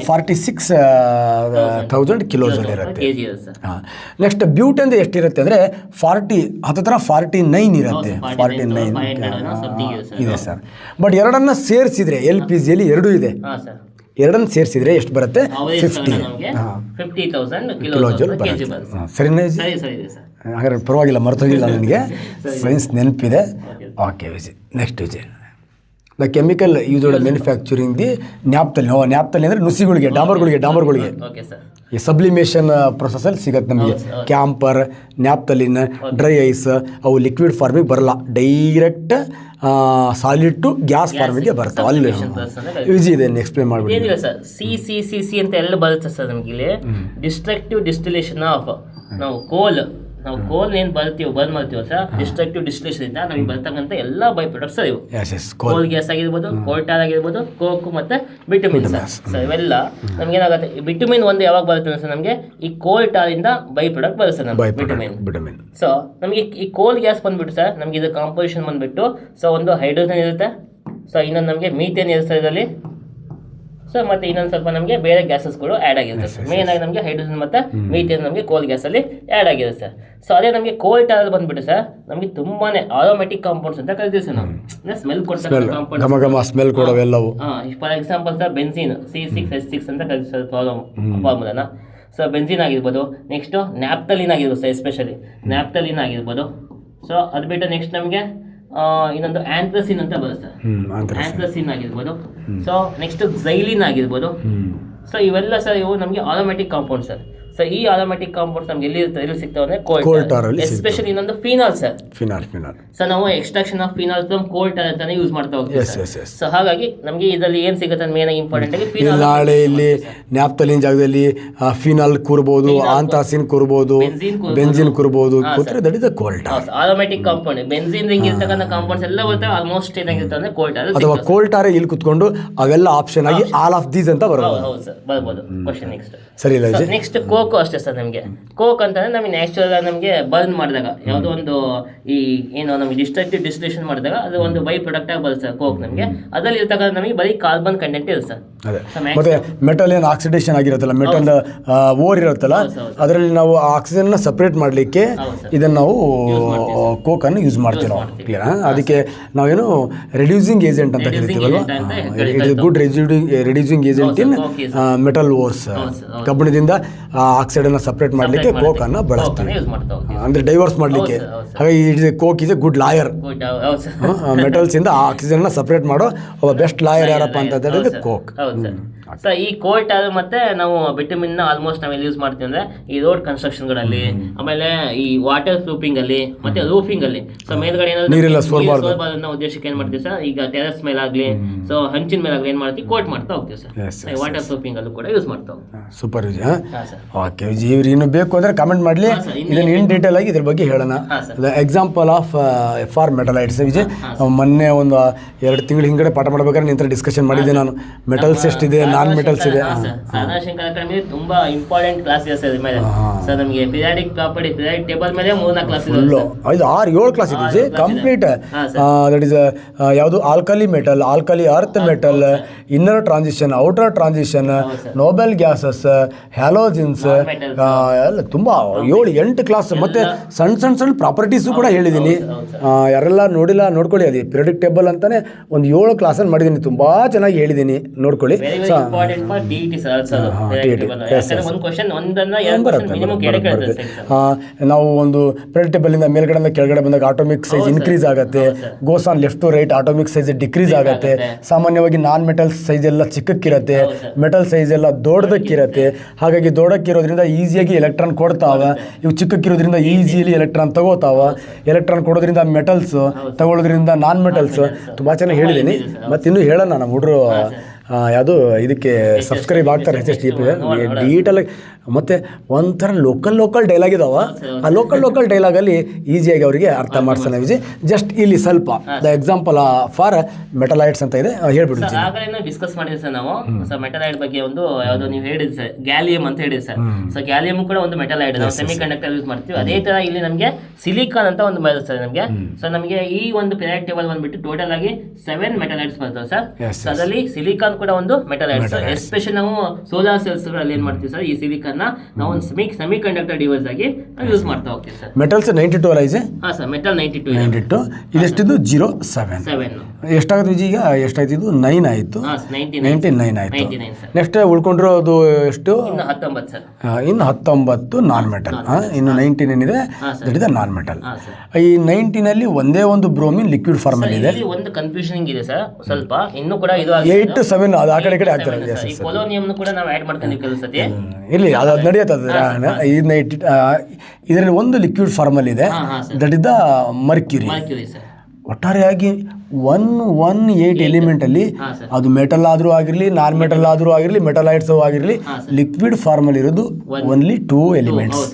46,000 ಕಿಲೋಜೌಲ್ ಇರುತ್ತೆ. ನೆಕ್ಸ್ಟ್ ಬ್ಯೂಟೇನ್ ಎಷ್ಟಿರುತ್ತೆ ಅಂದರೆ 49 ಇರುತ್ತೆ. 49 ಇದೆ ಸರ್. ಬಟ್ ಎರಡನ್ನ ಸೇರಿಸಿದ್ರೆ LPGಯಲ್ಲಿ ಎರಡೂ ಇದೆ. ಎರಡನ್ನು ಸೇರಿಸಿದ್ರೆ ಎಷ್ಟು ಬರುತ್ತೆ, 50,000 ಕಿಲೋಜೌಲ್ ಬರುತ್ತೆ. ಸರಿನಾ? ಹಾಗಾದ್ರೆ ಪರವಾಗಿಲ್ಲ, ಮರ್ತೋಗಿಲ್ಲ ನನಗೆ, ಸೈನ್ಸ್ ನೆನಪಿದೆ. Okay Vijay. Next Vijay, the chemical used manufacturing the naphthalene. Naphthalene ಅಂದರೆ ನುಸಿಗಳಿಗೆ, ಡಾಂಬರ್ಗಳಿಗೆ ಈ ಸಬ್ಲಿಮೇಷನ್ ಪ್ರೊಸೆಸಲ್ಲಿ ಸಿಗುತ್ತೆ ನಮಗೆ. ಕ್ಯಾಂಪರ್, ನ್ಯಾಪ್ತಲಿನ್, ಡ್ರೈ ಐಸ್ ಅವು ಲಿಕ್ವಿಡ್ ಫಾರ್ಮಿಗೆ ಬರಲ್ಲ, ಡೈರೆಕ್ಟ್ ಸಾಲಿಡ್ ಟು ಗ್ಯಾಸ್ ಫಾರ್ಮಿಗೆ ಬರ್ತಾವೆ. ಅಲ್ಲಿ ಈಸಿ ಇದೆ, ಎಕ್ಸ್ಪ್ಲೇನ್ ಮಾಡ್ಬಿಡಿ. ಏನಿಲ್ಲ ಸರ್, CCCC ಅಂತ ಎಲ್ಲ ಬರುತ್ತೆ ಸರ್ ನಮಗೆ ಇಲ್ಲಿ. ಡಿಸ್ಟ್ರಕ್ಟಿವ್ ಡಿಸ್ಟಿಲೇಷನ್ ಆಫ್ ನಾವು ಕೋಲ್ ಏನು ಬರ್ನ್ ಮಾಡ್ತೀವಿ ಸರ್, ಡಿಸ್ಟ್ರಕ್ಟಿವ್ ಡಿಸ್ಟಿಲೇಷನ್ ಇಂದ ನಮಗೆ ಬರ್ತಕ್ಕಂಥ ಎಲ್ಲ ಬೈ ಪ್ರೊಡಕ್ಟ್ಸ್ ಇವು. ಕೋಲ್ ಗ್ಯಾಸ್ ಆಗಿರ್ಬೋದು, ಕೋಲ್ ಟಾರ್ ಆಗಿರ್ಬೋದು, ಕೋಕು ಮತ್ತು ಬಿಟಮಿನ್ ಸರ್. ಇವೆಲ್ಲ ನಮ್ಗೆ ಏನಾಗುತ್ತೆ, ಬಿಟಮಿನ್ ಒಂದು ಯಾವಾಗ ಬರುತ್ತೆ ಸರ್, ನಮಗೆ ಈ ಕೋಲ್ ಟಾರ್ ಇಂದ ಬೈ ಪ್ರಾಡಕ್ಟ್ ಬರುತ್ತೆ ಸರ್ ನಮಗೆ ಬಿಟಮಿನ್. ಸೊ ನಮಗೆ ಈ ಕೋಲ್ ಗ್ಯಾಸ್ ಬಂದ್ಬಿಟ್ಟು ಸರ್, ನಮಗೆ ಇದು ಕಾಂಪೋಸಿಷನ್ ಬಂದ್ಬಿಟ್ಟು ಸೊ ಒಂದು ಹೈಡ್ರೋಜನ್ ಇರುತ್ತೆ. ಸೊ ಇನ್ನೊಂದು ನಮಗೆ ಮೀಥೇನ್ ಇರುತ್ತೆ ಇದರಲ್ಲಿ. ಸೊ ಮತ್ತೆ ಇನ್ನೊಂದು ಸ್ವಲ್ಪ ನಮಗೆ ಬೇರೆ ಗ್ಯಾಸಸ್ಗಳು ಆ್ಯಡ್ ಆಗಿರುತ್ತೆ ಸರ್. ಮೇನ್ ಆಗಿ ನಮಗೆ ಹೈಡ್ರೋಜನ್ ಮತ್ತು ಮೀಥೇನ್ ನಮಗೆ ಕೋಲ್ ಗ್ಯಾಸಲ್ಲಿ ಆ್ಯಡ್ ಆಗಿರುತ್ತೆ ಸರ್. ಸೊ ಅದೇ ನಮಗೆ ಕೋಲ್ ಟಾರ್ ಬಂದ್ಬಿಟ್ಟು ಸರ್, ನಮಗೆ ತುಂಬಾನೇ ಆರೋಮೆಟಿಕ್ ಕಾಂಪೌಂಡ್ಸ್ ಅಂತ ಕರಿತೀವಿ ಸರ್ ನಾವು. ಸ್ಮೆಲ್ ಕೊಡ್ತಾರೆ ಕಾಂಪೌಂಡ್, ಸ್ಮೆಲ್ ಕೊಡೋವೆಲ್ಲವು. For example sir, benzene C6H6 ಅಂತ ಕರಿತೀವಿ ಸರ್ ಫಾರ್ಮುಲಾನ. ಸೊ ಬೆನ್ಸಿನ್ ಆಗಿರ್ಬೋದು, ನೆಕ್ಸ್ಟ್ ನ್ಯಾಪ್ತಲಿನ್ ಆಗಿರ್ಬೋದು ಸರ್, ಎಸ್ಪೆಷಲಿ ನ್ಯಾಪ್ತಲಿನ್ ಆಗಿರ್ಬೋದು. ಸೊ ಅದು ಬಿಟ್ಟು ನೆಕ್ಸ್ಟ್ ನಮಗೆ ಇನ್ನೊಂದು ಆಂಥ್ರಸಿನ್ ಅಂತ ಬರುತ್ತೆ, ಆಂಥ್ರಸಿನ್ ಆಗಿರ್ಬೋದು. ಸೊ ನೆಕ್ಸ್ಟ್ ಝೈಲಿನ್ ಆಗಿರ್ಬೋದು. ಸೊ ಇವೆಲ್ಲ ಸರ್ ಇವು ನಮಗೆ ಆರೋಮ್ಯಾಟಿಕ್ ಕಾಂಪೌಂಡ್ ಸರ್. ಸೊ ಈ ಆರೋಮ್ಯಾಟಿಕ್ ಕಾಂಪೌಂಡ್ಸ್ ನಮ್ಗೆ ಎಲ್ಲಿ ಸಿಗ್ತಾವೆ ಅಂದರೆ ಕೋಲ್ ಟಾರ್, ಎಸ್ಪೆಷಲಿ ಇನ್ನೊಂದು ಫಿನಾಲ್ ಸರ್. ಫಿನಾಲ್ ಸೊ ನಾವು ಎಕ್ಸ್ಟ್ರಾಕ್ಷನ್ ಆಫ್ ಫಿನಾಲ್ ಫ್ರಮ್ ಕೋಲ್ ಟಾರ್ ಅಂತಾನೆ ಯೂಸ್ ಮಾಡ್ತಾ ಹೋಗ್ತೀವಿ. ಸೊ ಹಾಗಾಗಿ ನಮಗೆ ಇದರಲ್ಲಿ ಏನು ಸಿಗುತ್ತೆ ಮೇನ್ ಆಗಿ ಇಂಪಾರ್ಟೆಂಟ್ ಆಗಿ ಫಿನಾಲ್. ನಾಳೆ ಇಲ್ಲಿ ನ್ಯಾಪ್ತಲಿನ್ ಜಾಗದಲ್ಲಿ ಫಿನಾಲ್ ಕೂರ್ಬೋದು, ಆಂಥ್ರಾಸಿನ್ ಕೂರ್ಬೋದು, ಬೆಂಜಿನ್ ಕೂರ್ಬೋದು, ಕೂತ್ರೆ ದಟ್ ಇಸ್ ದ ಕೋಲ್ ಟಾರ್. ಆರೋಮ್ಯಾಟಿಕ್ ಕಾಂಪೌಂಡ್ ಬೆಂಜಿನ್ ರಿಂಗ್ ಇರ್ತಕ್ಕಂಥ ಕಾಂಪೌಂಡ್ಸ್ ಎಲ್ಲ ಬರ್ತವೆ. ಆಲ್ಮೋಸ್ಟ್ ಏನಾಗಿರುತ್ತೆ ಅಂದ್ರೆ ಕೋಲ್ ಟಾರ್ ಅಥವಾ ಕೋಲ್ ಟಾರ್ ಇಲ್ಲಿ ಕುತ್ಕೊಂಡು ಅವೆಲ್ಲ ಆಪ್ಷನ್ ಆಗಿ ಆಲ್ ಆಫ್ ದೀಸ್ ಅಂತ ಬರ್ಬೋದು. ಹೌದು ಸರ್, ಬರ್ಬೋದು. ಕ್ವಶನ್ ನೆಕ್ಸ್ಟ್ ಸರಿ ಇಲ್ಲ. ನೆಕ್ಸ್ಟ್ ಕೋಕ್ ಅಷ್ಟೇ ಸರ್. ನಮಗೆ ಕೋಕ್ ಅಂತಂದ್ರೆ ನಮಗೆ ನ್ಯಾಚುರಲ್ ನಮಗೆ ಬರ್ನ್ ಮಾಡಿದಾಗ ಯಾವುದೋ ಒಂದು ಈ ಏನು ನಮಗೆ ಡಿಸ್ಟ್ರಕ್ಟಿವ್ ಡಿಸ್ಟಿಲೇಷನ್ ಮಾಡಿದಾಗ ಅದು ಒಂದು ಬೈ ಪ್ರಾಡಕ್ಟ್ ಆಗಿ ಬರುತ್ತೆ ಸರ್ ಕೋಕ್. ನಮಗೆ ಅದರಲ್ಲಿ ಇರ್ತಕ್ಕಂಥ ನಮಗೆ ಬರೀ ಕಾರ್ಬನ್ ಕಂಟೆಂಟ್ ಇರುತ್ತೆ ಸರ್. ಮತ್ತೆ ಮೆಟಲ್ ಏನು ಆಕ್ಸಿಡೇಷನ್ ಆಗಿರುತ್ತಲ್ಲ, ಮೆಟಲ್ ಓರ್ ಇರುತ್ತಲ್ಲ, ಅದರಲ್ಲಿ ನಾವು ಆಕ್ಸಿಜನ್ ಸಪರೇಟ್ ಮಾಡಲಿಕ್ಕೆ ಇದನ್ನು ನಾವು ಕೋಕ್ ಅನ್ನು ಯೂಸ್ ಮಾಡ್ತೀವಿ ನಾವು. ಕ್ಲಿಯರ್? ಅದಕ್ಕೆ ನಾವೇನು ರೆಡ್ಯೂಸಿಂಗ್ ಏಜೆಂಟ್ ಅಂತ ಕರಿತೀವಲ್ವ. It is good reducing agent in metal ores. ಕಬ್ಬಿಣದಿಂದ ಆಕ್ಸೈಡನ್ನು ಸಪ್ರೇಟ್ ಮಾಡಲಿಕ್ಕೆ ಕೋಕ್ ಅನ್ನು ಬಳಸ್ತೀವಿ, ಅಂದರೆ ಡೈವರ್ಸ್ ಮಾಡಲಿಕ್ಕೆ. ಹಾಗಾಗಿ coke is A good lawyer. Metals ಇಂದ ಆಕ್ಸಿಜನ್ ಸಪ್ರೇಟ್ ಮಾಡೋ ಒಬ್ಬ ಬೆಸ್ಟ್ ಲಾಯರ್ ಯಾರಪ್ಪ ಅಂತ ಹೇಳಿದ್ರೆ ಕೋಕ್. ಸೊ ಈ ಕೋಲ್ಟ್ ಮತ್ತೆ ನಾವು ವಿಟಮಿನ್ ಆಲ್ಮೋಸ್ಟ್ ನಾವೆಲ್ಲಿ ಯೂಸ್ ಮಾಡ್ತೀವಿ ಅಂದ್ರೆ ಈ ರೋಡ್ ಕನ್ಸ್ಟ್ರಕ್ಷನ್ಗಳಲ್ಲಿ, ಆಮೇಲೆ ಈ ವಾಟರ್ ಪ್ರೂಫಿಂಗ್ ಅಲ್ಲಿ, ಮತ್ತೆ ರೂಫಿಂಗ್ ಅಲ್ಲಿ. ಸೊ ಮೇಲ್ಗಡೆ ಏನಾದ್ರು ಸೋರ್ಬಾರ್ದು ಅನ್ನೋ ಉದ್ದೇಶಕ್ಕೆ ಏನ್ ಮಾಡ್ತೀವಿ ಸರ್, ಈಗ ಟೆರೆಸ್ ಮೇಲಾಗ್ಲಿ, ಸೊ ಹಂಚಿನ ಮೇಲಾಗ್ಲಿ ಏನ್ ಮಾಡ್ತೀವಿ, ಕೋಟ್ ಮಾಡ್ತಾ ಹೋಗ್ತೀವಿ ಸರ್. ವಾಟರ್ ಪ್ರೂಫಿಂಗ್ ಅಲ್ಲೂ ಕೂಡ ಯೂಸ್ ಮಾಡ್ತಾ ಹೋಗ್ತೀವಿ. ಸೂಪರ್ ವಿಜಯ್. ಓಕೆ ವಿಜಯ್, ಇವ್ರು ಇನ್ನು ಬೇಕು ಅಂದ್ರೆ ಕಾಮೆಂಟ್ ಮಾಡಲಿ, ಇದನ್ನ ಇನ್ ಡೀಟೇಲ್ ಆಗಿ ಇದ್ರ ಬಗ್ಗೆ ಹೇಳೋಣ. ಎಕ್ಸಾಂಪಲ್ ಆಫ್ ಫಾರ್ ಮೆಟಲೈಟ್ಸ್ ವಿಜಯ್, ಮೊನ್ನೆ ಒಂದು 2 ತಿಂಗಳ ಹಿಂಗಡೆ ಪಾಠ ಮಾಡ್ಬೇಕಾದ್ರೆ ನಿಂತ ಡಿಸ್ಕಷನ್ ಮಾಡಿದ್ದೆ ನಾನು. ಮೆಟಲ್ಸ್ ಎಷ್ಟಿದೆ, ನಾನ್ ಮೆಟಲ್ಸ್ ಇದೆ. ಸಾಧನಾ ಶಂಕರ್ ಅಕಾಡೆಮಿ ತುಂಬಾ ಇಂಪಾರ್ಟೆಂಟ್ ಕ್ಲಾಸ್ ಇದೆ ಸರ್. ಮೇಲೆ ಸರ್ ನಮಗೆ ಪಿರಿಯಾಡಿಕ್ ಪ್ರಾಪರ್ಟಿ, ಪಿರಿಯಾಡಿಕ್ ಟೇಬಲ್ ಮೇಲೆ 3-4 ಕ್ಲಾಸ್ ಇದೆ. 5-6-7 ಕ್ಲಾಸ್ ಇದೆ ವಿಜಯ್ ಕಂಪ್ಲೀಟ್. ದಟ್ ಇಸ್ ಯಾವುದು alkali metal, alkali earth metal, inner transition, outer transition, noble gases, halogens, ಎಲ್ಲ ತುಂಬ 7-8 ಕ್ಲಾಸ್. ಮತ್ತೆ ಸಣ್ಣ ಪ್ರಾಪರ್ಟೀಸು ಕೂಡ ಹೇಳಿದ್ದೀನಿ. ಯಾರೆಲ್ಲ ನೋಡಿಲ್ಲ ನೋಡ್ಕೊಳ್ಳಿ, ಅದು ಪಿರಿಯಾಡಿಕ್ ಟೇಬಲ್ ಅಂತಾನೆ ಒಂದು 7 ಕ್ಲಾಸನ್ನು ಮಾಡಿದ್ದೀನಿ, ತುಂಬ ಚೆನ್ನಾಗಿ ಹೇಳಿದ್ದೀನಿ, ನೋಡ್ಕೊಳ್ಳಿ. ನಾವು ಒಂದು ಪಿರಿಯಾಡಿಕ್ ಟೇಬಲಿಂದ ಮೇಲ್ಗಡೆ ಕೆಳಗಡೆ ಬಂದಾಗ ಆಟೋಮಿಕ್ ಸೈಜ್ ಇನ್ಕ್ರೀಸ್ ಆಗುತ್ತೆ, goes on left to right atomic size decrease ಆಗುತ್ತೆ. ಸಾಮಾನ್ಯವಾಗಿ ನಾನ್ ಮೆಟಲ್ ಸೈಜ್ ಎಲ್ಲ ಚಿಕ್ಕಕ್ಕಿರತ್ತೆ, ಮೆಟಲ್ ಸೈಜ್ ಎಲ್ಲ ದೊಡ್ಡದಕ್ಕಿರತ್ತೆ. ಹಾಗಾಗಿ ದೊಡ್ಡಕ್ಕಿರೋದ್ರಿಂದ ಈಸಿಯಾಗಿ ಎಲೆಕ್ಟ್ರಾನ್ ಕೊಡ್ತಾವ, ಇವು ಚಿಕ್ಕಕ್ಕಿರೋದ್ರಿಂದ ಈಸಿಲಿ ಎಲೆಕ್ಟ್ರಾನ್ ತಗೋತಾವ. ಎಲೆಕ್ಟ್ರಾನ್ ಕೊಡೋದ್ರಿಂದ ಮೆಟಲ್ಸ್, ತಗೊಳ್ಳೋದ್ರಿಂದ ನಾನ್ ಮೆಟಲ್ಸ್. ತುಂಬ ಚೆನ್ನಾಗಿ ಹೇಳಿದ್ದೀನಿ. ಮತ್ತು ಇನ್ನೂ ಹೇಳೋಣ ನಮ್ಮ ಹುಡುಗರು ಯಾವುದು ಇದಕ್ಕೆ ಸಬ್ಸ್ಕ್ರೈಬ್ ಆಗ್ತಾರೆ ಡೀಟೇಲಾಗಿ. ಮತ್ತು ಒಂಥರ ಲೋಕಲ್ ಡೈಲಾಗ್ ಇದಾವ, ಆ ಲೋಕಲ್ ಡೈಲಾಗಲ್ಲಿ ಈಸಿಯಾಗಿ ಅವರಿಗೆ ಅರ್ಥ ಮಾಡ್ಸೋಣ ವಿಜಯ್. ಜಸ್ಟ್ ಇಲ್ಲಿ ಸ್ವಲ್ಪ ದ ಎಕ್ಸಾಂಪಲ್ ಫಾರ್ ಮೆಟಲೈಟ್ಸ್ ಅಂತ ಇದೆ, ಹೇಳ್ಬಿಡಿ. ಡಿಸ್ಕಸ್ ಮಾಡಿದ್ವಿ ಸರ್ ನಾವು. ಸೊ ಮೆಟಲೈಟ್ ಬಗ್ಗೆ ಒಂದು ಯಾವುದು ನೀವು ಹೇಳಿದ್ರಿ ಸರ್, ಗ್ಯಾಲಿಯಂ ಅಂತ ಹೇಳಿದ್ರಿ ಸರ್. ಸೊ ಗ್ಯಾಲಿಯಂ ಕೂಡ ಒಂದು ಮೆಟಲೈಟ್, ನಾವು ಸೆಮಿ ಕಂಡಕ್ಟರ್ ಯೂಸ್ ಮಾಡ್ತೀವಿ. ಅದೇ ತರ ಇಲ್ಲಿ ನಮಗೆ ಸಿಲಿಕಾನ್ ಅಂತ ಒಂದು ಬರುತ್ತೆ ಸರ್ ನಮಗೆ. ಸೊ ನಮಗೆ ಈ ಒಂದು ಪಿರಿಯಾಡಿಕ್ ಟೇಬಲ್ ಬಂದ್ಬಿಟ್ಟು ಟೋಟಲ್ ಆಗಿ 7 ಮೆಟಲೈಟ್ಸ್ ಬರ್ತವೆ ಸರ್. ಅದರಲ್ಲಿ ಸಿಲಿಕಾನ್ ಕೂಡ ಒಂದು ಮೆಟಲೈಟ್ ಸರ್. ಎಸ್ಪೆಷಲಿ ನಾವು ಸೋಲಾರ್ ಸೆಲ್ಸ್ ಗಳಲ್ಲಿ ಏನ್ ಮಾಡ್ತೀವಿ ಸರ್, ಈ ಸಿಲಿಕಾನ್ ನಾವು ಒಂದು ಸೆಮಿ ಕಂಡಕ್ಟರ್ ಡಿವೈಸ್ ಆಗಿ ಯೂಸ್ ಮಾಡ್ತಾ ಹೋಗ್ತೀವಿ ಸರ್. ಮೆಟಲ್ಸ್ 92 ಅಲ್ಲ ಇದೆ? ಹಾಂ ಸರ್, ಮೆಟಲ್ 92. ಇದೆಷ್ಟಿದ್ದು 07 ಎಷ್ಟಾಗುತ್ತೆ ವಿಜಯ್? ಈಗ ಎಷ್ಟಾಯ್ತು? ಇದು 9 ಆಯಿತು, 99 ಆಯಿತು. ನೆಕ್ಸ್ಟ್ ಉಳ್ಕೊಂಡಿರೋದು ಎಷ್ಟು? ಇನ್ನು 19 ನಾನ್ ಮೆಟಲ್. ಇನ್ನು 19 ಏನಿದೆ ದಟ್ ಇಸ್ ನಾನ್ ಮೆಟಲ್. ಈ 19 ಒಂದೇ ಒಂದು ಬ್ರೋಮಿನ್ ಲಿಕ್ವಿಡ್ ಫಾರ್ಮ್ ಅಲ್ಲಿ ಇದೆ. ಒಂದು ಕನ್ಫ್ಯೂಷನ್ ಇದೆ ಸರ್ ಸ್ವಲ್ಪ, ಇನ್ನೂ ಕೂಡ ಇದು 8 to 7 ಅದು ಆ ಕಡೆ ಆಗ್ತಾರೆ. ಪೊಲೋನಿಯಂ ಕೂಡ ನಾವು ಆಡ್ ಮಾಡ್ತೀವಿ ಕೆಲವು ಸತಿ. ಇಲ್ಲಿ ಅದು ನಡೆಯುತ್ತದೆ. ಇದರಲ್ಲಿ ಒಂದು ಲಿಕ್ವಿಡ್ ಫಾರ್ಮಲ್ಲಿ ಇದೆ, ದಟ್ ಇಸ್ ದ ಮರ್ಕ್ಯುರಿ. ಒಟ್ಟಾರೆಯಾಗಿ 118 ಎಲಿಮೆಂಟಲ್ಲಿ ಅದು ಮೆಟಲ್ ಆದರೂ ಆಗಿರಲಿ, ನಾನ್ ಮೆಟಲ್ ಆದರೂ ಆಗಿರಲಿ, ಮೆಟಲೈಟ್ಸ್ ಆಗಿರಲಿ, ಲಿಕ್ವಿಡ್ ಫಾರ್ಮಲ್ಲಿ ಇರೋದು ಓನ್ಲಿ 2 ಎಲಿಮೆಂಟ್ಸ್.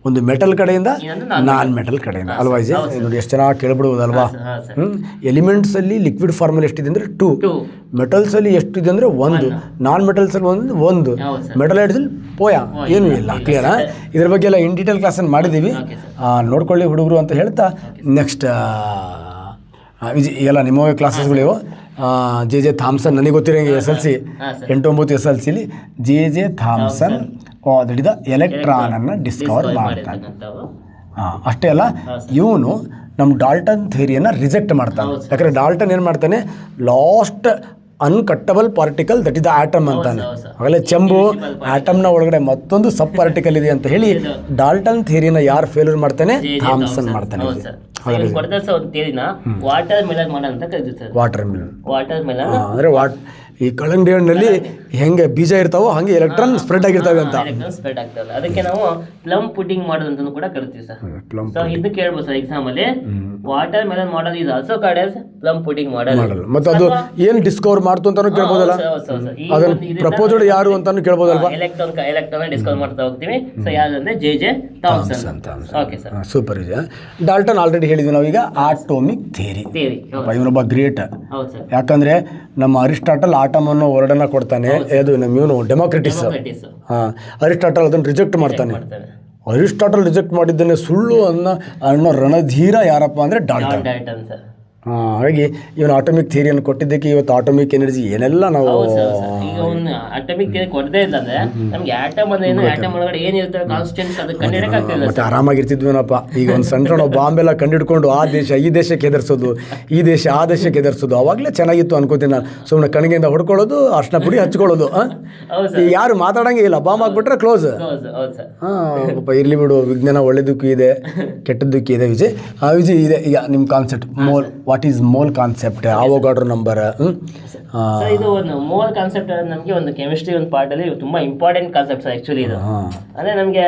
ಒಂದು ಮೆಟಲ್ ಕಡೆಯಿಂದ, ನಾನ್ ಮೆಟಲ್ ಕಡೆಯಿಂದ ಅಲ್ವಾ ವಿಜಯ್? ನೋಡಿ ಎಷ್ಟು ಚೆನ್ನಾಗಿ ಕೇಳ್ಬಿಡ್ಬೋದಲ್ವಾ? ಎಲಿಮೆಂಟ್ಸ್ ಅಲ್ಲಿ ಲಿಕ್ವಿಡ್ ಫಾರ್ಮಲ್ಲಿ ಎಷ್ಟಿದೆ ಅಂದರೆ 2, ಮೆಟಲ್ಸ್ ಅಲ್ಲಿ ಎಷ್ಟಿದೆ ಅಂದರೆ 1, ನಾನ್ ಮೆಟಲ್ಸ್ ಅಲ್ಲಿ 1, ಮೆಟಲೈಟ್ಸ್ ಅಲ್ಲಿ ಪೋಯಾ ಏನೂ ಇಲ್ಲ. ಕ್ಲಿಯರಾ? ಇದ್ರ ಬಗ್ಗೆ ಎಲ್ಲ ಇನ್ ಡೀಟೇಲ್ ಕ್ಲಾಸನ್ನು ಮಾಡಿದ್ದೀವಿ, ನೋಡ್ಕೊಳ್ಳಿ ಹುಡುಗರು ಅಂತ ಹೇಳ್ತಾ. ನೆಕ್ಸ್ಟ್ ವಿಜಯ್ ಎಲ್ಲ ನಿಮ್ಮವೇ ಕ್ಲಾಸಸ್ಗಳಿವು. ಜೆ ಥಾಮ್ಸನ್, ನನಗೆ ಗೊತ್ತಿರೋಂಗೆ SLC 8-9 SLCಲಿ ಜೆ ಥಾಮ್ಸನ್ ದಟ್ ಎಲೆಕ್ಟ್ರಾನ್ ಅನ್ನು ಡಿಸ್ಕವರ್ ಮಾಡ್ತಾನೆ. ಅಷ್ಟೇ ಅಲ್ಲ, ಇವನು ನಮ್ಮ ಡಾಲ್ಟನ್ ಥಿಯರಿಯನ್ನು ರಿಜೆಕ್ಟ್ ಮಾಡ್ತಾನೆ. ಯಾಕಂದರೆ ಡಾಲ್ಟನ್ ಏನು ಮಾಡ್ತಾನೆ, last uncuttable particle that is the atom ಅಂತಾನೆ. ಆಗಲೇ ಚೆಂಬು ಆಟಮ್ನ ಒಳಗಡೆ ಮತ್ತೊಂದು ಸಬ್ ಪಾರ್ಟಿಕಲ್ ಇದೆ ಅಂತ ಹೇಳಿ ಡಾಲ್ಟನ್ ಥಿಯರಿನ ಯಾರು ಫೇಲ್ಯೂರ್ ಮಾಡ್ತಾನೆ? ಥಾಮ್ಸನ್ ಮಾಡ್ತಾನೆ. ವಾಟರ್ ಮೆಲನ್ ಅಂದರೆ ಈ ಕಲ್ಲಂಗಡಿ ಹಣ್ಣಲ್ಲಿ ಹೆಂಗೆ ಬೀಜ ಇರ್ತಾವೋ ಹಂಗೆ ಎಲೆಕ್ಟ್ರಾನ್ ಸ್ಪ್ರೆಡ್ ಆಗಿರ್ತವೆ ಅಂತ. ಸ್ಪ್ರೆಡ್ ಆಗ್ತವೆ, ಅದಕ್ಕೆ ನಾವು ಪ್ಲಮ್ ಪುಡಿಂಗ್ ಮಾಡೋದು ಅಂತ ಕೂಡ ಕರಿತೀವಿ ಸರ್. ಸೊ ಇದು ಕೇಳ್ಬೋದು ಸರ್ ಎಕ್ಸಾಮ್ ಅಲ್ಲಿ, water melon model is also called as plum pudding model. ಮತ್ತೆ ಅದು ಏನು ಡಿಸ್ಕವರ್ ಮಾಡ್ತು ಅಂತಾನು ಕೇಳ್ಬೋದಲ್ಲ, ಅದನ್ನ ಪ್ರಪೋಸ್ಡ್ ಯಾರು ಅಂತಾನು ಕೇಳ್ಬೋದಲ್ವಾ? ಎಲೆಕ್ಟ್ರಾನ್ ಡಿಸ್ಕವರ್ ಮಾಡ್ತಾ ಹೋಗ್ತೀವಿ. ಸೊ ಯಾರಂದ್ರೆ J Thomson. Okay sir, super ಇದೆ. ಡಾಲ್ಟನ್ ಆಲ್ರೆಡಿ ಹೇಳಿದ್ವಿ ನಾವೀಗ ಆಟೋಮಿಕ್ ಥಿಯರಿ. ಇವನೊಬ್ಬ ಗ್ರೇಟ್, ಯಾಕಂದ್ರೆ ನಮ್ಮ ಅರಿಸ್ಟಾಟಲ್ ಆಟಮ್ ಅನ್ನೋ ವರ್ಡನ್ನ ಕೊಡ್ತಾನೆ. ಅದು ನಮ್ಮ ಇವನು ಡೆಮೋಕ್ರಿಟಿಸ್. ಅರಿಸ್ಟಾಟಲ್ ಅದನ್ನು ರಿಜೆಕ್ಟ್ ಮಾಡ್ತಾನೆ. ಅರಿಸ್ಟಾಟಲ್ ರಿಜೆಕ್ಟ್ ಮಾಡಿದ್ದಾನೆ ಸುಳ್ಳು ಅನ್ನೋ ರಣಧೀರ ಯಾರಪ್ಪ ಅಂದರೆ ಡಾಲ್ಟನ್. ಹಾಗಾಗಿ ಇವನು ಆಟೋಮಿಕ್ ಥಿಯರಿಯನ್ನು ಕೊಟ್ಟಿದ್ದಕ್ಕೆ ಇವತ್ತು ಆಟೋಮಿಕ್ ಎನರ್ಜಿ ಏನೆಲ್ಲ ನಾವು ಈಗ ಒಂದು ಆಟೋಮಿಕ್ ಥಿಯರಿ ಕೊಡದೇ ಇಲ್ಲ ಅಂದ್ರೆ ನಮಗೆ ಆಟಮ್ ಅಂದ್ರೆ ಏನು, ಆಟಮ್ ಒಳಗಡೆ ಏನಿರ್ತವೆ ಕಾನ್ಸ್ಟೆಂಟ್ಸ್ ಅದು ಕಂಡಿಡಕ್ಕೆ ಆಗ್ತಿಲ್ಲ. ಮತ್ತೆ ಆರಾಮಾಗಿರ್ತಿದ್ವೇನಪ್ಪ. ಈಗ ಒಂದು ಸಣ್ಣ ಬಾಂಬ್ ಎಲ್ಲ ಕಂಡಿಡ್ಕೊಂಡು ಆ ದೇಶ ಈ ದೇಶಕ್ಕೆ ಹೆದರ್ಸೋದು, ಈ ದೇಶ ಆ ದೇಶಕ್ಕೆ ಹೆದರ್ಸೋದು, ಅವಾಗಲೇ ಚೆನ್ನಾಗಿತ್ತು ಅನ್ಕೋತೀನಿ ನಾನು. ಸುಮ್ಮನೆ ಕಣಿಗೆಯಿಂದ ಹೊಡ್ಕೊಳ್ಳೋದು, ಅರ್ಶಿನ ಪುಡಿ ಹಚ್ಕೊಳ್ಳೋದು. ಈಗ ಯಾರು ಮಾತಾಡಂಗೆ ಇಲ್ಲ, ಬಾಂಬ್ ಹಾಕ್ಬಿಟ್ರೆ ಕ್ಲೋಸ್. ಪಾಪ ಇರ್ಲಿ ಬಿಡು, ವಿಜ್ಞಾನ ಒಳ್ಳೇದಕ್ಕೂ ಇದೆ ಕೆಟ್ಟದ್ದಕ್ಕೂ ಇದೆ ವಿಜಯ್. ವಿಜಯ್ ಇದೆ ಈಗ ನಿಮ್ಮ concept what is mole concept, Avogadro number. Sir ಇದು ಒಂದು ಮೋಲ್ ಕಾನ್ಸೆಪ್ಟ್ ನಮಗೆ ಒಂದು ಕೆಮಿಸ್ಟ್ರಿ ಒಂದು ಪಾರ್ಟಲ್ಲಿ ತುಂಬ ಇಂಪಾರ್ಟೆಂಟ್ ಕಾನ್ಸೆಪ್ಟ್ ಸರ್ ಆ್ಯಕ್ಚುಲಿ ಇದು. ಅಂದರೆ ನಮಗೆ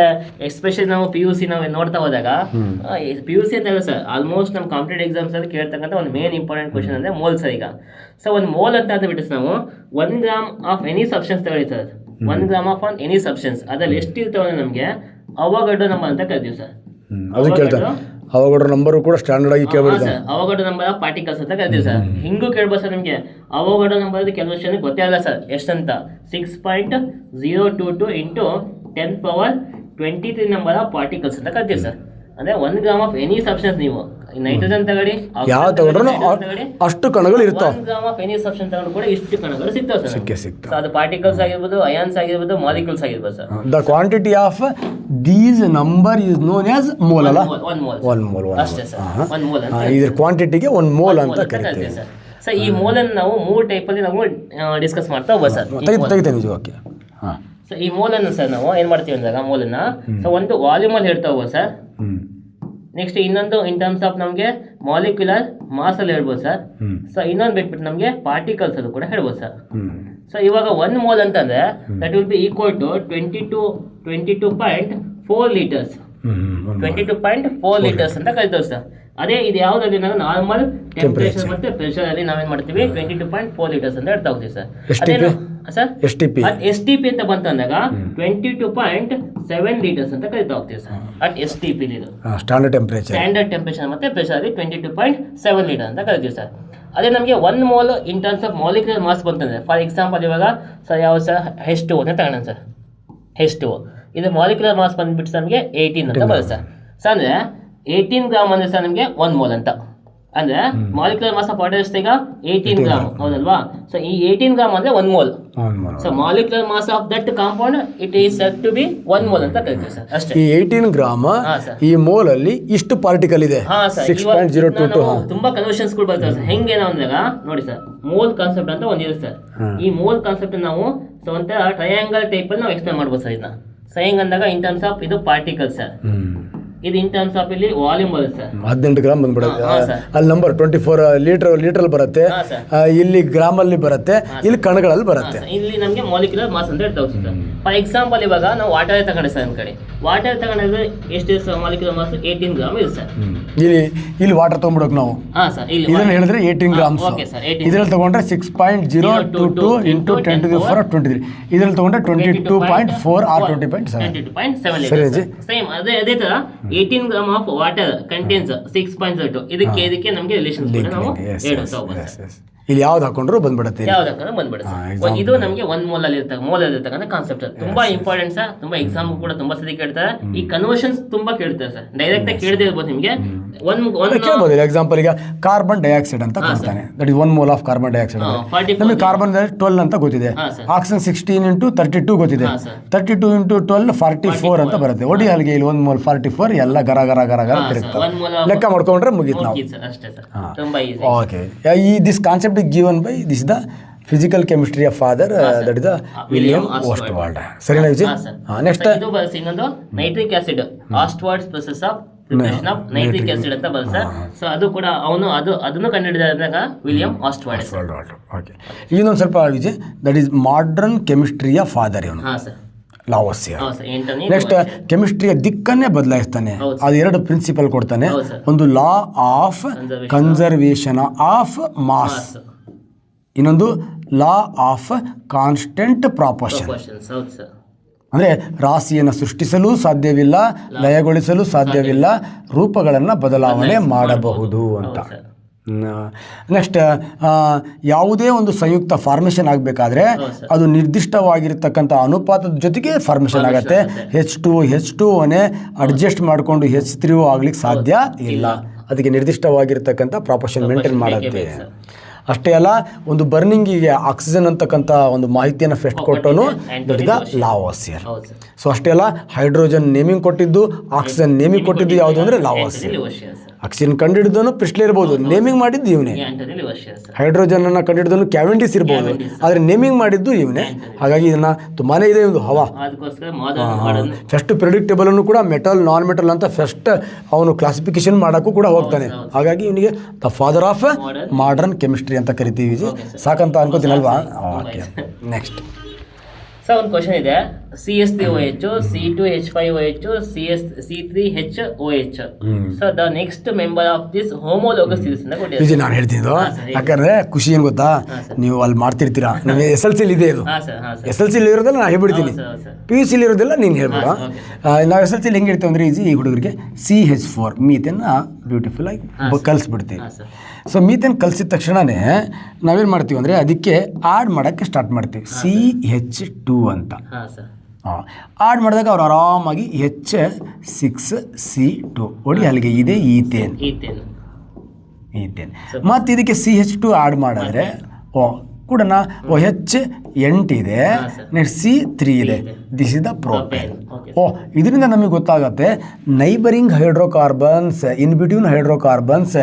ಎಸ್ಪೆಷಲಿ ನಾವು PUC ನಾವು ನೋಡ್ತಾ ಹೋದಾಗ PUC ಅಂತ ಹೇಳಿ ಸರ್ ಆಲ್ಮೋಸ್ಟ್ ನಮ್ಮ ಕಾಂಪಿಟೇಟಿವ್ ಎಕ್ಸಾಮ್ಸಲ್ಲಿ ಕೇಳ್ತಕ್ಕಂಥ ಒಂದು ಮೇನ್ ಇಂಪಾರ್ಟೆಂಟ್ ಕ್ವಶನ್ ಅಂದರೆ ಮೋಲ್ ಸರ್. ಈಗ ಸೊ ಒಂದು ಮೋಲ್ ಅಂತ ಬಿಟ್ಟು ನಾವು 1 ಗ್ರಾಮ್ ಆಫ್ ಎನಿ ಸಬ್ಸ್ಟೆನ್ಸ್ ತಗೊಳ್ಳಿ sir. 1 gram of any substance ಅದ್ರಲ್ಲಿ ಎಷ್ಟು ಇರ್ತವೆ ಅಂದರೆ ನಮಗೆ ಅವೋಗಾಡ್ರೋ ನಂಬರ್ ಅಂತ ಕರಿತೀವಿ ಸರ್. ಅದು ಕೇಳ್ತಾರೆ. ಅವೋಗಾಡ್ರೋ ನಂಬರು ಕೂಡ ಸ್ಟ್ಯಾಂಡರ್ಡ್ ಆಗಿ ಕೇಳ್ಬೋದು. ಅವೋಗಾಡ್ರೋ ನಂಬರ್ ಆಫ್ ಪಾರ್ಟಿಕಲ್ಸ್ ಅಂತ ಕರಿತೀವಿ ಸರ್. ಹಿಂಗೂ ಕೇಳ್ಬೋದು ಸರ್ ನಿಮಗೆ. ಅವೋಗಾಡ್ರೋ ನಂಬರ್ ಕೆಲವು ವಿಷಯ ಗೊತ್ತೇ ಆಗಲ್ಲ ಸರ್ ಎಷ್ಟಂತ. 6.022 ಇಂಟು 10⁻23 ನಂಬರ್ ಆಫ್ ಪಾರ್ಟಿಕಲ್ಸ್ ಅಂತ ಕರಿತೀವಿ ಸರ್. ಅಂದರೆ 1 ಗ್ರಾಮ್ ಆಫ್ ಎನಿ ಸಬ್ಸ್ಟೆನ್ಸ್ ನೀವು ನೈಟ್ರೋಜನ್ ತಗೊಳ್ಳಿ, ಯಾವ ತಗೊಂಡ್ರು ಅಷ್ಟು ಕಣಗಳು ಇರ್ತಾವೆ. 1 ಗ್ರಾಮ್ ಆಫ್ ಎನಿ ಸಬ್ಸ್ಟೆನ್ಸ್ ತಗೊಂಡು ಕೂಡ ಇಷ್ಟು ಕಣಗಳು ಸಿಗ್ತಾವೆ ಸರ್. ಸಿಗ್ತಾವೆ. ಸೊ ಅದು ಪಾರ್ಟಿಕಲ್ಸ್ ಆಗಿರ್ಬೋದು, ಅಯಾನ್ಸ್ ಆಗಿರ್ಬೋದು, ಮಾಲಿಕ್ಯೂಲ್ಸ್ ಆಗಿರ್ಬೋದು sir. The quantity of these number is known as mole ಅಲ್ಲ. 1 ಮೋಲ್ ಅಷ್ಟೇ ಸರ್. 1 ಮೋಲ್ ಅಂತ ಇದ್ರ ಕ್ವಾಂಟಿಟಿಗೆ 1 ಮೋಲ್ ಅಂತ ಕರಿತೀವಿ ಸರ್. ಸೊ ಈ ಮೋಲನ್ನು ನಾವು 3 ಟೈಪಲ್ಲಿ ನಾವು ಡಿಸ್ಕಸ್ ಮಾಡ್ತಾ ಹೋಗ್ಬೋದು ಸರ್. ತೆಗಿತೇನೆ ನಿಜವಾಗಿ. ಹಾಂ. ಸೊ ಈ ಮೋಲನ್ನು ಸರ್ ನಾವು ಏನು ಮಾಡ್ತೀವಿ ಅಂದಾಗ ಮೋಲನ್ನು ಸೊ ಒಂದು ವಾಲ್ಯೂಮಲ್ಲಿ ಹೇಳ್ತಾ ಹೋಗ್ಬೋದು ಸರ್. ನೆಕ್ಸ್ಟ್ ಇನ್ನೊಂದು ಇನ್ ಟರ್ಮ್ಸ್ ಆಫ್ ನಮಗೆ ಮಾಲಿಕ್ಯುಲರ್ ಮಾಸ್ ಅಲ್ಲಿ ಹೇಳ್ಬೋದು ಸರ್. ಸೊ ಇನ್ನೊಂದು ಬಿಟ್ಬಿಟ್ಟು ನಮಗೆ ಪಾರ್ಟಿಕಲ್ಸ್ ಅದು ಕೂಡ ಹೇಳ್ಬೋದು ಸರ್. ಸೊ ಇವಾಗ 1 ಮೋಲ್ ಅಂತಂದ್ರೆ that will be equal to 22.4 litres. 22.4 litres ಅಂತ ಕರಿತೀವಿ ಸರ್. ಅದೇ ಇದು ಯಾವುದಲ್ಲಿ ನಾವು ನಾರ್ಮಲ್ ಟೆಂಪರೇಚರ್ ಮತ್ತೆ ಪ್ರೆಷರ್ ಅಲ್ಲಿ ನಾವೇನ್ ಮಾಡ್ತೀವಿ 22.4 ಲೀಟರ್ಸ್ ಅಂತ ಹೇಳ್ತಾ ಹೋಗ್ತೀವಿ ಸರ್. ಅದೇನು ಸರ್ STP ಅಂತ ಬಂತು ಅಂದಾಗ 22.7 ಲೀಟರ್ಸ್ ಅಂತ ಕರಿತಾ ಹೋಗ್ತೀವಿ ಸರ್. ಅಟ್ STP ಇದು ಸ್ಟ್ಯಾಂಡರ್ಡ್ ಟೆಂಪರೇಚರ್ ಮತ್ತೆ ಪ್ರೆಷರ್ ಅಲ್ಲಿ 22.7 ಲೀಟರ್ ಅಂತ ಕರಿತೀವಿ ಸರ್. ಅದೇ ನಮಗೆ 1 mole in terms of molecular mass ಬಂತಂದ್ರೆ ಫಾರ್ ಎಕ್ಸಾಂಪಲ್ ಇವಾಗ ಸರ್ ಯಾವ ಸರ್ H2O ಅಂತ ತಗೋಣ ಸರ್. H2O ಇದು ಮಾಲಿಕ್ಯುಲರ್ ಮಾಸ್ ಬಂದ್ಬಿಟ್ಟು ಸರ್ ನಮಗೆ 18 ಅಂತ ಬರುತ್ತೆ ಸರ್. ಸೊ ಅಂದ್ರೆ 18 ಗ್ರಾಮ್ ಅಂದ್ರೆ ಸರ್ ನಮಗೆ 1 ಮೋಲ್ ಅಂತ. ಅಂದ್ರೆ ಮಾಲಿಕ್ಯುಲರ್ ಮಾಸ್ ಆಫ್ ವಾಟರ್ ಎಷ್ಟು ಈಗ 18 ಗ್ರಾಮ್ ಹೌದಲ್ವಾ. ಸೊ ಈ 18 ಗ್ರಾಮ್ ಅಂದ್ರೆ 1 mole. So molecular mass of that compound it is said to be 1 mole ಅಂತ ಕರಿತೀವಿ ಸರ್. ಅಷ್ಟೇ. ಈ 18 ಗ್ರಾಮ್ ಈ ಮೋಲ್ ಅಲ್ಲಿ ಇಷ್ಟು ಪಾರ್ಟಿಕಲ್ ಇದೆ. 6.022. ತುಂಬಾ ಕನ್ವರ್ಷನ್ಸ್ ಗಳು ಬರ್ತವೆ ಸರ್. ಹೆಂಗೆ ನಾವು ಅಂದಾಗ ನೋಡಿ ಸರ್ ಮೋಲ್ ಕಾನ್ಸೆಪ್ಟ್ ಅಂತ ಒಂದಿದೆ ಸರ್. ಈ ಮೋಲ್ ಕಾನ್ಸೆಪ್ಟ್ ನಾವು ಸೊ ಒಂಥರ ಟ್ರಯಾಂಗಲ್ ಟೈಪ್ ಅಲ್ಲಿ ನಾವು ಎಕ್ಸ್ಪ್ಲೇನ್ ಮಾಡ್ಬೋದು ಸರ್. ಇದನ್ನ ಸೊ ಹೆಂಗ್ ಅಂದಾಗ ಇನ್ ಟರ್ಮ್ಸ್ ಆಫ್ ಇದು ಪಾರ್ಟಿಕಲ್ ಸರ್. ಇದು ಇನ್ ಟರ್ಮ್ಸ್ ಆಫ್ ಇಲ್ಲಿ ವಾಲ್ಯೂಮ್ ಬರುತ್ತೆ ಸರ್. 18 ಗ್ರಾಮ್ ಬಂದ್ಬಿಡುತ್ತೆ. ಅಲ್ಲಿ ನಂಬರ್ 24 ಲೀಟರ್ ಬರುತ್ತೆ. ಇಲ್ಲಿ ಗ್ರಾಮ್ ಅಲ್ಲಿ ಬರುತ್ತೆ, ಇಲ್ಲಿ ಕಣಗಳಲ್ಲಿ ಬರುತ್ತೆ. ಇಲ್ಲಿ ನಮಗೆ ಮಾಲಿಕ್ಯುಲರ್ ಮಾಸ್ ಅಂತ ಹೇಳ್ತಾ ಹೋಗ್ತೀವಿ ಸರ್. ಫಾರ್ ಎಕ್ಸಾಂಪಲ್ ಇವಾಗ ನಾವು ವಾಟರ್ ತಗೊಂಡೆ ಸರ್. ನಮ್ಮ ಕಡೆ ವಾಟರ್ ತಗೊಂಡ್ರೆ ಎಷ್ಟು ಸರ್ ಮಾಲಿಕ್ಯುಲರ್ ಮಾಸ್ 18 ಗ್ರಾಮ್ ಇದೆ ಸರ್. ಇಲ್ಲಿ ವಾಟರ್ ತಗೊಂಡ್ಬಿಡೋಕೆ ನಾವು ಇದನ್ನ ಹೇಳಿದ್ರೆ 18 ಗ್ರಾಮ್ಸ್. ಇದ್ರಲ್ಲಿ ತಗೊಂಡ್ರೆ 6.022 ಇಂಟು 10⁻23. ಇದ್ರಲ್ಲಿ ತಗೊಂಡ್ರೆ 22.4 or 20.7. ಸೇಮ್ ಅದೇ ತರ 18 ಗ್ರಾಮ್ ಆಫ್ ವಾಟರ್ ಕಂಟೇನ್ಸ್ 6.02. ಇದಕ್ಕೆ ನಮಗೆ ರಿಲೇಷನ್ಸ್ ನಾವು ಹೇಳ್ತಾ ಹೋಗ್ಬೋದು. ಇಲ್ಲಿ ಯಾವ್ದು ಹಾಕೊಂಡ್ರು ಬಂದ್ಬಿಡುತ್ತೆ. ಇದು ನಮಗೆ 1 ಮೋಲ್ ಅಲ್ಲಿ ಇರ್ತಕ್ಕಂಥ ಕಾನ್ಸೆಪ್ಟ್ ತುಂಬಾ ಇಂಪಾರ್ಟೆಂಟ್ ಸರ್. ತುಂಬಾ ಎಕ್ಸಾಮ್ ಕೂಡ ತುಂಬಾ ಸತಿ ಕೇಳ್ತಾರೆ. ಈ ಕನ್ವರ್ಷನ್ಸ್ ತುಂಬಾ ಕೇಳ್ತಾರೆ ಸರ್. ಡೈರೆಕ್ಟ್ ಆಗಿ ಕೇಳದೇ ಇರ್ಬೋದು ನಿಮಗೆ. ಕೇಳ್ಬೋದು. ಎಕ್ಸಾಂಪಲ್ ಈಗ ಕಾರ್ಬನ್ ಡೈಆಕ್ಸೈಡ್ ಅಂತ ಕೊಡ್ತಾನೆ. That is 1 mole of carbon dioxide. ನಮಗೆ ಕಾರ್ಬನ್ 12 ಅಂತ ಗೊತ್ತಿದೆ. ಆಕ್ಸಿಜನ್ 16 ಇಂಟು 32 ಗೊತ್ತಿದೆ. 32 ಇಂಟು 12 44 ಅಂತ ಬರುತ್ತೆ. ಒಡಿ ಅಲ್ಲಿಗೆ ಇಲ್ಲಿ 1 ಮೋಲ್ 44 ಎಲ್ಲ ಗರ ತಿರುಗ್ತವೆ. ಲೆಕ್ಕ ಮಾಡ್ಕೊಂಡ್ರೆ ಮುಗೀತು ನಾವು. ಓಕೆ. ಈ this concept is given by this the physical chemistry of father that is the William Ostwald. ಸರಿನಾ ವಿಜಯ್? ನೆಕ್ಸ್ಟ್ ಇದು ಬರುತ್ತೆ ಇನ್ನೊಂದು nitric acid Ostwald's process of preparation of nitric acid ಅಂತ ಬರುತ್ತೆ. ಸೊ ಅದು ಕೂಡ ಅದನ್ನು ಕಂಡುಹಿಡಿದಾಗ ವಿಲಿಯಂ ಆಸ್ಟ್ವಾರ್ಡ್. ಓಕೆ. ಇನ್ನೊಂದು ಸ್ವಲ್ಪ ವಿಜಯ್ ದಟ್ ಈಸ್ ಮಾಡರ್ನ್ ಕೆಮಿಸ್ಟ್ರಿಯ ಫಾದರ್ ಇವನು. ಹಾಂ ಸರ್. ಲಾವೋಸಿಯರ್. ನೆಕ್ಸ್ಟ್ ಕೆಮಿಸ್ಟ್ರಿಯ ದಿಕ್ಕನ್ನೇ ಬದಲಾಯಿಸ್ತಾನೆ. ಅದು 2 ಪ್ರಿನ್ಸಿಪಲ್ ಕೊಡ್ತಾನೆ. ಒಂದು law of conservation of mass, ಇನ್ನೊಂದು ಲಾ ಆಫ್ ಕಾನ್ಸ್ಟೆಂಟ್ ಪ್ರಾಪೋರ್ಷನ್. ಅಂದರೆ ರಾಶಿಯನ್ನು ಸೃಷ್ಟಿಸಲು ಸಾಧ್ಯವಿಲ್ಲ, ಲಯಗೊಳಿಸಲು ಸಾಧ್ಯವಿಲ್ಲ, ರೂಪಗಳನ್ನು ಬದಲಾವಣೆ ಮಾಡಬಹುದು ಅಂತ. ನೆಕ್ಸ್ಟ್ ಯಾವುದೇ ಒಂದು ಸಂಯುಕ್ತ ಫಾರ್ಮೇಷನ್ ಆಗಬೇಕಾದ್ರೆ ಅದು ನಿರ್ದಿಷ್ಟವಾಗಿರ್ತಕ್ಕಂಥ ಅನುಪಾತದ ಜೊತೆಗೆ ಫಾರ್ಮೇಷನ್ ಆಗುತ್ತೆ. H2O ಅಡ್ಜಸ್ಟ್ ಮಾಡಿಕೊಂಡು H3O ಆಗ್ಲಿಕ್ಕೆ ಸಾಧ್ಯ ಇಲ್ಲ. ಅದಕ್ಕೆ ನಿರ್ದಿಷ್ಟವಾಗಿರ್ತಕ್ಕಂಥ ಪ್ರಾಪೋರ್ಷನ್ ಮೇಂಟೈನ್ ಮಾಡುತ್ತೆ. ಅಷ್ಟೇ ಅಲ್ಲ, ಒಂದು ಬರ್ನಿಂಗಿಗೆ ಆಕ್ಸಿಜನ್ ಅಂತಕ್ಕಂಥ ಒಂದು ಮಾಹಿತಿಯನ್ನು ಫಸ್ಟ್ ಕೊಟ್ಟನು ಲಾವೋಸಿಯರ್. ಸೊ ಅಷ್ಟೇ ಅಲ್ಲ, ಹೈಡ್ರೋಜನ್ ನೇಮಿಂಗ್ ಕೊಟ್ಟಿದ್ದು, ಆಕ್ಸಿಜನ್ ನೇಮಿಂಗ್ ಕೊಟ್ಟಿದ್ದು ಯಾವುದು ಅಂದರೆ ಲಾವೋಸಿಯರ್. ಆಕ್ಸಿಜನ್ ಕಂಡುಹಿಡಿದವನು ಪ್ರಿಸ್ಲೆ ಇರ್ಬೋದು, ನೇಮಿಂಗ್ ಮಾಡಿದ್ದು ಇವನೇ. ಆಂಟೋನಿ ಲಿವರ್ಶಿಯರ್ ಸರ್. ಹೈಡ್ರೋಜನ್ ಕಂಡುಹಿಡಿದವನು ಕ್ಯಾವೆಂಡಿಸ್ ಇರ್ಬೋದು, ಆದರೆ ನೇಮಿಂಗ್ ಮಾಡಿದ್ದು ಇವನೇ. ಹಾಗಾಗಿ ಇದನ್ನ ತುಂಬಾನೇ ಇದೆ ಒಂದು ಹವಾ. ಅದಕ್ಕೋಸ್ಕರ ಮಾಡರ್ನ್ ಫಸ್ಟ್ ಪ್ರಿಡಿಕ್ಟೇಬಲ್ ಅನ್ನು ಕೂಡ ಮೆಟಲ್ ನಾನ್ ಮೆಟಲ್ ಅಂತ ಫಸ್ಟ್ ಅವನು ಕ್ಲಾಸಿಫಿಕೇಶನ್ ಮಾಡೋಕ್ಕೂ ಕೂಡ ಹೋಗ್ತಾನೆ. ಹಾಗಾಗಿ ಇವನಿಗೆ the father of modern chemistry ಅಂತ ಕರಿತೀವಿ. ಸಾಕಂತ ಅನ್ಕೋತೀನಲ್ವಾ? Okay, next. ಸೊ ಒಂದು ಕ್ವಶನ್ ಇದೆ, CH3OH, C2H5OH, C3HOH. So the next member of this homologous series ಅಂತ ಕೊಟ್ಟಿದ್ದಾರೆ. ಇದು ನಾನು ಹೇಳ್ತೀನಿ. ಯಾಕಂದ್ರೆ ಖುಷಿ ಏನು ಗೊತ್ತಾ, ನೀವು ಅಲ್ಲಿ ಮಾಡ್ತಿರ್ತೀರಾ, ನಿಮಗೆ SLC ಇದೆ ಇದು. SLC ಇರೋದೆಲ್ಲ ನಾನು ಹೇಳ್ಬಿಡ್ತೀನಿ, PUC ಇರೋದೆಲ್ಲ ನೀನು ಹೇಳ್ಬೇಡ. ನಾವು SLC ಹೆಂಗೆ ಹೇಳ್ತೇವೆ ಅಂದರೆ ಈ ಹುಡುಗರಿಗೆ CH4 ಮೀಥೇನ್ನ ಬ್ಯೂಟಿಫುಲ್ ಆಗಿ ಕಲಿಸ್ಬಿಡ್ತೀವಿ. ಸೊ ಮೀಥೇನ್ ಕಲಿಸಿದ ತಕ್ಷಣವೇ ನಾವೇನು ಮಾಡ್ತೀವಿ ಅಂದರೆ ಅದಕ್ಕೆ ಆಡ್ ಮಾಡೋಕ್ಕೆ ಸ್ಟಾರ್ಟ್ ಮಾಡ್ತೀವಿ, CH2 ಅಂತ. ಆಡ್ ಮಾಡಿದಾಗ ಅವ್ರು ಆರಾಮಾಗಿ H6C2 ಒಡಿ ಅಲ್ಲಿಗೆ ಇದೆ ಈಥೇನ್. ಮತ್ತು ಇದಕ್ಕೆ CH2 ಆಡ್ ಮಾಡಿದ್ರೆ ಕೂಡ H8 ಇದೆ, ನೆಕ್ಸ್ಟ್ C3 ಇದೆ, ದಿಸ್ ಇಸ್ ದ ಪ್ರೋಪೇನ್. ಇದರಿಂದ ನಮಗೆ ಗೊತ್ತಾಗುತ್ತೆ neighbouring hydrocarbons, in between hydrocarbons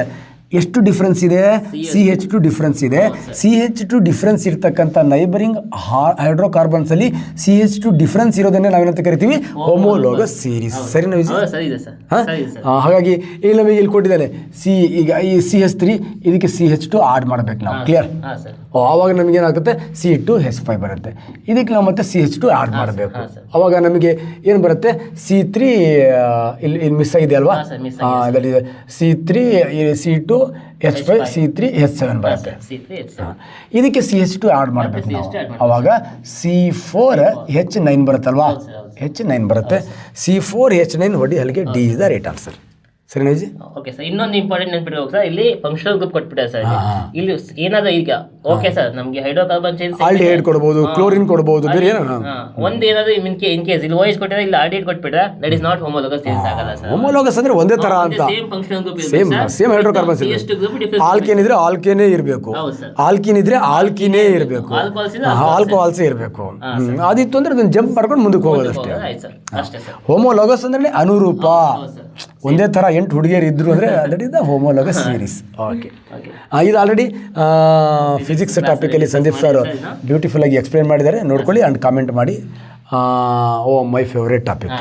ಎಷ್ಟು ಡಿಫ್ರೆನ್ಸ್ ಇದೆ, CH2 ಡಿಫ್ರೆನ್ಸ್ ಇದೆ. CH2 ಡಿಫ್ರೆನ್ಸ್ ಇರ್ತಕ್ಕಂಥ ನೈಬರಿಂಗ್ ಹೈಡ್ರೋಕಾರ್ಬನ್ಸಲ್ಲಿ CH2 ಡಿಫ್ರೆನ್ಸ್ ಇರೋದನ್ನೇ ನಾವೇನಂತ ಕರಿತೀವಿ, ಹೋಮೋಲೋಗಸ್ ಸೀರೀಸ್. ಸರಿನಾ ವಿಜಯ್? ಹಾಗಾಗಿ ಇಲ್ಲಿ ನಮಗೆ ಇಲ್ಲಿ ಕೊಟ್ಟಿದ್ದಾನೆ ಈಗ ಈ CH3 ಇದಕ್ಕೆ CH2 ಆಡ್ ಮಾಡಬೇಕು ನಾವು. ಕ್ಲಿಯರ್? ಆವಾಗ ನಮಗೆ ಏನಾಗುತ್ತೆ, C2H5 ಬರುತ್ತೆ. ಇದಕ್ಕೆ ನಾವು ಮತ್ತೆ CH2 ಆಡ್ ಮಾಡಬೇಕು. ಅವಾಗ ನಮಗೆ ಏನು ಬರುತ್ತೆ, C3 ಇಲ್ಲಿ ಮಿಸ್ ಆಗಿದೆ ಅಲ್ವಾ, that is C3 C2H5 C3H7 ಬರುತ್ತೆ. ಇದಕ್ಕೆ CH2 ಆಡ್ ಮಾಡಬೇಕು ನಾವು. ಅವಾಗ C4H9 ಬರುತ್ತಲ್ವಾ, H9 ಬರುತ್ತೆ. C4H9 ಹೊಡಿ ಅಲ್ಲಿಗೆ D is the right answer. ಸರಿನಾ ಜಿ? ಓಕೆ ಸರ್, ಇನ್ನೊಂದು ಇಂಪಾರ್ಟೆಂಟ್ ನೆನಪಿಡ್ಬೇಕು ಸರ್, ಇಲ್ಲಿ ಫಂಕ್ಷನಲ್ ಗ್ರೂಪ್ ಕೊಟ್ಬಿಟ್ಟಾರೆ ಸರ್. ಇಲ್ಲಿ ಏನಾದ್ರು ಈಗ ಓಕೆ ಸರ್, ನಮಗೆ ಹೈಡ್ರೋಕಾರ್ಬನ್ ಚೇಂಜ್ ಆಲ್ಡಿಹೈಡ್ ಕೊಡಬಹುದು, ಕ್ಲೋರಿನ್ ಕೊಡಬಹುದು, ಬೇರೆ ಏನೋ ಒಂದು ಏನಾದ್ರು ಇನ್ ಕೇಸ್ ಇಲ್ಲಿ OH ಕೊಟ್ಟಿದ್ರೆ ಇಲ್ಲಿ ಆಲ್ಡಿಹೈಡ್ ಕೊಟ್ಬಿಟ್ರೆ that is not homologous series ಆಗಲ್ಲ ಸರ್. ಹೋಮೋಲೋಗಸ್ ಅಂದ್ರೆ ಒಂದೇ ತರ ಅಂತ, same functional group same hydrocarbons ಇರಬೇಕು. ಆಲ್ಕೇನ್ ಇದ್ರೆ ಆಲ್ಕೇನೇ ಇರಬೇಕು, ಆಲ್ಕಿನ್ ಇದ್ರೆ ಆಲ್ಕಿನೇ ಇರಬೇಕು, ಆಲ್ಕೋಹಾಲ್ಸೇ ಇರಬೇಕು. ಅದಿತ್ತು ಅಂದ್ರೆ ಅದನ್ನ ಜಂಪ್ ಮಾಡ್ಕೊಂಡು ಮುಂದಕ್ಕೆ ಹೋಗೋದು ಅಷ್ಟೇ. ಹೋಮೋಲೋಗಸ್ ಅಂದ್ರೆ ಅನುರೂಪ, ಒಂದೇ ತರ 8 ಹುಡುಗಿಯರು ಇದ್ರು ಅಂದ್ರೆ that is the homologous series. Okay, ಇದು ಆಲ್ರೆಡಿ ಫಿಸಿಕ್ಸ್ ಟಾಪಿಕಲ್ಲಿ ಸಂದೀಪ್ ಸರ್ ಬ್ಯೂಟಿಫುಲ್ ಆಗಿ ಎಕ್ಸ್ಪ್ಲೇನ್ ಮಾಡಿದ್ದಾರೆ, ನೋಡ್ಕೊಳ್ಳಿ ಅಂಡ್ ಕಾಮೆಂಟ್ ಮಾಡಿ. ಮೈ ಫೇವರೇಟ್ ಟಾಪಿಕ್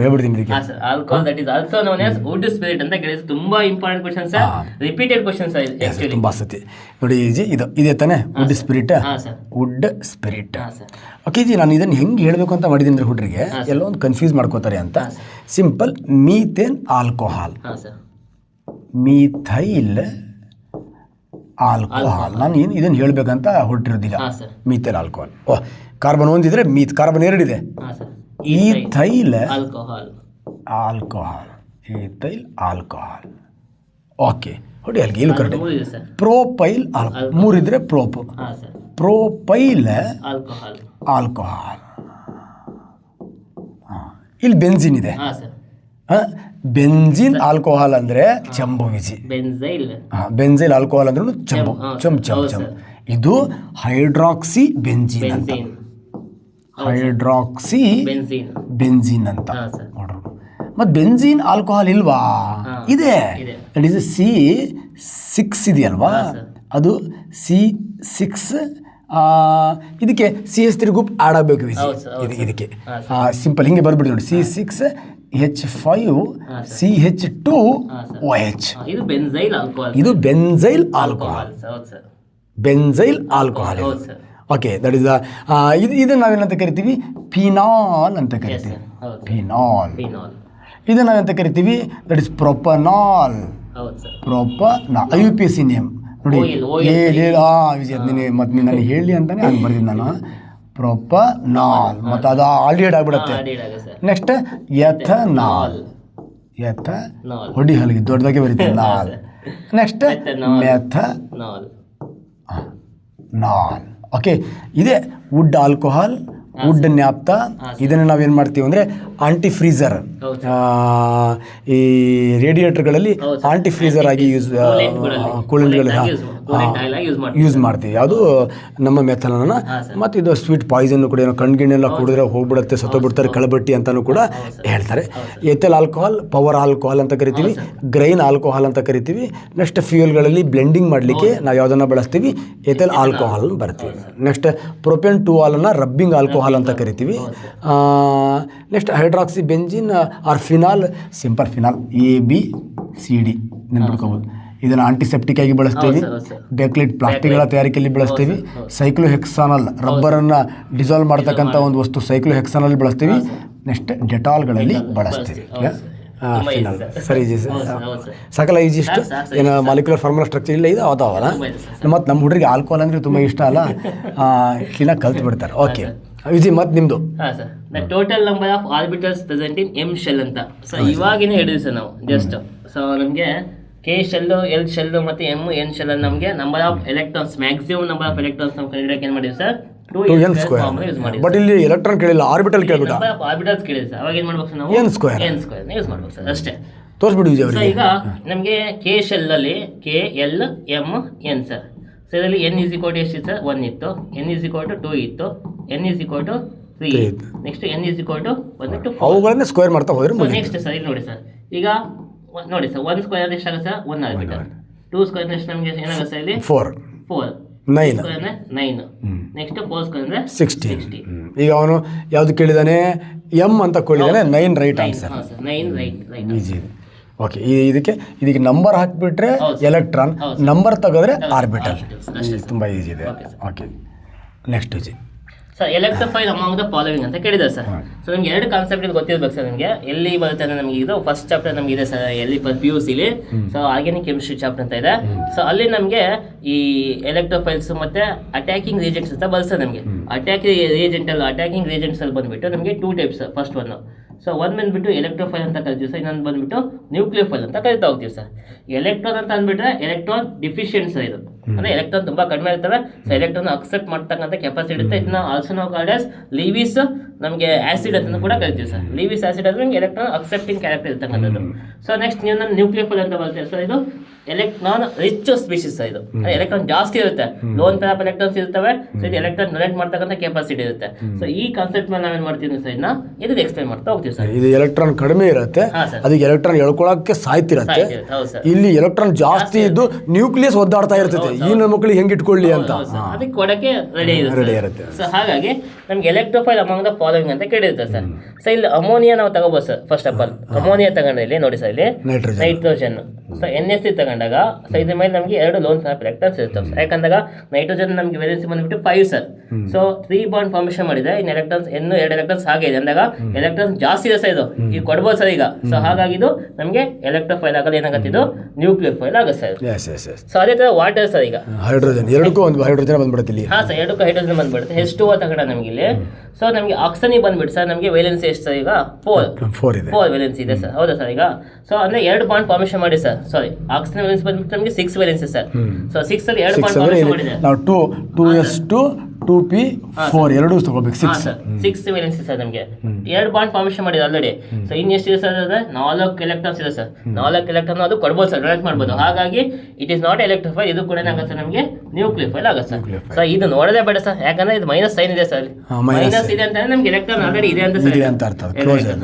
ಹೇಳ್ಬಿಡ್ತೀನಿ ಇದಕ್ಕೆ. Alcohol that is also known as wood spirit ಅಂತ ಕೇಳಿದ್ರೆ ತುಂಬಾ important question sir, repeated question sir, ತುಂಬಾ ಸತಿ ನೋಡಿ ಜಿ. ಇದೆ ತಾನೆ wood spirit, wood spirit. Okay ji, ನಾನು ಇದನ್ನು ಹೆಂಗೆ ಹೇಳಬೇಕು ಅಂತ ಮಾಡಿದ್ದೀನಿ ಅಂದರೆ ಹುಡುಗರಿಗೆ ಎಲ್ಲೋ ಒಂದು ಕನ್ಫ್ಯೂಸ್ ಮಾಡ್ಕೋತಾರೆ ಅಂತ. Simple, methane alcohol, methyl alcohol. ನಾನು ಏನು ಇದನ್ನು ಹೇಳಬೇಕಂತ ಹೊರಟಿರೋದಿಲ್ಲ. ಮೀಥೈಲ್ ಆಲ್ಕೋಹಾಲ್, ಕಾರ್ಬನ್ ಒಂದಿದ್ರೆ ಕಾರ್ಬನ್ 2 ಇದೆ, ethyl alcohol, ethyl alcohol. Okay, ಹೊಡಿ ಅಲ್ಲಿಗೆ ಇಲ್ಲಿ ಕರೆಕ್ಟ್. ಪ್ರೋಪೈಲ್ ಆಲ್ಕೋಹಾಲ್ 3 ಇದ್ರೆ ಪ್ರೋಪೈಲ್ ಆಲ್ಕೋಹಾಲ್. ಇಲ್ಲಿ ಬೆನ್ಜಿನ್ ಇದೆ, ಬೆನ್ಜಿನ್ ಆಲ್ಕೋಹಾಲ್ ಅಂದ್ರೆ ಚಂಬು ವಿಜಿ. ಬೆನ್ಜೈಲ್ ಆಲ್ಕೋಹಾಲ್ ಅಂದ್ರೆ ಚಂಬು, ಚಮ್. ಇದು ಹೈಡ್ರಾಕ್ಸಿ ಬೆಂಜಿನ್ ಅಂತ, ಹೈಡ್ರಾಕ್ಸಿ ಬೆಂಜಿನ್ ಅಂತ ನೋಡ್ರು. ಮತ್ತು ಬೆಂಜಿನ್ ಆಲ್ಕೋಹಾಲ್ ಇಲ್ವಾ? ಇದೆ. ದಟ್ ಇಸ್ C6 ಇದೆಯಲ್ವಾ, ಅದು C6. ಇದಕ್ಕೆ CH3 ಗ್ರೂಪ್ ಆಡ್ ಆಗಬೇಕು ಇದಕ್ಕೆ. ಸಿಂಪಲ್ ಹಿಂಗೆ ಬರ್ಬಿಡಿ ನೋಡಿ, C6H5CH2OH. ಇದು benzyl alcohol, benzyl alcohol. Okay, that is ಇದನ್ನು ನಾವೇನಂತ ಕರಿತೀವಿ, ಫಿನಾಲ್ ಅಂತ ಕರಿತೀವಿ. ಫಿನಾಲ್. ಇದನ್ನು ನಾವೆಂತ ಕರಿತೀವಿ, that is propanol. UPSC name ನೋಡಿ. ವಿಜಯ್ ಮತ್ತು ನೀನು ನನಗೆ ಹೇಳಿ ಅಂತಾನೆ ಹಂಗೆ ಬರ್ತೀನಿ ನಾನು. ಪ್ರೊಪನಾಲ್ ಮತ್ತು ಅದು ಆಲ್ಡಿಹೈಡ್ ಆಗಿಬಿಡುತ್ತೆ. ನೆಕ್ಸ್ಟ್ ಎಥನಾಲ್, ಹೊಡಿ ಹಲ್ಲಿಗೆ ದೊಡ್ಡದಾಗೆ ಬರೀತೀವಿ ನಾಲ್. Next methanol. ಓಕೆ, ಇದೆ ವುಡ್ ಆಲ್ಕೋಹಾಲ್, ವುಡ್ ನ್ಯಾಪ್ತಾ. ಇದನ್ನು ನಾವೇನು ಮಾಡ್ತೀವಿ ಅಂದರೆ ಆಂಟಿ ಫ್ರೀಸರ್, ಈ ರೇಡಿಯೇಟರ್ಗಳಲ್ಲಿ ಆಂಟಿ ಫ್ರೀಸರ್ ಆಗಿ ಯೂಸ್, ಕೂಲೆಂಟ್ಗಳಲ್ಲಿ ಕ್ಲೋರೈಡ್ ಆಯಿಲ್ ಆಗಿ ಯೂಸ್ ಮಾಡ್ತೀವಿ. ಯಾವುದು ನಮ್ಮ ಮೆಥನನ್ನ. ಹಾಂ ಸರ್. ಮತ್ತು ಇದು ಸ್ವೀಟ್ ಪಾಯ್ಸನ್ ಕೂಡ ಏನೋ ಕಣ್ಗಿಣ್ಣೆಲ್ಲ ಕುಡಿದ್ರೆ ಹೋಗ್ಬಿಡುತ್ತೆ, ಸತ್ತೋಗ್ಬಿಡ್ತಾರೆ, ಕಳಬಟ್ಟಿ ಅಂತಲೂ ಕೂಡ ಹೇಳ್ತಾರೆ. ಎಥೆಲ್ ಆಲ್ಕೋಹಾಲ್, ಪವರ್ ಆಲ್ಕೋಹಾಲ್ ಅಂತ ಕರಿತೀವಿ, ಗ್ರೈನ್ ಆಲ್ಕೋಹಾಲ್ ಅಂತ ಕರಿತೀವಿ. ನೆಕ್ಸ್ಟ್ ಫ್ಯೂಯಲ್ಗಳಲ್ಲಿ ಬ್ಲೆಂಡಿಂಗ್ ಮಾಡಲಿಕ್ಕೆ ನಾವು ಯಾವುದನ್ನು ಬಳಸ್ತೀವಿ, ಎಥೆಲ್ ಆಲ್ಕೋಹಾಲ್ ಬರ್ತೀವಿ. ನೆಕ್ಸ್ಟ್ ಪ್ರೊಪೇನ್ ಟೂ ಆಲನ್ನು ರಬ್ಬಿಂಗ್ ಆಲ್ಕೋಹಾಲ್ ಅಂತ ಕರಿತೀವಿ. Next hydroxy benzene or phenol, simple phenol ABCD ನೆನ್ಪಿಟ್ಕೋಬೋದು. ಇದನ್ನು ಆಂಟಿಸೆಪ್ಟಿಕ್ ಆಗಿ ಬಳಸ್ತೀವಿ. ಡೆಕ್ಲಿಟ್ ಪ್ಲಾಸ್ಟಿಕ್ಗಳ ತಯಾರಿಕೆಯಲ್ಲಿ ಬಳಸ್ತೀವಿ. ಸೈಕ್ಲೋಹೆಕ್ಸಾನಲ್ ರಬ್ಬರನ್ನು ಡಿಸಾಲ್ವ್ ಮಾಡ್ತಕ್ಕಂಥ ಒಂದು ವಸ್ತು ಸೈಕ್ಲೋಹೆಕ್ಸಾನಲ್ ಬಳಸ್ತೀವಿ. ನೆಕ್ಸ್ಟ್ ಡೆಟಾಲ್ಗಳಲ್ಲಿ ಬಳಸ್ತೀವಿ. ಫಿನಾಲ್ ಸರಿ ಜಿ ಸಕಲ ಈಜಿ ಇಷ್ಟು ಏನು ಮಾಲಿಕ್ಯುಲರ್ ಫಾರ್ಮುಲಾ ಸ್ಟ್ರಕ್ಚರ್ ಇಲ್ಲ ಇದು ಅದಾವಲ್ಲ. ಮತ್ತು ನಮ್ಮ ಹುಡುಗರಿಗೆ ಆಲ್ಕೋಹಾಲ್ ಅಂದರೆ ತುಂಬ ಇಷ್ಟ ಅಲ್ಲ, ಕ್ಲೀನಾಗಿ ಕಲ್ತು ಬಿಡ್ತಾರೆ. ಓಕೆ ವಿಜಿ ಮತ್ತು ನಿಮ್ಮದು. ಹಾಂ sir, the total number of orbitals present in M shell ಅಂತ. ಸೊ ಇವಾಗಿನ ಹೇಳಿದ್ವಿ ಸರ್ ನಾವು ಜಸ್ಟ್. ಸೊ ನಮಗೆ ಕೆ ಶೆಲ್ಲು, ಎಲ್ ಶೆಲ್ಲು ಮತ್ತು ಎನ್ ಶೆಲ್ ನಮಗೆ number of electrons, maximum number of electrons ನಾವು ಕಂಡುಹಿಡಿಯಕ್ಕೆ ಏನು ಮಾಡಿದ್ವಿ ಸರ್, 2n ಸ್ಕ್ವೇರ್ ಯೂಸ್ ಮಾಡಿದ್ವಿ. ಬಟ್ ಇಲ್ಲಿ ಎಲೆಕ್ಟ್ರಾನ್ ಕೇಳಿಲ್ಲ, ಆರ್ಬಿಟಲ್ ಕೇಳ್ಬಿಟ್ಟ. ಆರ್ಬಿಟಲ್ಸ್ ಕೇಳಿದ್ವಿ ಸರ್. ಅವಾಗ ಏನು ಮಾಡ್ಬೇಕು ಸರ್ ನಾವು, n ಸ್ಕ್ವೇರ್ ಯೂಸ್ ಮಾಡ್ಬೇಕು ಸರ್ ಅಷ್ಟೇ. ತೋರಿಸ್ಬಿಡಿ ವಿಜಯ್ ಸೊ ಅವರಿಗೆ. ಈಗ ನಮಗೆ ಕೆ ಶೆಲ್ಲಲ್ಲಿ KLMN ಸರ್. ಸೊ ಇದರಲ್ಲಿ n ಈಸ್ ಈಕ್ವಲ್ ಟು ಎಷ್ಟು ಸರ್, 1 ಇತ್ತು, n ಈಸ್ ಈಕ್ವಲ್ ಟು 2 ಇತ್ತು, n is equal to 3, next n is equal to 1 to 4. ಅವುಗಳನ್ನೇ ಸ್ಕ್ವೇರ್ ಮಾಡ್ತಾ ಹೋದ್ರೆ ನೆಕ್ಸ್ಟ್ ಸರ್ ಇಲ್ಲಿ ನೋಡಿ ಸರ್, ಈಗ ನೋಡಿ ಸರ್ 1 ಸ್ಕ್ವೇರ್ ಎಷ್ಟಾಗುತ್ತೆ ಸರ್, 1 ಆರ್ಬಿಟಲ್. 2 ಸ್ಕ್ವೇರ್ ಎಷ್ಟು ನಮಗೆ ಏನಾಗುತ್ತೆ ಸರ್ ಇಲ್ಲಿ 4, 9 9, ನೆಕ್ಸ್ಟ್ 4 ಸ್ಕ್ವೇರ್ ಅಂದರೆ 16. ಈಗ ಅವನು ಯಾವುದು ಕೇಳಿದಾನೆ, ಎಮ್ ಅಂತ ಕೇಳಿದಾನೆ, 9 ರೈಟ್ ಆನ್ಸರ್. 9 ರೈಟ್ ಈಜಿ ಇದೆ. ಓಕೆ, ಇದಕ್ಕೆ ನಂಬರ್ ಹಾಕಿಬಿಟ್ರೆ ಎಲೆಕ್ಟ್ರಾನ್, ನಂಬರ್ ತೆಗೆದ್ರೆ ಆರ್ಬಿಟಲ್. ತುಂಬ ಈಜಿ ಇದೆ. Okay next Vijay. Sir electrophile among the following ಅಂತ ಕೇಳಿದ್ದಾರೆ ಸರ್. ಸೊ ನಿಮ್ಗೆ 2 ಕಾನ್ಸೆಪ್ಟ್ ಇದು ಗೊತ್ತಿರ್ಬೇಕು ಸರ್ ನಿಮಗೆ. ಎಲ್ಲಿ ಬರುತ್ತೆ ಅಂದರೆ ನಮಗೆ ಇದು ಫಸ್ಟ್ ಚಾಪ್ಟರ್ ನಮಗೆ ಇದೆ ಸರ್, ಎಲ್ಲಿ PUCಲಿ. ಸೊ ಆರ್ಗ್ಯಾನಿಕ್ ಕೆಮಿಸ್ಟ್ರಿ ಚಾಪ್ಟರ್ ಅಂತ ಇದೆ. ಸೊ ಅಲ್ಲಿ ನಮಗೆ ಈ ಎಲೆಕ್ಟ್ರೋಫೈಲ್ಸ್ ಮತ್ತೆ ಅಟ್ಯಾಕಿಂಗ್ ರಿಯೇಜೆಂಟ್ಸ್ ಅಂತ ಬರ್ತದೆ ನಮಗೆ. ಅಟ್ಯಾಕಿಂಗ್ ರಿಯೇಜೆಂಟ್ಸ್ ಅಲ್ಲಿ ಬಂದ್ಬಿಟ್ಟು ನಮಗೆ 2 ಟೈಪ್ಸ್. ಫಸ್ಟ್ ಸೊ ಒಂದು ಬಂದ್ಬಿಟ್ಟು ಎಲೆಕ್ಟ್ರೋಫೈಲ್ ಅಂತ ಕರಿತೀವಿ ಸರ್, ಇನ್ನೊಂದು ಬಂದ್ಬಿಟ್ಟು ನ್ಯೂಕ್ಲಿಯೋಫೈಲ್ ಅಂತ ಕರಿತಾ ಹೋಗ್ತೀವಿ ಸರ್. ಎಲೆಕ್ಟ್ರಾನ್ ಅಂತ ಅಂದ್ಬಿಟ್ರೆ ಎಲೆಕ್ಟ್ರಾನ್ ಡಿಫಿಷಿಯೆಂಟ್ಸ್ ಇದು, ಅಂದರೆ ಎಲೆಕ್ಟ್ರಾನ್ ತುಂಬ ಕಡಿಮೆ ಇರ್ತವೆ. ಸೊ ಎಲೆಕ್ಟ್ರಾನ್ ಅಕ್ಸೆಪ್ಟ್ ಮಾಡ್ತಕ್ಕಂಥ ಕೆಪಾಸಿಟಿ ಇರುತ್ತೆ. ಇದನ್ನ ಆಲ್ಸೋ ನಾವು ಕಾಲ್ಡ್ ಲೀವಿಸ್ ನಮಗೆ ಆಸಿಡ್ ಅಂತ ಕೂಡ ಕರಿತೀವಿ ಸರ್. ಲೀವಿಸ್ ಆಸಿಡ್ ಅಂದ್ರೆ ನಮಗೆ ಎಲೆಕ್ಟ್ರಾನ್ ಅಕ್ಸೆಪ್ಟಿಂಗ್ ಕ್ಯಾರೆಕ್ಟರ್ ಇರ್ತಕ್ಕಂಥದ್ದು. ಸೊ ನೆಕ್ಸ್ಟ್ ನೀವು ನಾನು ನ್ಯೂಕ್ಲಿಯೋಫೈಲ್ ಅಂತ ಬರ್ತೇವೆ. ಸೊ ಇದು ಎಲೆಕ್ಟ್ರಾನ್ ರಿಚ್ ಸ್ಪೀಶೀಸ್ ಇದು, ಎಲೆಕ್ಟ್ರಾನ್ ಜಾಸ್ತಿ ಇರುತ್ತೆ, ಲೋನ್ ಪೇರ್ ಆಫ್ ಎಲೆಕ್ಟ್ರಾನ್ಸ್ ಇರ್ತವೆ. ಸೊ ಇದು ಎಲೆಕ್ಟ್ರಾನ್ ಡೊನೇಟ್ ಮಾಡ್ತಕ್ಕಂಥ ಕೆಪಾಸಿಟಿ ಇರುತ್ತೆ. ಸೊ ಈ ಕಾನ್ಸೆಪ್ಟ್ ಮೇಲೆ ನಾವೇನು ಮಾಡ್ತೀವಿ ಸರ್, ಇದನ್ನ ಎಕ್ಸ್ಪ್ಲೈನ್ ಮಾಡ್ತಾ ಹೋಗ್ತೀವಿ ಸರ್. ಇದು ಎಲೆಕ್ಟ್ರಾನ್ ಕಡಿಮೆ ಇರುತ್ತೆ, ಅದಕ್ಕೆ ಎಲೆಕ್ಟ್ರಾನ್ ಎಳ್ಕೊಳಕ್ಕೆ ಸಾಯ್ತಿರತ್ತೆ. ಇಲ್ಲಿ ಎಲೆಕ್ಟ್ರಾನ್ ಜಾಸ್ತಿ ಇದ್ದು ನ್ಯೂಕ್ಲಿಯಸ್ ಒದ್ದಾಡ್ತಾ ಇರ್ತದೆ, ಈ ನನ್ನ ಮಕ್ಕಳಿಗೆ ಹೆಂಗೆ ಇಟ್ಕೊಳ್ಳಿ ಅಂತ ಅದಕ್ಕೆ ಕೊಡಕ್ಕೆ ರೆಡಿ ಇರುತ್ತೆ. ಸೊ ಹಾಗಾಗಿ ನಮ್ಗೆ ಎಲೆಕ್ಟ್ರೋಫೈಲ್ ಅಮಾಂಗ್ ದ ಫಾಲೋವಿಂಗ್ ಅಂತ ಕೇಳಿರುತ್ತೆ ಸರ್. ಸೊ ಇಲ್ಲಿ ಅಮೋನಿಯಾ ನಾವು ತಗೋಬೋದು sir. First of all ammonia ತಗೊಂಡ್ರೆ ಇಲ್ಲಿ ನೋಡಿ ಸರ್, ಇಲ್ಲಿ ನೈಟ್ರೋಜನ್. ಸೊ NH ತಗೊಂಡಾಗ ಸೊ ಇದ್ರ ಮೇಲೆ ನಮಗೆ 2 ಲೋನ್ ಪೇರ್ ಆಫ್ ಎಲೆಕ್ಟ್ರಾನ್ಸ್ ಇರ್ತವೆ. ಯಾಕಂದಾಗ ನೈಟ್ರೋಜನ್ ನಮಗೆ ವೇಲೆನ್ಸಿ ಬಂದ್ಬಿಟ್ಟು 5 ಸರ್. ಸೊ 3 ಬಾಂಡ್ ಫಾರ್ಮೇಷನ್ ಮಾಡಿದ್ರೆ ಇನ್ನು ಎಲೆಕ್ಟ್ರಾನ್ಸ್ 2 ಎಲೆಕ್ಟ್ರಾನ್ಸ್ ಹಾಗೆ ಇದೆ ಅಂದಾಗ ಎಲೆಕ್ಟ್ರಾನ್ಸ್ ಜಾಸ್ತಿ ಇದೆ ಸರ್. ಇದು ಕೊಡ್ಬೋದು ಸರ್ ಈಗ. ಸೊ ಹಾಗಾಗಿ ಇದು ನಮಗೆ ಎಲೆಕ್ಟ್ರೋಫೈಲ್ ಆಗಲ್ಲ, ಏನಾಗುತ್ತೆ ಇದು ನ್ಯೂಕ್ಲಿಯೋಫೈಲ್ ಆಗುತ್ತೆ ಸರ್. ಸೊ ಅದೇ ತರ ವಾಟರ್ ಸರ್, ಈಗ ಹೈಡ್ರೋಜನ್ ಎರಡಕ್ಕೂ ಒಂದು ಹೈಡ್ರೋಜನ್ ಬಂದ್ಬಿಡುತ್ತೆ ಇಲ್ಲಿ. ಹಾಂ ಸರ್, ಎರಡಕ್ಕೂ ಹೈಡ್ರೋಜನ್ ಬಂದ್ಬಿಡುತ್ತೆ. H2O ತಗೊಂಡ ನಮಗೆ ಇಲ್ಲಿ. ಸೊ ನಮಗೆ ಆಕ್ಸಿಜನ್ ಬಂದ್ಬಿಟ್ಟು ಸರ್ ನಮಗೆ ವೇಲೆನ್ಸಿ ಎಷ್ಟು ಸರ್, ಈಗ 4 ವೇಲೆನ್ಸಿ ಇದೆ ಸರ್. ಹೌದಾ ಸರ್? ಈಗ ಸೊ ಅಂದ್ರೆ 2 ಬಾಂಡ್ ಫಾರ್ಮೇಷನ್ ಮಾಡಿ ಸರ್. ಸಾರಿ, ಆಕ್ಸಿಜನ್ ವೇಲೆನ್ಸಿ ಬಂದ್ಬಿಟ್ಟು ನಮಗೆ 6 ವೇಲೆನ್ಸಿ ಸರ್. ಸೊ 6 ಅಲ್ಲಿ 2 ಬಾಂಡ್ ಫಾರ್ಮೇಷನ್ ಮಾಡಿದೆ ನಾವು 2s2 2p4 ಎರಡು ತಗೋಬೇಕು. 6 ವೇಲೆನ್ಸಿ ಸರ್ ನಮಗೆ 2 ಬಾಂಡ್ ಫಾರ್ಮೇಷನ್ ಮಾಡಿದೆ ಆಲ್ರೆಡಿ. ಸೊ ಇನ್ನು ಎಷ್ಟು ಇದೆ ಸರ್, ಅಂದ್ರೆ 4 ಎಲೆಕ್ಟ್ರಾನ್ಸ್ ಇದೆ ಸರ್. 4 ಎಲೆಕ್ಟ್ರಾನ್ ಅದು ಕೊಡ್ಬೋದು ಸರ್, ಡೊನೇಟ್ ಮಾಡ್ಬೋದು. ಹಾಗಾಗಿ ಇಟ್ ಇಸ್ ನಾಟ್ ಎಲೆಕ್ಟ್ರೋಫೈಲ್. ಇದು ಕೂಡ ಏನಾಗುತ್ತೆ ನಮಗೆ ನ್ಯೂಕ್ಲಿಯೋಫೈಲ್ ಆಗುತ್ತೆ ಸರ್. ಸೊ ಇದು ನೋಡೋದೇ ಬೇಡ ಸರ್, ಯಾಕಂದ್ರೆ ಇದು ಮೈನಸ್ ಸೈನ್ ಇದೆ ಸರ್. ಮೈನಸ್ ಇದೆ ಅಂತ ನಮ್ಗೆ ಎಲೆಕ್ಟ್ರಾನ್ ಆಲ್ರೆಡಿ ಇದೆ ಅಂತ ಸರ್.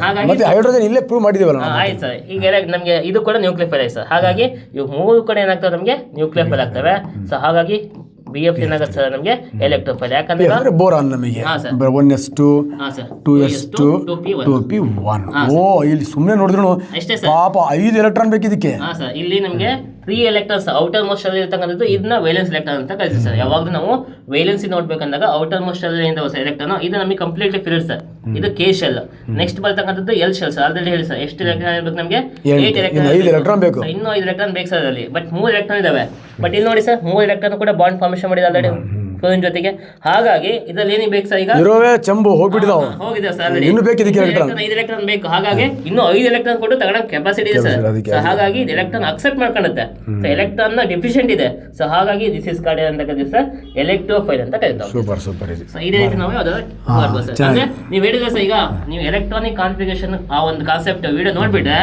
ಹಾಗಾಗಿ ಹೈಡ್ರೋಜನ್ ಇಲ್ಲೇ ಪ್ರೂವ್ ಮಾಡಿದೀವಲ್ಲ. ಆಯ್ತು ಸರ್, ಈಗ ನಮಗೆ ಇದು ಕೂಡ ನ್ಯೂಕ್ಲಿಯೋಫೈಲ್ ಆಯ್ತು ಸರ್. ಹಾಗಾಗಿ ಇವು 3 ಕಡೆ ಏನಾಗ್ತವೆ ನಮಗೆ ನ್ಯೂಕ್ಲಿಯೋಫೈಲ್ ಆಗ್ತವೆ. ಸೊ ಹಾಗಾಗಿ BF ಏನಾಗುತ್ತೆ ಸರ್ ನಮಗೆ ಎಲೆಕ್ಟ್ರೋಫೈಲ್. ಯಾಕಂದ್ರೆ ಬೋರಾನ್ ನಮಗೆ 1s2 2s2 2p1. ಓ ಇಲ್ಲಿ ಸುಮ್ಮನೆ ನೋಡಿದ್ರು ಪಾಪ 5 ಎಲೆಕ್ಟ್ರಾನ್ ಬೇಕು ಇದಕ್ಕೆ. ಹಾಂ ಸರ್, ಇಲ್ಲಿ ನಮಗೆ 3 ಎಲೆಕ್ಟ್ರಾನ್ಸ್ ಔಟರ್ ಮೋಸ್ಟ್ ಅಲ್ಲಿ ಇರ್ತಕ್ಕಂಥದ್ದು ಇದನ್ನ ವೇಲೆನ್ಸ್ ಎಲೆಕ್ಟ್ರಾನ್ ಅಂತ ಕರಿತೀವಿ ಸರ್. ಯಾವಾಗಲೂ ನಾವು ವೇಲೆನ್ಸಿ ನೋಡ್ಬೇಕಂದಾಗ ಔಟರ್ ಮೋಸ್ಟ್ ಅಲ್ಲಿ ಎಲೆಕ್ಟ್ರಾನ್ ಇದು ನಮಗೆ ಕಂಪ್ಲೀಟ್ಲಿ ಫಿಲ್ಡ್ ಸರ್. ಇದು K ಶೆಲ್. ನೆಕ್ಸ್ಟ್ ಬರ್ತಕ್ಕಂಥದ್ದು L ಶೆಲ್ ಸರ್. ಆಲ್ರೆಡಿ ಹೇಳಿ ಸರ್, ಎಷ್ಟು ಎಲೆಕ್ಟ್ರಾನ್ ಇರಬೇಕು ನಮಗೆ? 8 ಎಲೆಕ್ಟ್ರಾನ್ ಬೇಕು. ಇನ್ನೂ 5 ಎಲೆಕ್ಟ್ರಾನ್ ಬೇಕು ಸರ್ ಅದರಲ್ಲಿ. ಬಟ್ 3 ಎಲೆಕ್ಟ್ರಾನ್ ಇದಾವೆ. ಬಟ್ ಇಲ್ಲಿ ನೋಡಿ ಸರ್, 3 ಎಲೆಕ್ಟ್ರಾನ್ ಕೂಡ ಬಾಂಡ್ ಫಾರ್ಮೇಷನ್ ಮಾಡಿದೆ ಆಲ್ರೆಡಿ. ಕ್ಲೋರಿನ್ ಜೊತೆಗೆ. ಹಾಗಾಗಿ ಇದರಲ್ಲಿ ಏನಿಗೆ ಬೇಕು ಸರ್, ಈಗ ಇರೋವೇ ಚಂಬು ಹೋಗ್ಬಿಟ್ಟಿದಾವೆ, ಹೋಗಿದೆ ಸರ್ ಆಲ್ರೆಡಿ. ಇನ್ನು ಬೇಕಿದಕ್ಕೆ ಎಲೆಕ್ಟ್ರಾನ್ 5 ಎಲೆಕ್ಟ್ರಾನ್ ಬೇಕು. ಹಾಗಾಗಿ ಇನ್ನೂ 5 ಎಲೆಕ್ಟ್ರಾನ್ ಕೊಟ್ಟು ತಗೊಳ್ಳೋ ಕೆಪಾಸಿಟಿ ಇದೆ ಸರ್. ಸೊ ಹಾಗಾಗಿ ಇದು ಎಲೆಕ್ಟ್ರಾನ್ ಅಕ್ಸೆಪ್ಟ್ ಮಾಡ್ಕೊಳ್ಳುತ್ತೆ. ಸೊ ಎಲೆಕ್ಟ್ರಾನ್ ನ ಡಿಫಿಷಿಯಂಟ್ ಇದೆ. ಸೊ ಹಾಗಾಗಿ ದಿಸ್ ಇಸ್ ಕಾರ್ಡ್ ಅಂತ ಕರೀತೀವಿ ಸರ್, ಎಲೆಕ್ಟ್ರೋಫೈಲ್ ಅಂತ ಕರೀತಾವೆ. ಸೂಪರ್ ಸೂಪರ್ ಇದೆ. ಸೊ ಇದೇ ರೀತಿ ನಾವು ಯಾವ್ದಾದ್ರು ಮಾಡ್ಬೋದು ಸರ್. ಅಂದ್ರೆ ನೀವು ಹೇಳಿದ್ರೆ ಸರ್, ಈಗ ನೀವು ಎಲೆಕ್ಟ್ರಾನಿಕ್ ಕಾನ್ಫಿಗರೇಷನ್ ಆ ಒಂದು ಕಾನ್ಸೆಪ್ಟ್ ವಿಡಿಯೋ ನೋಡ್ಬಿಟ್ರೆ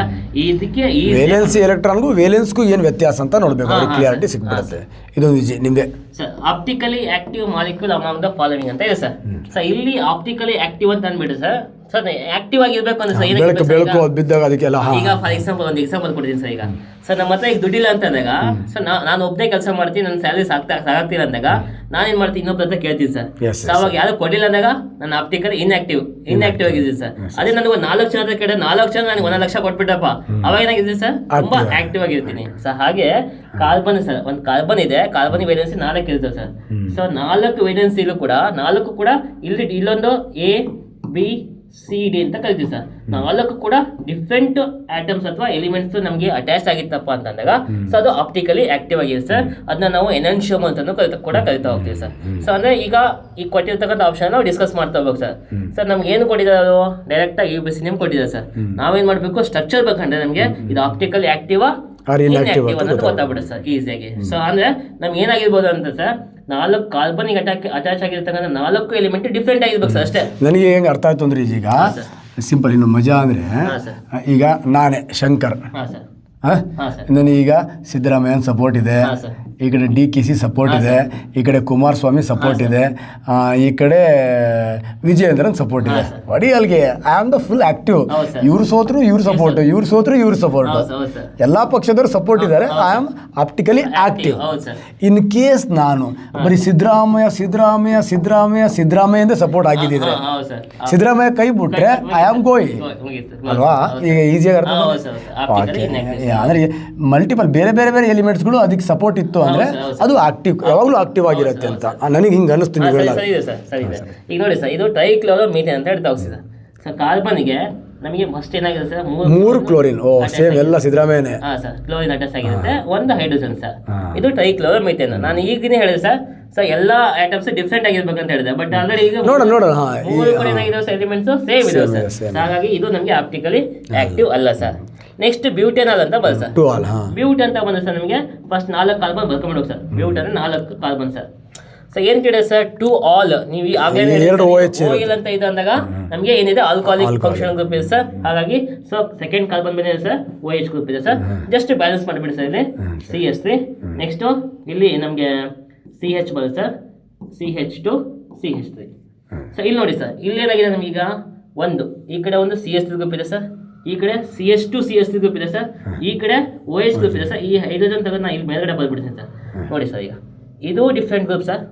ಇದಕ್ಕೆ ಈ ವೇಲೆನ್ಸಿ ಎಲೆಕ್ಟ್ರಾನ್ಗೂ ವೇಲೆನ್ಸ್ಗೂ ಏನು ವ್ಯತ್ಯಾಸ ಅಂತ ನೋಡ್ಬೇಕು, ಅವ್ರಿಗೆ ಕ್ಲಿಯಾರಿಟಿ ಸಿಕ್ಬಿಡುತ್ತೆ. ಇದೊಂದು ನಿಮ್ದೆ sir optically active molecule among the following ಅಂತ ಇದೆ ಸರ್. ಸರ್ ಇಲ್ಲಿ ಆಪ್ಟಿಕಲಿ ಆಕ್ಟಿವ್ ಅಂತ ಅಂದ್ಬಿಟ್ಟು ಸರ್, ಸರ್ ಆಕ್ಟಿವ್ ಆಗಿರ್ಬೇಕು ಅಂದ್ರೆ ಸರ್ ಬೆಳಕು ಬೆಳಕು ಬಿದ್ದಾಗ ಅದಕ್ಕೆಲ್ಲ. ಈಗ ಫಾರ್ ಎಕ್ಸಾಂಪಲ್ ಒಂದು ಎಕ್ಸಾಂಪಲ್ ಕೊಡ್ತೀನಿ ಸರ್. ಈಗ ಸರ್ ನಮ್ಮ ಹತ್ರ ಈಗ ದುಡ್ಡಿಲ್ಲ ಅಂತ ಅಂದಾಗ ಸರ್ ನಾನು ಒಬ್ಬನೇ ಕೆಲಸ ಮಾಡ್ತೀನಿ, ನನ್ನ ಸ್ಯಾಲರಿ ಸಾಕಾಗ್ತಿಲ್ಲ ಅಂದಾಗ ನಾನೇನ್ ಮಾಡ್ತೀನಿ, ಇನ್ನೊಬ್ಬರ ಹತ್ರ ಕೇಳ್ತೀನಿ ಸರ್. ಅವಾಗ ಯಾರು ಕೊಟ್ಟಿಲ್ಲ ಅಂದಾಗ ನಾನು ಆಪ್ಟಿಕಲ್ ಇನ್ಆಕ್ಟಿವ್ ಆಗಿದ್ದೀನಿ ಸರ್. ಅದೇ ನನಗೆ 4 ಜನ ಹತ್ರ ಕೇಳಿದ್ರೆ 4 ಜನ ನನಗೆ 1 ಲಕ್ಷ ಕೊಟ್ಬಿಟ್ಟಪ್ಪ, ಅವಾಗ ಏನಾಗಿದೆ ಸರ್, ತುಂಬಾ ಆಕ್ಟಿವ್ ಆಗಿರ್ತೀನಿ ಸರ್. ಹಾಗೆ ಕಾರ್ಬನ್ ಸರ್, ಒಂದು ಕಾರ್ಬನ್ ಇದೆ, ಕಾರ್ಬನ್ ವೇಲೆನ್ಸಿ 4 ಇರ್ತದೆ ಸರ್. ಸೊ 4 ವೇಲೆನ್ಸಿಲೂ ಕೂಡ 4 ಕೂಡ ಇಲ್ಲಿ ಇಲ್ಲೊಂದು A B C D ಅಂತ ಕರಿತೀವಿ ಸರ್. 4 ಕೂಡ ಡಿಫ್ರೆಂಟ್ ಆಟಮ್ಸ್ ಅಥವಾ ಎಲಿಮೆಂಟ್ಸ್ ನಮಗೆ ಅಟ್ಯಾಚ್ ಆಗಿತ್ತಪ್ಪ ಅಂತಂದಾಗ ಸೊ ಅದು ಆಪ್ಟಿಕಲಿ ಆಕ್ಟಿವ್ ಆಗಿದೆ ಸರ್. ಅದನ್ನ ನಾವು ಎನನ್ಶಿಯಮ್ ಅಂತ ಕರಿತಾ ಹೋಗ್ತೀವಿ ಸರ್. ಸೊ ಅಂದ್ರೆ ಈಗ ಕೊಟ್ಟಿರ್ತಕ್ಕಂಥ ಆಪ್ಷನ್ ನಾವು ಡಿಸ್ಕಸ್ ಮಾಡ್ತಾ ಹೋಗ್ಬೇಕು ಸರ್. ಸರ್ ನಮ್ಗೆ ಏನು ಕೊಟ್ಟಿದ್ದಾರೆ, ಅದು ಡೈರೆಕ್ಟ್ ಆಗಿ UBC ಕೊಟ್ಟಿದ್ದಾರೆ ಸರ್. ನಾವೇನ್ ಮಾಡ್ಬೇಕು, ಸ್ಟ್ರಕ್ಚರ್ ಬೇಕಂದ್ರೆ ನಮಗೆ ಇದು ಆಪ್ಟಿಕಲಿ ಆಕ್ಟಿವ್ ಇನ್ಆಕ್ಟಿವ್ ಅನ್ನೋದು ಗೊತ್ತಾಗ್ಬಿಡುತ್ತೆ ಸರ್ ಈಸಿಯಾಗಿ. ಸೊ ಅಂದ್ರೆ ನಮ್ಗೆ ಏನಾಗಿರ್ಬೋದು ಅಂತ ಸರ್, 4 ಕಾರ್ಬನಿಗೆ ಅಟ್ಯಾಚ್ ಆಗಿರ್ತಕ್ಕಂಥ 4 ಎಲಿಮೆಂಟ್ ಡಿಫ್ರೆಂಟ್ ಆಗಿರ್ಬೇಕು ಸರ್ ಅಷ್ಟೇ. ನನಗೆ ಹೆಂಗೆ ಅರ್ಥ ಆಯ್ತು ಅಂದ್ರೆ ಈಗ ಸಿಂಪಲ್, ಇನ್ನು ಮಜಾ ಅಂದ್ರೆ ಈಗ ನಾನೇ ಶಂಕರ್, ನನಗೀಗ ಸಿದ್ದರಾಮಯ್ಯನ ಸಪೋರ್ಟ್ ಇದೆ, ಈ ಕಡೆ DKC ಸಪೋರ್ಟ್ ಇದೆ, ಈ ಕಡೆ ಕುಮಾರಸ್ವಾಮಿ ಸಪೋರ್ಟ್ ಇದೆ, ಈ ಕಡೆ ವಿಜಯೇಂದ್ರನ್ ಸಪೋರ್ಟ್ ಇದೆ. ಒಡಿ ಅಲ್ಲಿಗೆ I am the full active. ಇವ್ರು ಸೋತ್ರು ಇವ್ರು ಸಪೋರ್ಟ್, ಇವ್ರು ಸೋತ್ರು ಇವ್ರು ಸಪೋರ್ಟ್, ಎಲ್ಲಾ ಪಕ್ಷದವರು ಸಪೋರ್ಟ್ ಇದ್ದಾರೆ. I am optically active. In case ನಾನು ಬರೀ ಸಿದ್ದರಾಮಯ್ಯ ಅಂತ ಸಪೋರ್ಟ್ ಆಗಿದ್ದಿದ್ರೆ, ಸಿದ್ದರಾಮಯ್ಯ ಕೈ ಬಿಟ್ರೆ ಐ ಆಮ್ ಗೋಯಿಂಗ್ ಅಲ್ವಾ? ಈಗ ಈಸಿಯಾಗಿ ಅರ್ಥ ಅಂದ್ರೆ ಮಲ್ಟಿಪಲ್ ಬೇರೆ ಎಲಿಮೆಂಟ್ಸ್ಗಳು ಅದಕ್ಕೆ ಸಪೋರ್ಟ್ ಇತ್ತು ಅಂದ್ರೆ ಅದು ಆಕ್ಟಿವ್, ಯಾವಾಗಲೂ ಆಕ್ಟಿವ್ ಆಗಿರುತ್ತೆ ಅಂತ ನನಗೆ ಹಿಂಗೆ ಅನಿಸ್ತೀನಿ. ಈಗ ನೋಡಿ ಸರ್, ಇದು ಟ್ರೈಕ್ಲೋರೋ ಮೀಥೇನ್ ಅಂತ ಹೇಳ್ತಾ ಹೋಗ್ತದೆ ಸರ್. ಕಾರ್ಬನ್ಗೆ ನಮಗೆ ಫಸ್ಟ್ ಏನಾಗಿದೆ ಸರ್, 3 ಕ್ಲೋರಿನ್. ಸೇಮ್ ಎಲ್ಲ ಸಿದ್ದರಾಮಯ್ಯನೇ. ಸರ್ ಕ್ಲೋರಿನ್ ಅಟ್ಯಾಚ್ ಆಗಿರುತ್ತೆ, 1 ಹೈಡ್ರೋಜನ್ ಸರ್. ಇದು ಟ್ರೈಕ್ಲೋರೋ ಮೀಥೇನ್. ನಾನು ಈಗನೇ ಹೇಳಿದೆ ಸರ್ ಎಲ್ಲಾ ಐಟಮ್ಸ್ ಡಿಫ್ರೆಂಟ್ ಆಗಿರ್ಬೇಕಂತ ಹೇಳಿದೆ, ಬಟ್ ಆಲ್ರೆಡಿ ಈಗ 3 ಏನಾಗಿದೆ ಎಲಿಮೆಂಟ್ಸ್ ಸೇಮ್ ಇದೆ ಸರ್. ಹಾಗಾಗಿ ಇದು ನಮಗೆ ಆಪ್ಟಿಕಲಿ ಆಕ್ಟಿವ್ ಅಲ್ಲ ಸರ್. ನೆಕ್ಸ್ಟ್ ಬ್ಯೂಟೆನಾಲ್ ಅಂತ ಬರುತ್ತೆ ಸರ್. ಬ್ಯೂಟ್ ಅಂತ ಬಂದ್ರೆ ಸರ್ ನಮಗೆ ಫಸ್ಟ್ 4 ಕಾರ್ಬನ್ ಬರ್ಕೊಂಡ್ ಹೋಗಿ ಸರ್. ಬ್ಯೂಟ್ ಅಂದ್ರೆ 4 ಕಾರ್ಬನ್ ಸರ್. ಸೊ ಏನ್ ಕೇಳಿದೆ ಸರ್, ಟು ಆಲ್. ನೀವು OH ಅಂತ ಇದೆ ಅಂದಾಗ ನಮಗೆ ಏನಿದೆ, ಆಲ್ಕೋಹಾಲಿಕ್ ಫಂಕ್ಷನಲ್ ಗ್ರೂಪ್ ಇದೆ ಸರ್. ಹಾಗಾಗಿ ಸೊ ಸೆಕೆಂಡ್ ಕಾರ್ಬನ್ ಮೇಲೆ ಸರ್ OH ಗ್ರೂಪ್ ಇದೆ ಸರ್. ಜಸ್ಟ್ ಬ್ಯಾಲೆನ್ಸ್ ಮಾಡಿಬಿಡಿ ಸರ್. ಇಲ್ಲಿ CH3, ನೆಕ್ಸ್ಟ್ ಇಲ್ಲಿ ನಮಗೆ CH ಬರುತ್ತೆ ಸರ್, CH2 CH3. ಸೊ ಇಲ್ಲಿ ನೋಡಿ ಸರ್, ಇಲ್ಲಿ ಏನಾಗಿದೆ ನಮಗೀಗ ಒಂದು ಈ ಕಡೆ ಒಂದು CH3 ಗ್ರೂಪ್ ಇದೆ ಸರ್, ಈ ಕಡೆ CH2 CH3 ಗ್ರೂಪ್ ಇದೆ ಸರ್, ಈ ಕಡೆ OH ಗ್ರೂಪ್ ಇದೆ ಸರ್. ಈ ಹೈಡ್ರೋಜನ್ ತಗೊಂಡು ನಾನು ಇಲ್ಲಿ ಮೇಲ್ಗಡೆ ಬಂದ್ಬಿಡ್ತೀನಿ ಸರ್. ನೋಡಿ ಸರ್, ಈಗ ಇದು ಡಿಫ್ರೆಂಟ್ ಗ್ರೂಪ್ ಸರ್,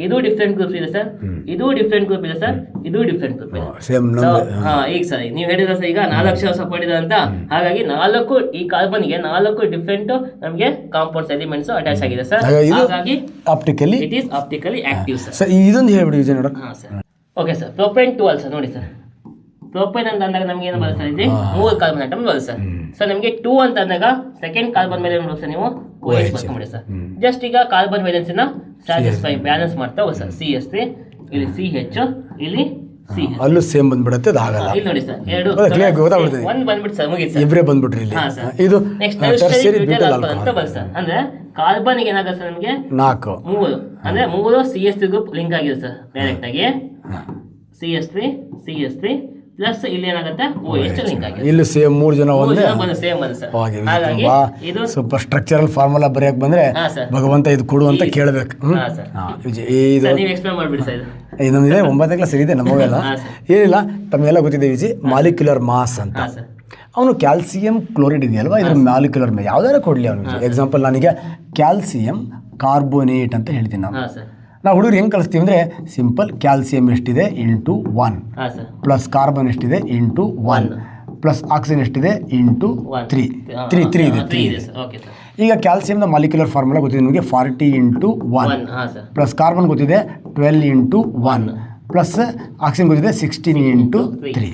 ಇದು ಡಿಫ್ರೆಂಟ್ ಗ್ರೂಪ್ ಇದೆ ಸರ್, ಇದು ಡಿಫ್ರೆಂಟ್ ಗ್ರೂಪ್ ಇದೆ ಸರ್, ಇದು ಡಿಫ್ರೆಂಟ್ ಗ್ರೂಪ್ ಇದೆ. ಈಗ ಸರ್ ನೀವು ಹೇಳಿದ್ರೆ ಸರ್, ಈಗ 4 ಸಪೋರ್ಟ್ ಇದೆ ಅಂತ. ಹಾಗಾಗಿ 4 ಈ ಕಾರ್ಬನ್ಗೆ 4 ಡಿಫ್ರೆಂಟ್ ನಮಗೆ ಕಾಂಪೌಂಡ್ಸ್ ಎಲಿಮೆಂಟ್ಸ್ ಅಟ್ಯಾಚ್ ಆಗಿದೆ ಸರ್. ಹಾಗಾಗಿ optically it is optically active sir. ಇದೊಂದು ಹೇಳ್ಬಿಡಿ ವಿಜಯ್ ನೋಡ. Okay sir, propane 12 sir. ನೋಡಿ ಸರ್, ಪ್ರೊಪೇನ್ ಅಂತ ಅಂದಾಗ ನಮ್ಗೆ ಏನು ಬರುತ್ತೆ ಸರ್, ಇಲ್ಲಿ 3 ಕಾರ್ಬನ್ ಆಟಮ್ ಬರುತ್ತೆ ಸರ್. ಸೊ ನಮಗೆ 2 ಅಂತ ಅಂದಾಗ ಸೆಕೆಂಡ್ ಕಾರ್ಬನ್ ಮೇಲೆ ಸರ್ ನೀವು OH ಬರ್ಕೊಂಬಿಡಿ ಸರ್. ಜಸ್ಟ್ ಈಗ ಕಾರ್ಬನ್ ವೇಲೆನ್ಸಿನ ಸ್ಯಾಟಿಸ್ಫೈ ಬ್ಯಾಲೆನ್ಸ್ ಮಾಡ್ತಾ ಹೋಗಿ ಸರ್. CH3 ಇಲ್ಲಿ CH, ಇಲ್ಲಿ CH ಅಲ್ಲೂ ಸೇಮ್ ಬಂದ್ಬಿಡುತ್ತೆ, ಅದು ಆಗಲ್ಲ. ಇಲ್ಲಿ ನೋಡಿ ಸರ್, 2 1 ಬಂದ್ಬಿಟ್ಟು ಸರ್ ಮುಗಿತು ಸರ್. ಇಬ್ಬರೇ ಬಂದ್ಬಿಟ್ರಿ ಇಲ್ಲಿ. ಇದು ನೆಕ್ಸ್ಟ್ ಅಂತ ಬರುತ್ತೆ ಸರ್. ಅಂದ್ರೆ ಕಾರ್ಬನ್ ಗೆ ಏನಾಗುತ್ತೆ ಸರ್, ನಮಗೆ 3 ಅಂದ್ರೆ 3 CH3 ಗ್ರೂಪ್ ಲಿಂಕ್ ಆಗಿದೆ ಸರ್ ಡೈರೆಕ್ಟ್ ಆಗಿ. CH3 ಪ್ಲಸ್ ಇಲ್ಲಿ ಏನಾಗುತ್ತೆ, OH ಲಿಂಕ್ ಆಗಿದೆ. ಇಲ್ಲಿ ಸೇಮ್ 3 ಜನ ಒಂದೇ ಸೇಮ್ ಬಂದು ಸರ್. ಹಾಗಾಗಿ ಇದು ಸ್ವಲ್ಪ ಸ್ಟ್ರಕ್ಚರಲ್ ಫಾರ್ಮುಲಾ ಬರೆಯಕ್ ಬಂದ್ರೆ ಭಗವಂತ ಇದು ಕೊಡು ಅಂತ ಕೇಳಬೇಕು. ಇದು ನೀವು ಎಕ್ಸ್ಪ್ಲೇನ್ ಮಾಡ್ಬಿಡಿ ಸರ್. ಇನ್ನೊಂದಿದೆ 9ನೇ ಕ್ಲಾಸ್ ಇದೆ ನಮಗೆಲ್ಲ ಏನಿಲ್ಲ, ತಮಗೆಲ್ಲ ಗೊತ್ತಿದೆ ವಿಜಿ, ಮಾಲಿಕ್ಯುಲರ್ ಮಾಸ್ ಅಂತ. ಅವನು ಕ್ಯಾಲ್ಸಿಯಂ ಕ್ಲೋರೈಡ್ ಇದೆಯಲ್ವಾ, ಇದ್ರ ಮಾಲಿಕ್ಯುಲರ್ ಯಾವ್ದಾರ ಕೊಡ್ಲಿ ಅವನಿಗೆ. ಎಕ್ಸಾಂಪಲ್ ನನಗೆ ಕ್ಯಾಲ್ಸಿಯಂ ಕಾರ್ಬೋನೇಟ್ ಅಂತ ಹೇಳ್ತೀನಿ ನಾನು. ನಾವು ಹುಡುಗರು ಹೆಂಗೆ ಕಳಿಸ್ತೀವಿ ಅಂದರೆ, ಸಿಂಪಲ್ ಕ್ಯಾಲ್ಸಿಯಂ ಎಷ್ಟಿದೆ ಇಂಟು 1 ಪ್ಲಸ್ ಕಾರ್ಬನ್ ಎಷ್ಟಿದೆ ಇಂಟು 1 ಪ್ಲಸ್ ಆಕ್ಸಿಜನ್ ಎಷ್ಟಿದೆ ಇಂಟು 3 ಇದೆ. ಈಗ ಕ್ಯಾಲ್ಸಿಯಂನ ಮಾಲಿಕ್ಯುಲರ್ ಫಾರ್ಮುಲಾ ಗೊತ್ತಿದೆ ನಿಮಗೆ, 40 ಇಂಟು 1 ಪ್ಲಸ್ ಕಾರ್ಬನ್ ಗೊತ್ತಿದೆ 12 ಇಂಟು 1 ಪ್ಲಸ್ ಆಕ್ಸಿಜನ್ ಗೊತ್ತಿದೆ 16 into 3.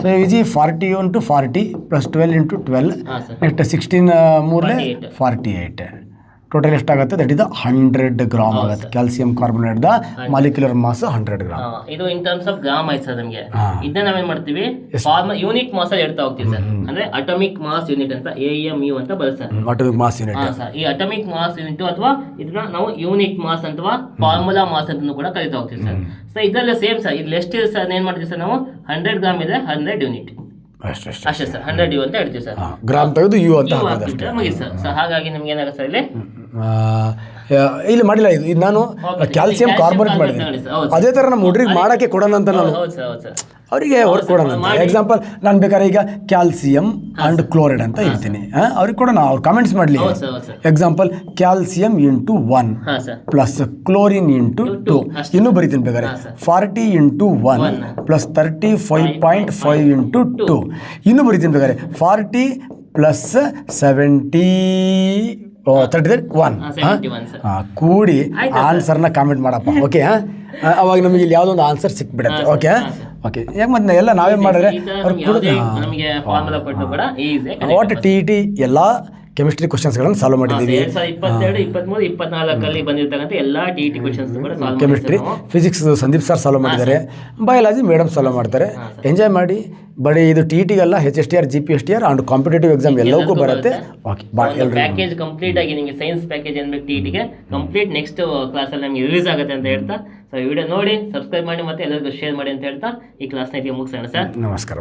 So easy 40 into 40 plus 12 into 12 next 16 3 48 total ಎಷ್ಟಾಗುತ್ತೆ? ದಟ್ ಇಸ್ 100 ಗ್ರಾಮ್ ಆಗುತ್ತೆ. Calcium carbonate the molecular mass 100 gram. ಇದು ಇನ್ ಟರ್ಮ್ಸ್ ಆಫ್ ಗ್ರಾಮ್ ಆಯ್ತು ಸರ್ ನಮಗೆ. ಇದನ್ನ ನಾವೇನ್ ಮಾಡ್ತೀವಿ ಯೂನಿಟ್ ಮಾಸ್ ಅಲ್ಲಿ ಹೇಳ್ತಾ ಹೋಗ್ತೀವಿ ಸರ್. ಅಂದ್ರೆ ಅಟಮಿಕ್ ಮಾಸ್ ಯೂನಿಟ್ ಅಂತ AMU ಅಂತ ಬರುತ್ತೆ ಸರ್. Atomic mass unit. ಈ ಅಟಮಿಕ್ ಮಾಸ್ ಯೂನಿಟ್ ಅಥವಾ ಇದನ್ನ ನಾವು ಯೂನಿಟ್ ಮಾಸ್ ಅಥವಾ ಫಾರ್ಮುಲಾ ಮಾಸ್ ಅಂತ ಕೂಡ ಕರಿತಾ ಹೋಗ್ತೀವಿ ಸರ್. ಸೊ ಇದರಲ್ಲಿ ಸೇಮ್ ಸರ್, ಇಲ್ಲಿ ಎಷ್ಟಿದೆ ಸರ್ ಏನ್ ಮಾಡ್ತೀವಿ ಸರ್ ನಾವು 100 ಗ್ರಾಮ್ ಇದೆ 100 ಯೂನಿಟ್ ಅಷ್ಟೇ ಸರ್. 100 U ಅಂತ ಹೇಳ್ತೀವಿ ಸರ್. ಗ್ರಾಮ್ ತೆಗೆದು ಯು ಅಂತ ಮುಗಿಸ್ ಸರ್. ಸೊ ಹಾಗಾಗಿ ನಮ್ಗೆ ಏನಾಗುತ್ತೆ ಸರ್ ಇಲ್ಲಿ ಮಾಡಿಲ್ಲ. ಇದು ನಾನು ಕ್ಯಾಲ್ಸಿಯಂ ಕಾರ್ಬೋನೇಟ್ ಮಾಡಿದ್ದೀನಿ. ಅದೇ ಥರ ನಮ್ಮ ಹುಡುಗರಿಗೆ ಮಾಡೋಕ್ಕೆ ಕೊಡೋಣ ಅಂತ ನಾನು ಅವರಿಗೆ ವರ್ಕ್ ಕೊಡೋಣ ಅಂತ. ಎಕ್ಸಾಂಪಲ್ ನಾನು ಬೇಕಾದ್ರೆ ಈಗ ಕ್ಯಾಲ್ಸಿಯಂ ಅಂಡ್ ಕ್ಲೋರೈಡ್ ಅಂತ ಹೇಳ್ತೀನಿ, ಅವ್ರಿಗೆ ಕೊಡೋಣ, ಅವ್ರು ಕಮೆಂಟ್ಸ್ ಮಾಡಲಿ. Example calcium into 1 plus chlorine into 2 ಇನ್ನೂ ಬರೀತೀನಿ ಬೇಕಾದ್ರೆ 40 ಇಂಟು 1 ಪ್ಲಸ್ 35.5 ಇಂಟು 2 ಇನ್ನೂ ಬರೀತೀನಿ ಬೇಕಾದ್ರೆ 40 ಪ್ಲಸ್ 71 ಕೂಡಿ ಆನ್ಸರ್ನ ಕಾಮೆಂಟ್ ಮಾಡಪ್ಪ. ಓಕೆ, ಅವಾಗ ನಮಗೆ ಇಲ್ಲಿ ಯಾವುದೋ ಒಂದು ಆನ್ಸರ್ ಸಿಕ್ಬಿಡುತ್ತೆ. ಓಕೆ ಓಕೆ, ಯಾಕೆ ಮತ್ತೆ ಎಲ್ಲ ನಾವೇ ಮಾಡಿದ್ರೆ ವಾಟ್ TET ಎಲ್ಲ ಕೆಮಿಸ್ಟ್ರಿ ಕ್ವಶನ್ಸ್ಗಳನ್ನು ಸಾಲ್ವ್ ಮಾಡಿದ್ದೀವಿ. 2022, 23, 24 ಬಂದಿರ್ತಕ್ಕಂಥ ಎಲ್ಲ TET ಕ್ವಶನ್ಸ್ ಕೂಡ solve chemistry, physics Sandeep sir solve ಮಾಡಿದ್ದಾರೆ, ಬಯಾಲಜಿ ಮೇಡಮ್ ಸಾಲ್ವ್ ಮಾಡ್ತಾರೆ. ಎಂಜಾಯ್ ಮಾಡಿ. ಬರೀ ಇದು TETಗಲ್ಲ, HSTR, GPSTR and competitive exam ಎಲ್ಲವಕ್ಕೂ ಬರುತ್ತೆ. ಓಕೆ, ಪ್ಯಾಕೇಜ್ ಕಂಪ್ಲೀಟ್ ಆಗಿ ನಿಮಗೆ ಸೈನ್ಸ್ ಪ್ಯಾಕೇಜ್ ಏನ್ಬೇಕು TETಗೆ ಕಂಪ್ಲೀಟ್ ನೆಕ್ಸ್ಟ್ ಕ್ಲಾಸಲ್ಲಿ ನಮಗೆ ರಿಲೀಸ್ ಆಗುತ್ತೆ ಅಂತ ಹೇಳ್ತಾ, ಸೊ ಈ ವಿಡಿಯೋ ನೋಡಿ ಸಬ್ಸ್ಕ್ರೈಬ್ ಮಾಡಿ ಮತ್ತೆ ಎಲ್ಲರಿಗೂ ಶೇರ್ ಮಾಡಿ ಅಂತ ಹೇಳ್ತಾ ಈ ಕ್ಲಾಸ್ನ ಮುಗಿಸೋಣ ಸರ್. ನಮಸ್ಕಾರ.